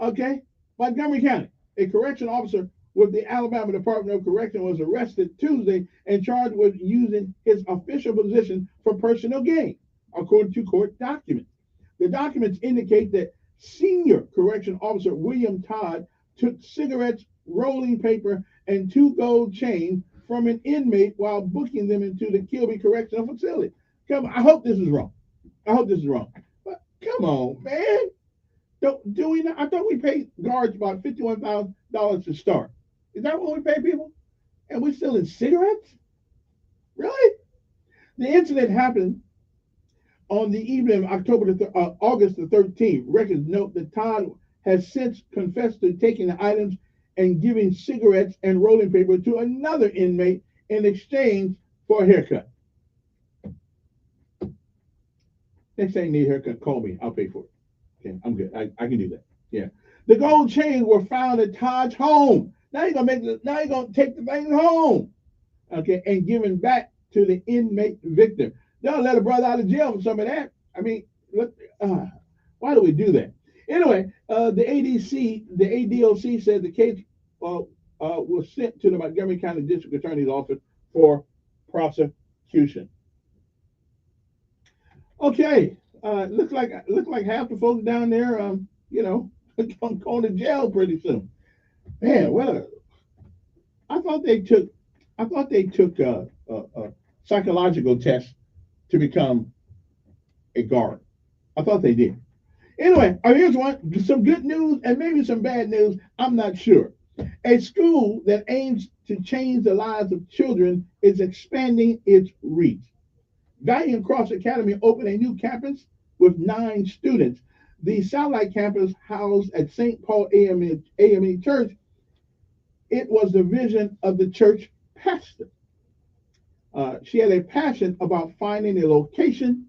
Okay, Montgomery County, a correction officer with the Alabama Department of Correction was arrested Tuesday and charged with using his official position for personal gain, according to court documents. The documents indicate that senior correction officer William Todd took cigarettes, rolling paper, and 2 gold chains from an inmate while booking them into the Kilby Correctional Facility. Come on, I hope this is wrong. I hope this is wrong. But come on, man. Do we not? I thought we paid guards about $51,000 to start. Is that what we pay people? And we're still in cigarettes? Really? The incident happened on the evening of August the 13th. Records note that Todd has since confessed to taking the items and giving cigarettes and rolling paper to another inmate in exchange for a haircut. Next time you need a haircut, call me. I'll pay for it. Okay, I'm good. I can do that. Yeah. The gold chains were found at Todd's home. Now you're gonna take the things home. Okay, and give them back to the inmate victim. They'll let a brother out of jail for some of that. I mean, look, why do we do that? Anyway, the ADOC said the case was sent to the Montgomery County District Attorney's Office for prosecution. Okay, looks like half the folks down there, going to jail pretty soon. Man, well, I thought they took psychological tests to become a guard. I thought they did. Anyway, here's one. Some good news and maybe some bad news. I'm not sure. A school that aims to change the lives of children is expanding its reach. Valiant Cross Academy opened a new campus with 9 students. The satellite campus housed at St. Paul AME Church. It was the vision of the church pastor. She had a passion about finding a location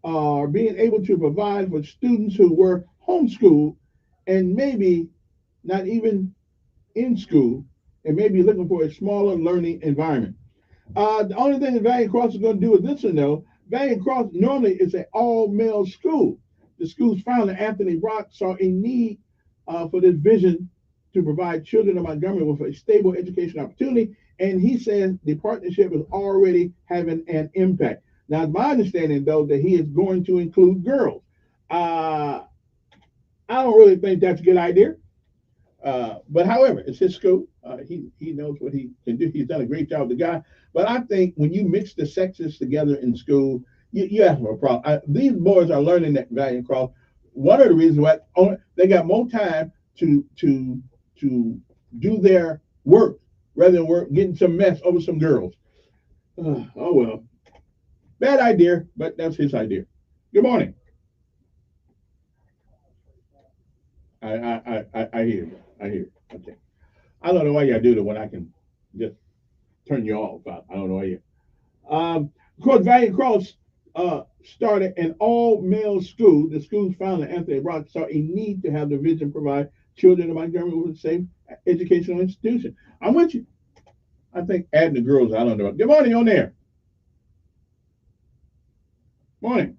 or being able to provide for students who were homeschooled and maybe not even in school and maybe looking for a smaller learning environment. The only thing that Valiant Cross is going to do with this one, though, Valiant Cross normally is an all-male school. The school's founder, Anthony Brock, saw a need for this vision to provide children in Montgomery with a stable education opportunity, and he says the partnership is already having an impact. Now, it's my understanding, though, that he is going to include girls. I don't really think that's a good idea. But however, it's his school. He knows what he can do. He's done a great job, the guy. But I think when you mix the sexes together in school, you have a problem. These boys are learning that Valiant Cross. One of the reasons why they got more time to do their work rather than getting some mess over some girls. Oh well, bad idea, but that's his idea. Good morning. I hear you. I hear you. Okay. I don't know why y'all do that when I can just turn you off. I don't know why you. Of course, Valiant Cross started an all-male school. The school's founder, Anthony Brock, saw a need to have the vision provide children in Montgomery with the same educational institution. I'm with you. I think adding the girls, I don't know. Good morning on there. Morning.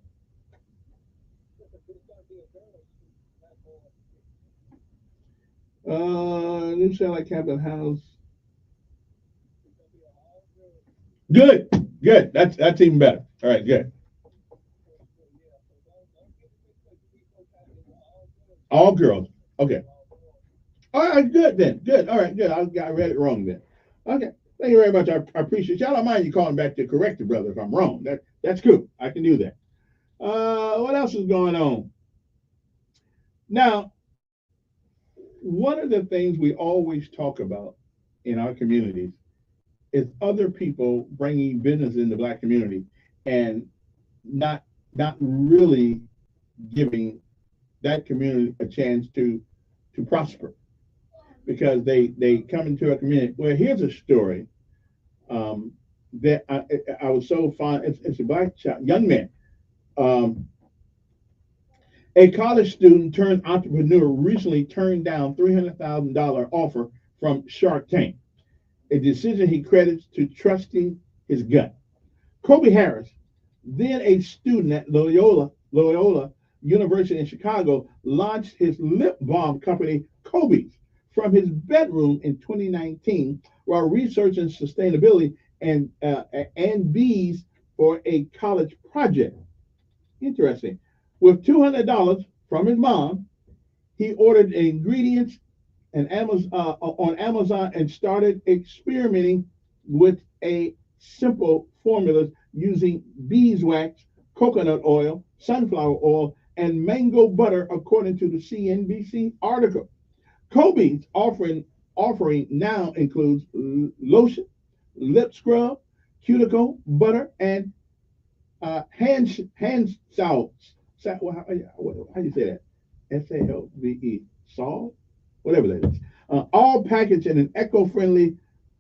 New satellite campus house. Good. That's even better. All right, good. All girls. Okay. All right, good then. Good. All right, good. I read it wrong then. Okay. Thank you very much. I appreciate you. I don't mind you calling back to correct it, brother, if I'm wrong. That's cool. I can do that. What else is going on? Now, one of the things we always talk about in our communities is other people bringing business in the Black community and not really giving that community a chance to prosper because they come into a community. Well, here's a story that I was so fond. It's a Black child, young man. Um, a college student turned entrepreneur recently turned down $300,000 offer from Shark Tank, a decision he credits to trusting his gut. Kobe Harris, then a student at Loyola University in Chicago, launched his lip balm company, Kobe's, from his bedroom in 2019 while researching sustainability and bees for a college project. Interesting. With $200 from his mom, he ordered ingredients on Amazon and started experimenting with a simple formulas using beeswax, coconut oil, sunflower oil, and mango butter, according to the CNBC article. Kobe's offering now includes lotion, lip scrub, cuticle butter, and hand salves. How do you say that? SALVE, solve, whatever that is. All packaged in an eco-friendly,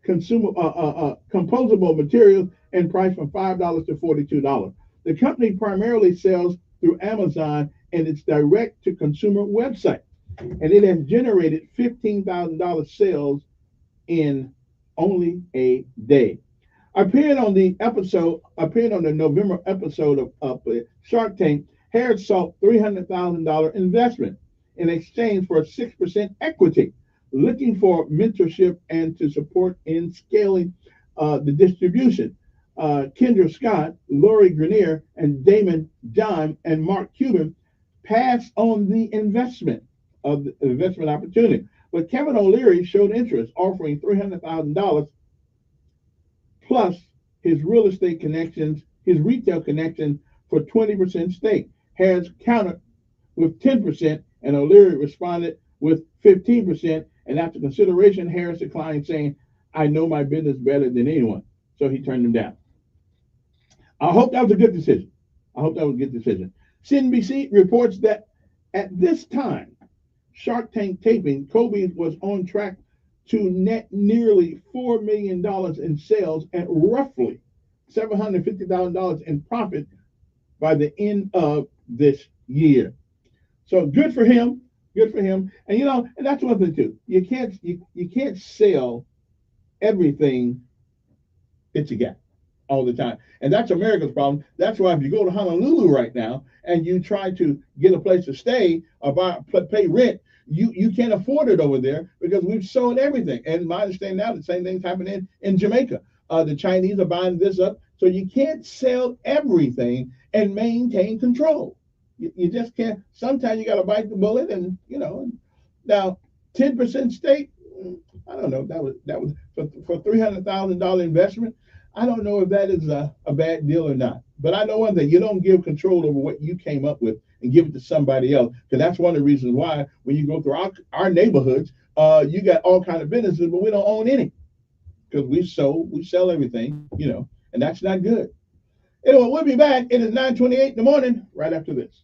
composable material and priced from $5 to $42. The company primarily sells through Amazon and its direct-to-consumer website, and it has generated $15,000 sales in only a day. Appearing on the November episode of Shark Tank, Harris sought $300,000 investment in exchange for 6% equity, looking for mentorship and to support in scaling the distribution. Kendra Scott, Lori Grenier, and Damon John and Mark Cuban passed on the investment opportunity. But Kevin O'Leary showed interest, offering $300,000 plus his retail connections for 20% stake. Harris countered with 10%, and O'Leary responded with 15%. And after consideration, Harris declined, saying, I know my business better than anyone. So he turned him down. I hope that was a good decision. I hope that was a good decision. CNBC reports that at this time, Shark Tank taping, Kobe was on track to net nearly $4 million in sales and roughly $750,000 in profit by the end of this year. So good for him. Good for him. And and that's one thing too. You can't sell everything that you got all the time. And that's America's problem. That's why if you go to Honolulu right now and you try to get a place to stay or pay rent, you can't afford it over there because we've sold everything. And my understanding now, the same thing's happening in Jamaica. The Chinese are buying this up. So you can't sell everything and maintain control. You just can't. Sometimes you got to bite the bullet, and now 10% stake. I don't know. That was for $300,000 investment. I don't know if that is a bad deal or not. But I know one thing: you don't give control over what you came up with and give it to somebody else. Because that's one of the reasons why when you go through our neighborhoods, you got all kind of businesses, but we don't own any because we sell everything, and that's not good. Anyway, we'll be back. It is 9:28 in the morning, right after this.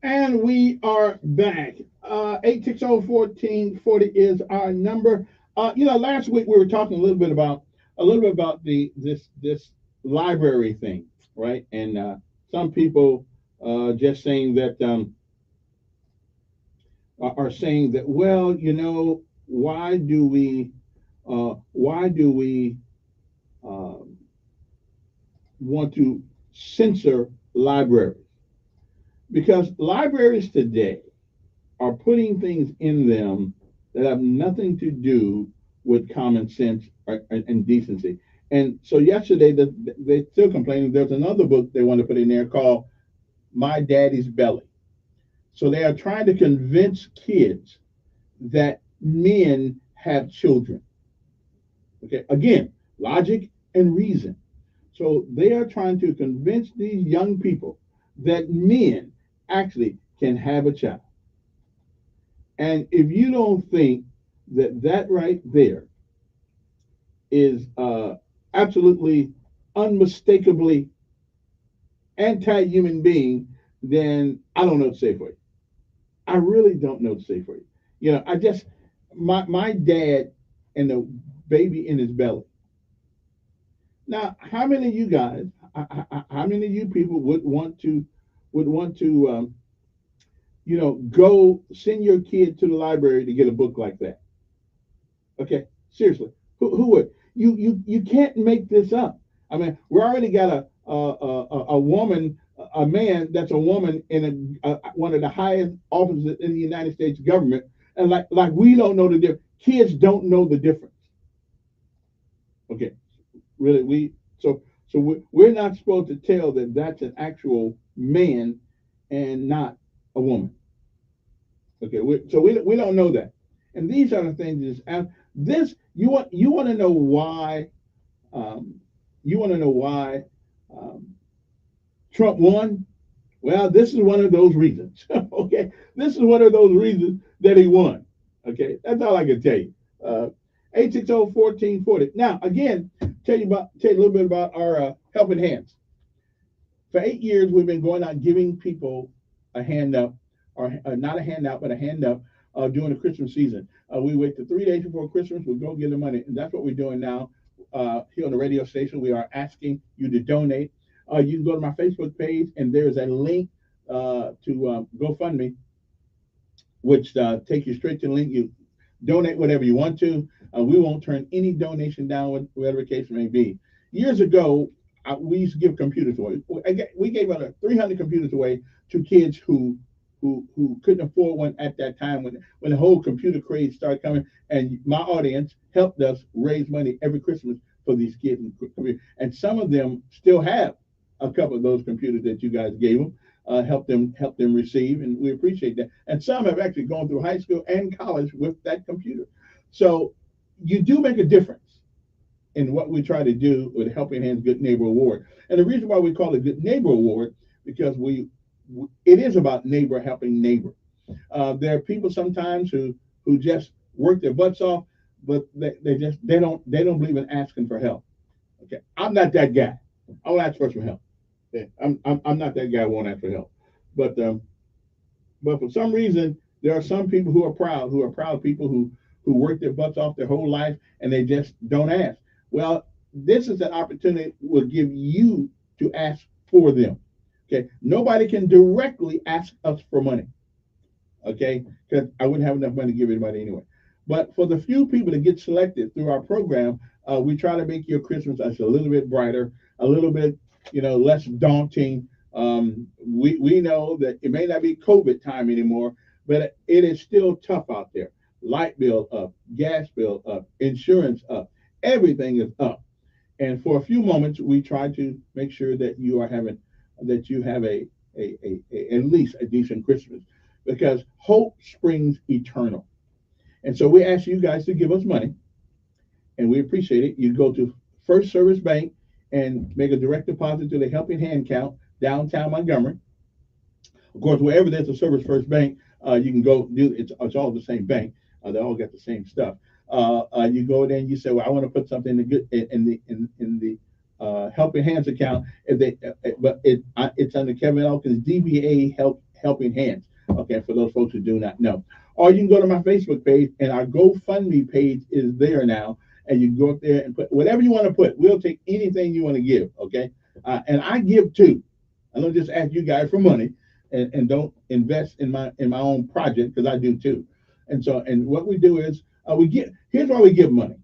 And we are back. 860-1440 is our number. Last week we were talking a little bit about this library thing, right? And some people just saying that are saying that, well, why do we um want to censor libraries? Because libraries today are putting things in them that have nothing to do with common sense and decency. And so yesterday, they still complaining. There's another book they want to put in there called My Daddy's Belly. So they are trying to convince kids that men have children. Okay, again, logic and reason. So they are trying to convince these young people that men actually can have a child. And if you don't think that that right there is absolutely unmistakably anti-human being, then I don't know what to say for you. I really don't know what to say for you. I just my dad and the baby in his belly. Now, how many of you guys, how many of you people would want to go send your kid to the library to get a book like that? Okay, seriously, who would? You can't make this up. I mean, we already got a woman, a man that's a woman in one of the highest offices in the United States government, and like we don't know the difference. Kids don't know the difference. Okay, really, we're not supposed to tell that that's an actual man and not a woman. Okay, we don't know that, and these are the things. This you want to know why um, you want to know why um, Trump won. Well, this is one of those reasons. Okay, this is one of those reasons that he won. Okay, that's all I can tell you. 860-1440. Now, again, tell you a little bit about our helping hands. For 8 years, we've been going out giving people a hand up, or not a handout, but a hand up during the Christmas season. We wait to 3 days before Christmas. We go get the money, and that's what we're doing now here on the radio station. We are asking you to donate. You can go to my Facebook page, and there's a link to GoFundMe, which takes you straight to the link. You donate whatever you want to. We won't turn any donation down, whatever the case may be. Years ago, we used to give computers away. We gave about 300 computers away to kids who couldn't afford one at that time when the whole computer craze started coming. And my audience helped us raise money every Christmas for these kids. And some of them still have a couple of those computers that you guys gave them. Help them receive, and we appreciate that. And some have actually gone through high school and college with that computer. So you do make a difference in what we try to do with the Helping Hands Good Neighbor Award. And the reason why we call it Good Neighbor Award, because it is about neighbor helping neighbor. There are people sometimes who just work their butts off, but they don't believe in asking for help. Okay, I'm not that guy. I'll ask for some help. Yeah, I'm not that guy who won't ask for help. But for some reason, there are some people who are proud people who work their butts off their whole life and they just don't ask. Well, this is an opportunity will give you to ask for them. Okay, nobody can directly ask us for money. Okay, because I wouldn't have enough money to give anybody anyway. But for the few people that get selected through our program, we try to make your Christmas a little bit brighter, a little bit, less daunting. We know that it may not be COVID time anymore, but it is still tough out there. Light bill up, gas bill up, insurance up, everything is up. And for a few moments, we try to make sure that you have at least a decent Christmas, because hope springs eternal. And so we ask you guys to give us money, and we appreciate it. You go to First Service Bank and make a direct deposit to the Helping Hand account, downtown Montgomery. Of course, wherever there's a Service First Bank, you can go do it's all the same bank. They all got the same stuff. You go there and you say, "Well, I want to put something in the Helping Hands account." It's under Kevin Elkins DBA Helping Hands. Okay, for those folks who do not know. Or you can go to my Facebook page, and our GoFundMe page is there now. And you can go up there and put whatever you want to put. We'll take anything you want to give. Okay, and I give too. I don't just ask you guys for money, and don't invest in my own project, because I do too. And what we do is we give. Here's why we give money.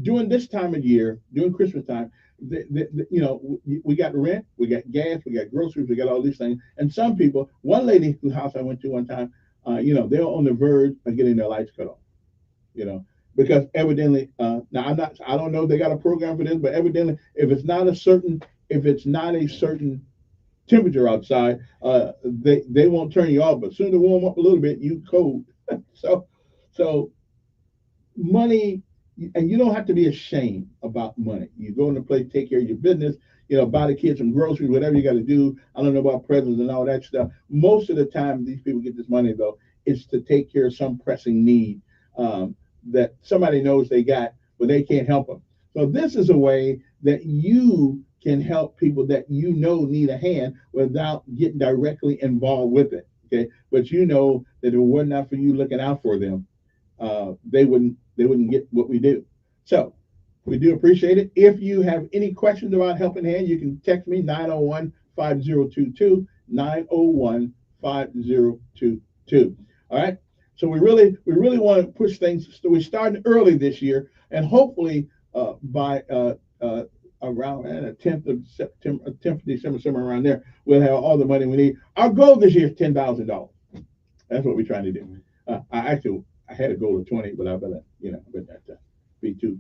During this time of year, during Christmas time, we got rent, we got gas, we got groceries, we got all these things. And some people, one lady whose house I went to one time, they're on the verge of getting their lights cut off. Because evidently, now I don't know if they got a program for this, but evidently, if it's not a certain temperature outside, they won't turn you off. But soon to warm up a little bit, you cold. so money, and you don't have to be ashamed about money. You go into place, take care of your business, buy the kids some groceries, whatever you got to do. I don't know about presents and all that stuff. Most of the time, these people get this money, though, is to take care of some pressing need that somebody knows they got, but they can't help them. So this is a way that you can help people that need a hand without getting directly involved with it. Okay, but that if it were not for you looking out for them, they wouldn't get what we do. So we do appreciate it. If you have any questions about Helping Hand, you can text me 901-5022, 901-5022. All right. So we really want to push things. So we're starting early this year, and hopefully by around the 10th of September, 10th of December, somewhere around there, we'll have all the money we need. Our goal this year is $10,000. That's what we're trying to do. I had a goal of 20, but I better be too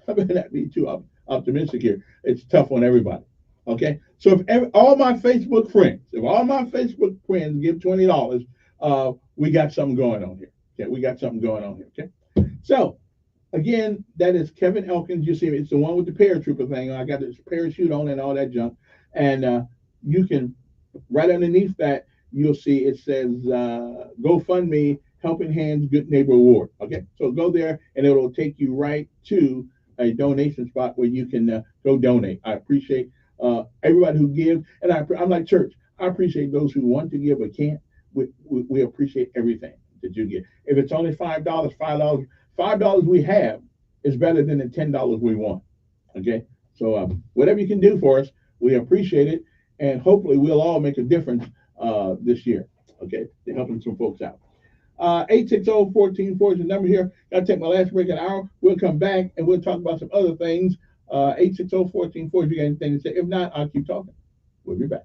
I better not be too optimistic here. It's tough on everybody. Okay, so if all my Facebook friends, if all my Facebook friends give $20, we got something going on here. Okay, we got something going on here. Okay, so again, that is Kevin Elkins. You see, it's the one with the paratrooper thing. I got this parachute on and all that junk, and you can right underneath that you'll see it says GoFundMe Helping Hands Good Neighbor Award. Okay, so go there and it'll take you right to a donation spot where you can go donate. I appreciate everybody who gives, and I'm like church. I appreciate those who want to give but can't. We appreciate everything that you give. If it's only $5, $5 we have is better than the $10 we want. Okay, so whatever you can do for us, we appreciate it, and hopefully we'll all make a difference this year. Okay, to helping some folks out. 860-1440 is the number here. Gotta take my last break an hour. We'll come back and we'll talk about some other things. 860-1440 if you got anything to say. If not, I'll keep talking. We'll be back.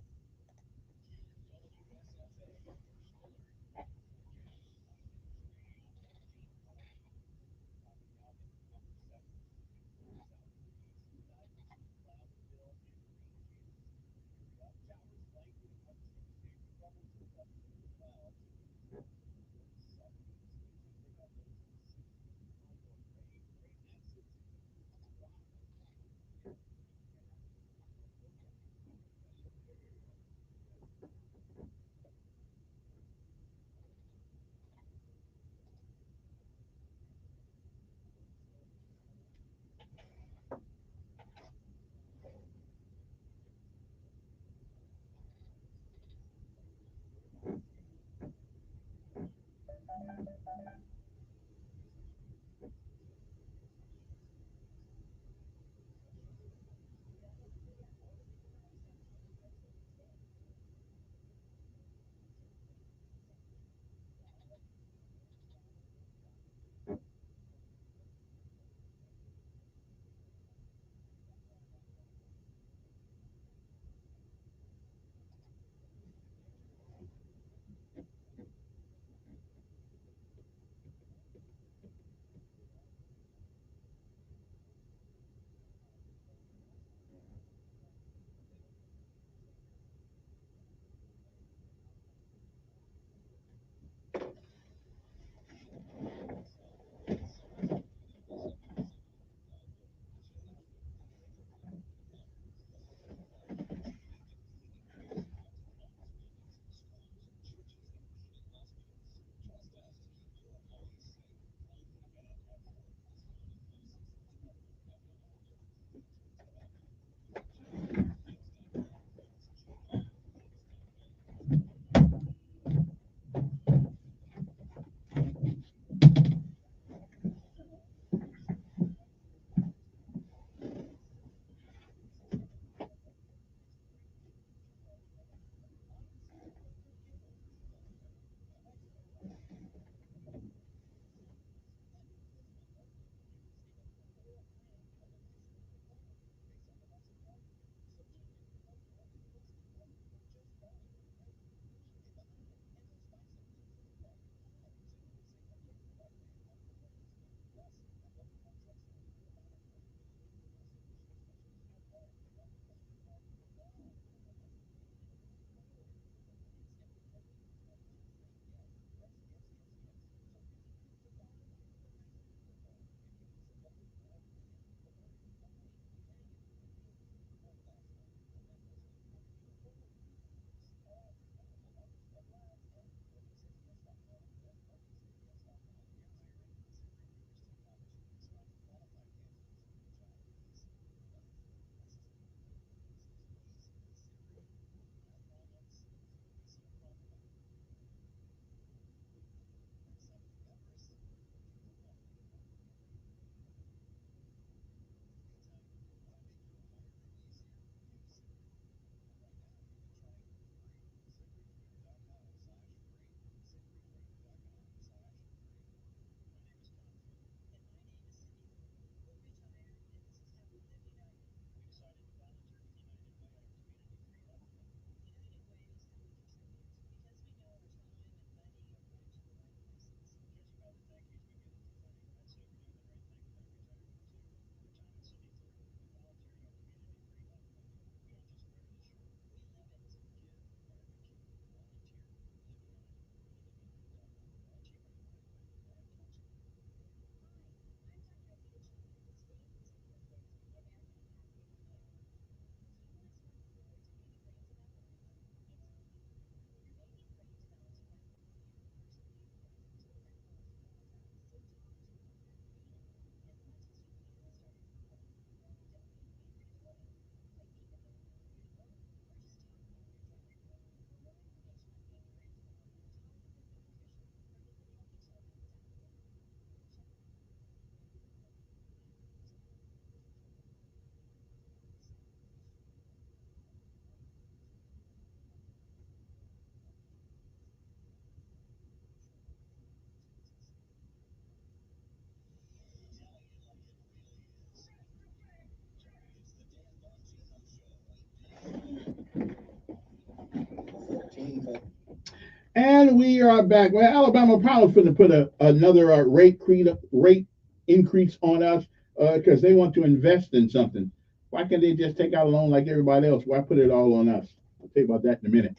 And we are back. Well, Alabama probably finna put another rate increase on us because they want to invest in something. Why can't they just take out a loan like everybody else? Why put it all on us? I'll tell you about that in a minute.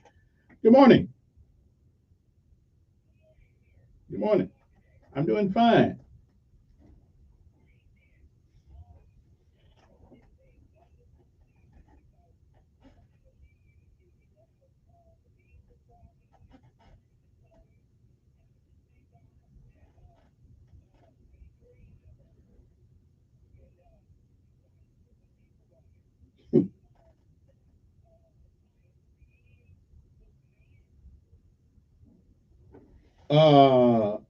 Good morning. Good morning. I'm doing fine.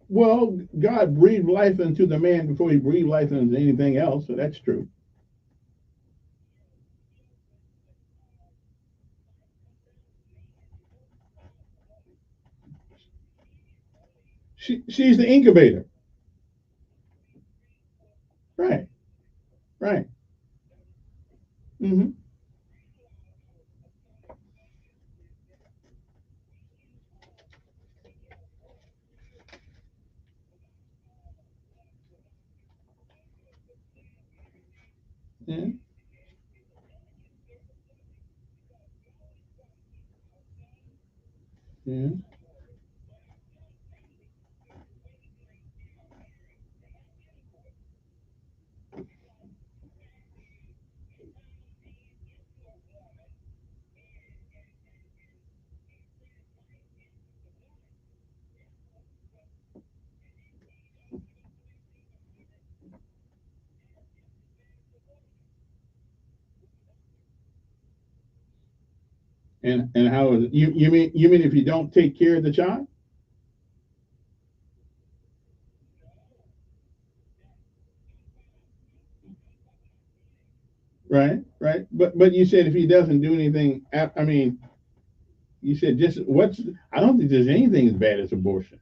Well, God breathed life into the man before he breathed life into anything else, so that's true. She's the incubator. Right, right. Mm-hmm. Yeah, yeah. And how is it? You mean if you don't take care of the child? Right, right. But you said if he doesn't do anything, I mean, you said just what's. I don't think there's anything as bad as abortion.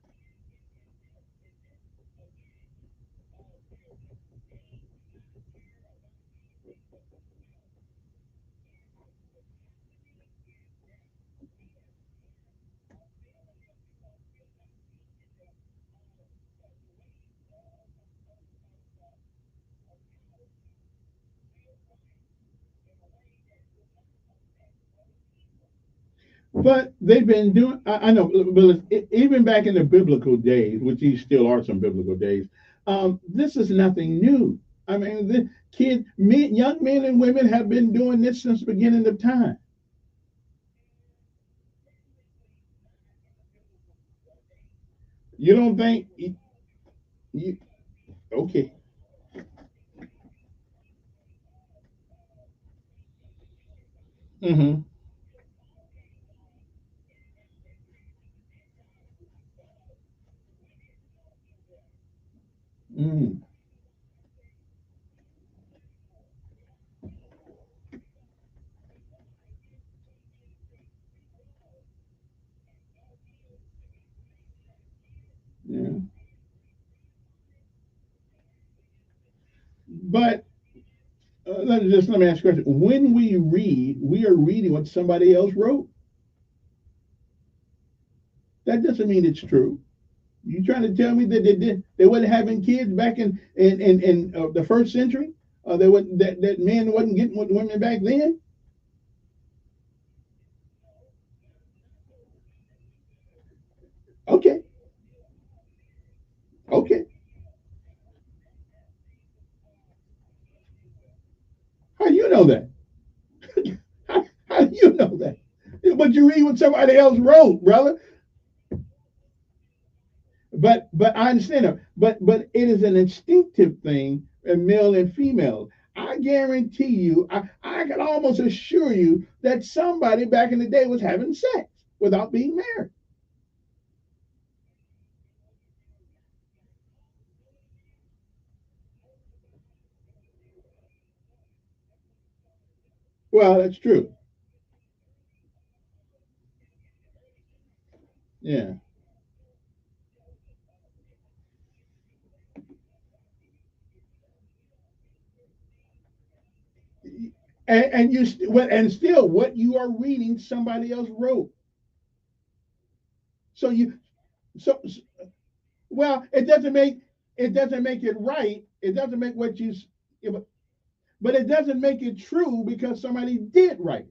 But they've been doing. I know, but even back in the biblical days, which these still are some biblical days, this is nothing new. I mean, the young men and women have been doing this since the beginning of time. You don't think? You, okay. Mm-hmm. Mm-hmm. Yeah. But let me ask you a question. When we read, we are reading what somebody else wrote. That doesn't mean it's true. You trying to tell me that they wasn't having kids back in the first century? They would that men wasn't getting with women back then? Okay, okay. How do you know that? How do you know that? But you read what somebody else wrote, brother. But I understand that. But it is an instinctive thing in male and female. I guarantee you, I can almost assure you that somebody back in the day was having sex without being married. Well, that's true. Yeah. And and still what you are reading somebody else wrote. So you so well, it doesn't make it right. It doesn't make what you but it doesn't make it true because somebody did right.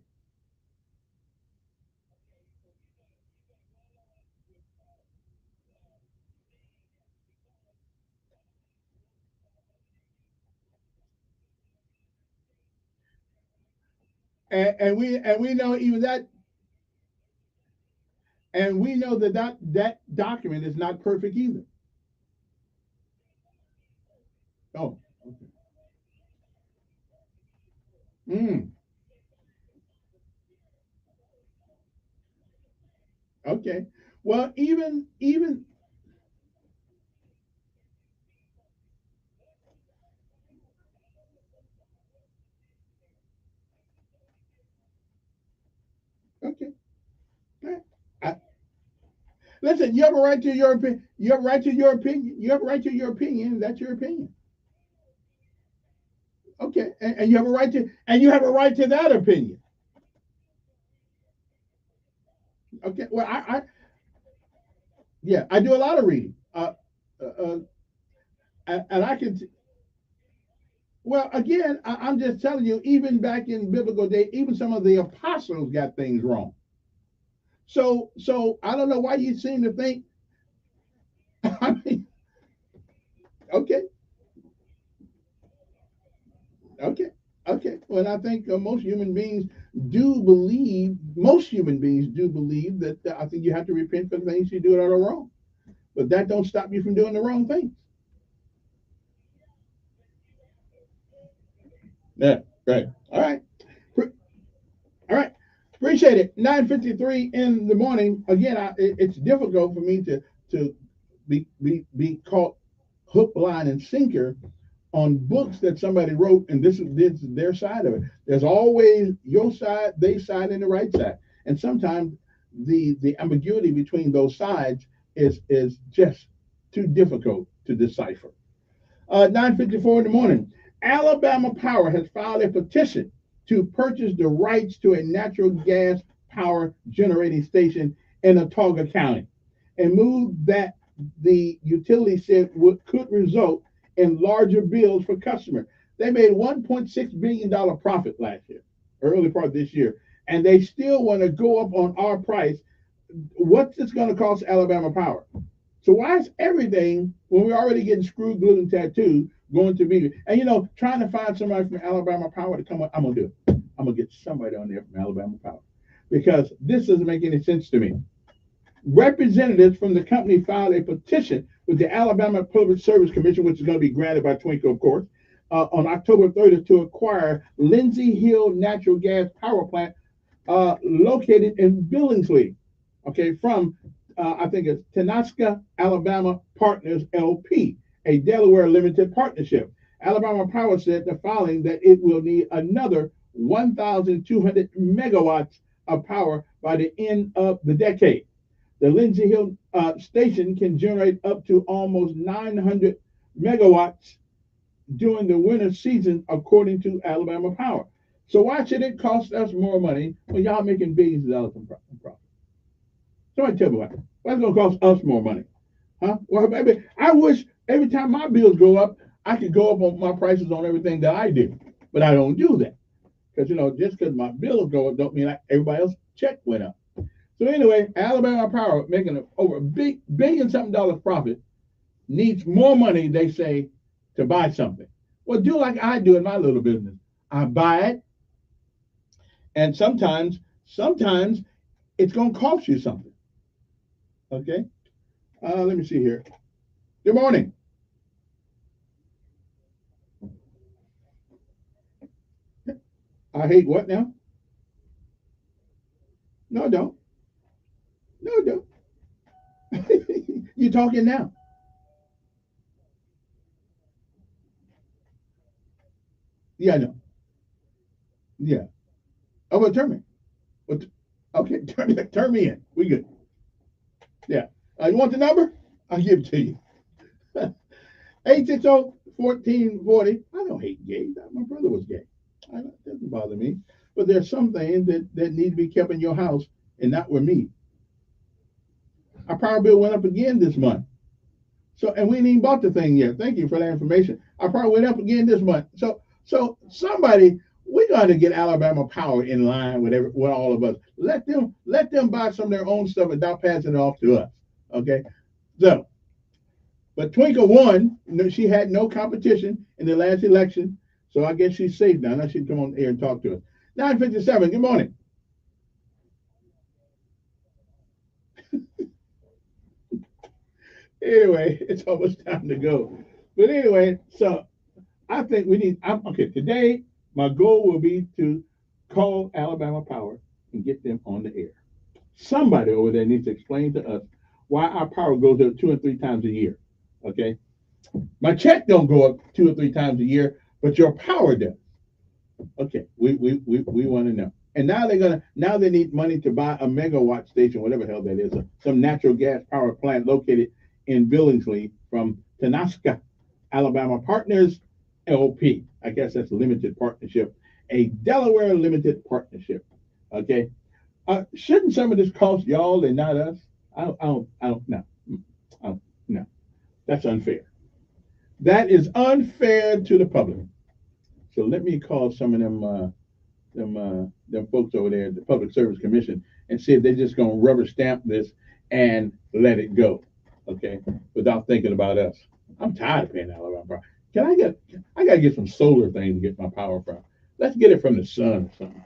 And we know even that, and we know that document is not perfect either. Oh, mm, okay. Well, even okay. I, listen, you have a right to your opinion. You have a right to your opinion. You have a right to your opinion. That's your opinion. Okay, and you have a right to, and you have a right to that opinion. Okay. Well, yeah, I do a lot of reading. Uh, uh, and I can. Well, again, I'm just telling you. Even back in biblical day, even some of the apostles got things wrong. So I don't know why you seem to think. I mean, okay, okay, okay. Well, I think most human beings do believe that I think you have to repent for the things you do that are wrong. But that don't stop you from doing the wrong things. Yeah, right. All right. All right. Appreciate it. 9:53 in the morning. Again, it's difficult for me to be caught hook, line, and sinker on books that somebody wrote, and this is their side of it. There's always your side, their side, and the right side, and sometimes the ambiguity between those sides is just too difficult to decipher. 9:54 in the morning. Alabama Power has filed a petition to purchase the rights to a natural gas power generating station in Autauga County, a move that the utility said could result in larger bills for customers. They made $1.6 billion profit last year, early part of this year, and they still want to go up on our price. What's this going to cost Alabama Power? So why is everything, when we're already getting screwed, glued, and tattooed, going to be, and trying to find somebody from Alabama Power to come on? I'm gonna do it. I'm gonna get somebody on there from Alabama Power because this doesn't make any sense to me. Representatives from the company filed a petition with the Alabama Public Service Commission, which is going to be granted by Twinkle, of course, on October 30th to acquire Lindsay Hill Natural Gas Power Plant located in Billingsley, okay, from I think it's Tenaska Alabama Partners LP, a Delaware limited partnership. Alabama Power said the filing that it will need another 1,200 megawatts of power by the end of the decade. The Lindsay Hill station can generate up to almost 900 megawatts during the winter season, according to Alabama Power. So why should it cost us more money when y'all making billions of dollars in profit? Somebody tell me why. Why it's gonna cost us more money? Huh? Well, baby, I wish every time my bills go up, I could go up on my prices on everything that I do. But I don't do that. Because just because my bills go up don't mean everybody else's check went up. So anyway, Alabama Power making over a big billion something dollars profit needs more money, they say, to buy something. Well, do like I do in my little business. I buy it, and sometimes it's gonna cost you something. Okay. Let me see here. Good morning. I hate what now? No, don't. No, don't. You talking now? Yeah, I know. Yeah. Oh, well, turn me. Well, okay, turn me in. We good. Yeah. You want the number? I'll give it to you. 860-1440. I don't hate gays. My brother was gay. It doesn't bother me. But there's some things that need to be kept in your house and not with me. Our power bill went up again this month. So, and we ain't even bought the thing yet. Thank you for that information. Our power went up again this month. So somebody, we got to get Alabama Power in line with all of us. Let them buy some of their own stuff and not pass it off to us. Okay. So, but Twinkle won. She had no competition in the last election, so I guess she's safe now. Now she can come on here and talk to us. 9:57. Good morning. Anyway, it's almost time to go. But anyway, so I think we need. Okay, today my goal will be to call Alabama Power and get them on the air. Somebody over there needs to explain to us why our power goes up 2 or 3 times a year. Okay, my check don't go up 2 or 3 times a year, but your power does. Okay, we want to know. And now they need money to buy a megawatt station, whatever the hell that is, some natural gas power plant located in Billingsley from Tenaska, Alabama Partners LP. I guess that's a limited partnership, a Delaware limited partnership. Okay, shouldn't some of this cost y'all and not us? I don't know. No, that's unfair. That is unfair to the public. So let me call some of them folks over there at the Public Service Commission and see if they're just gonna rubber stamp this and let it go, okay, without thinking about us. I'm tired of paying Alabama power. I gotta get some solar things to get my power from. Let's get it from the sun or something.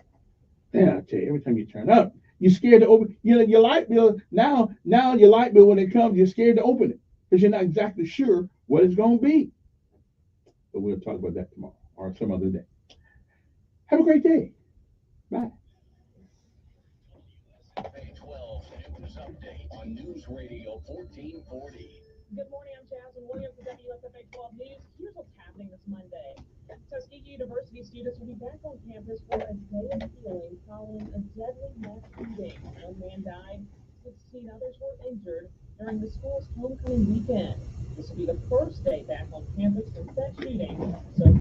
Man, I tell you, every time you turn up, you're scared to open. Your light bill now your light bill when it comes, you're scared to open it because you're not exactly sure what it's gonna be. But we'll talk about that tomorrow or some other day. Have a great day. Bye. 12 News Update on News Radio 1440. Good morning, I'm Jasmine Williams with WSFA 12 News. Here's what's happening this Monday. Tuskegee University students will be back on campus for a day of healing following a deadly mass shooting. One man died, 16 others were injured during the school's homecoming weekend. This will be the first day back on campus since that shooting. So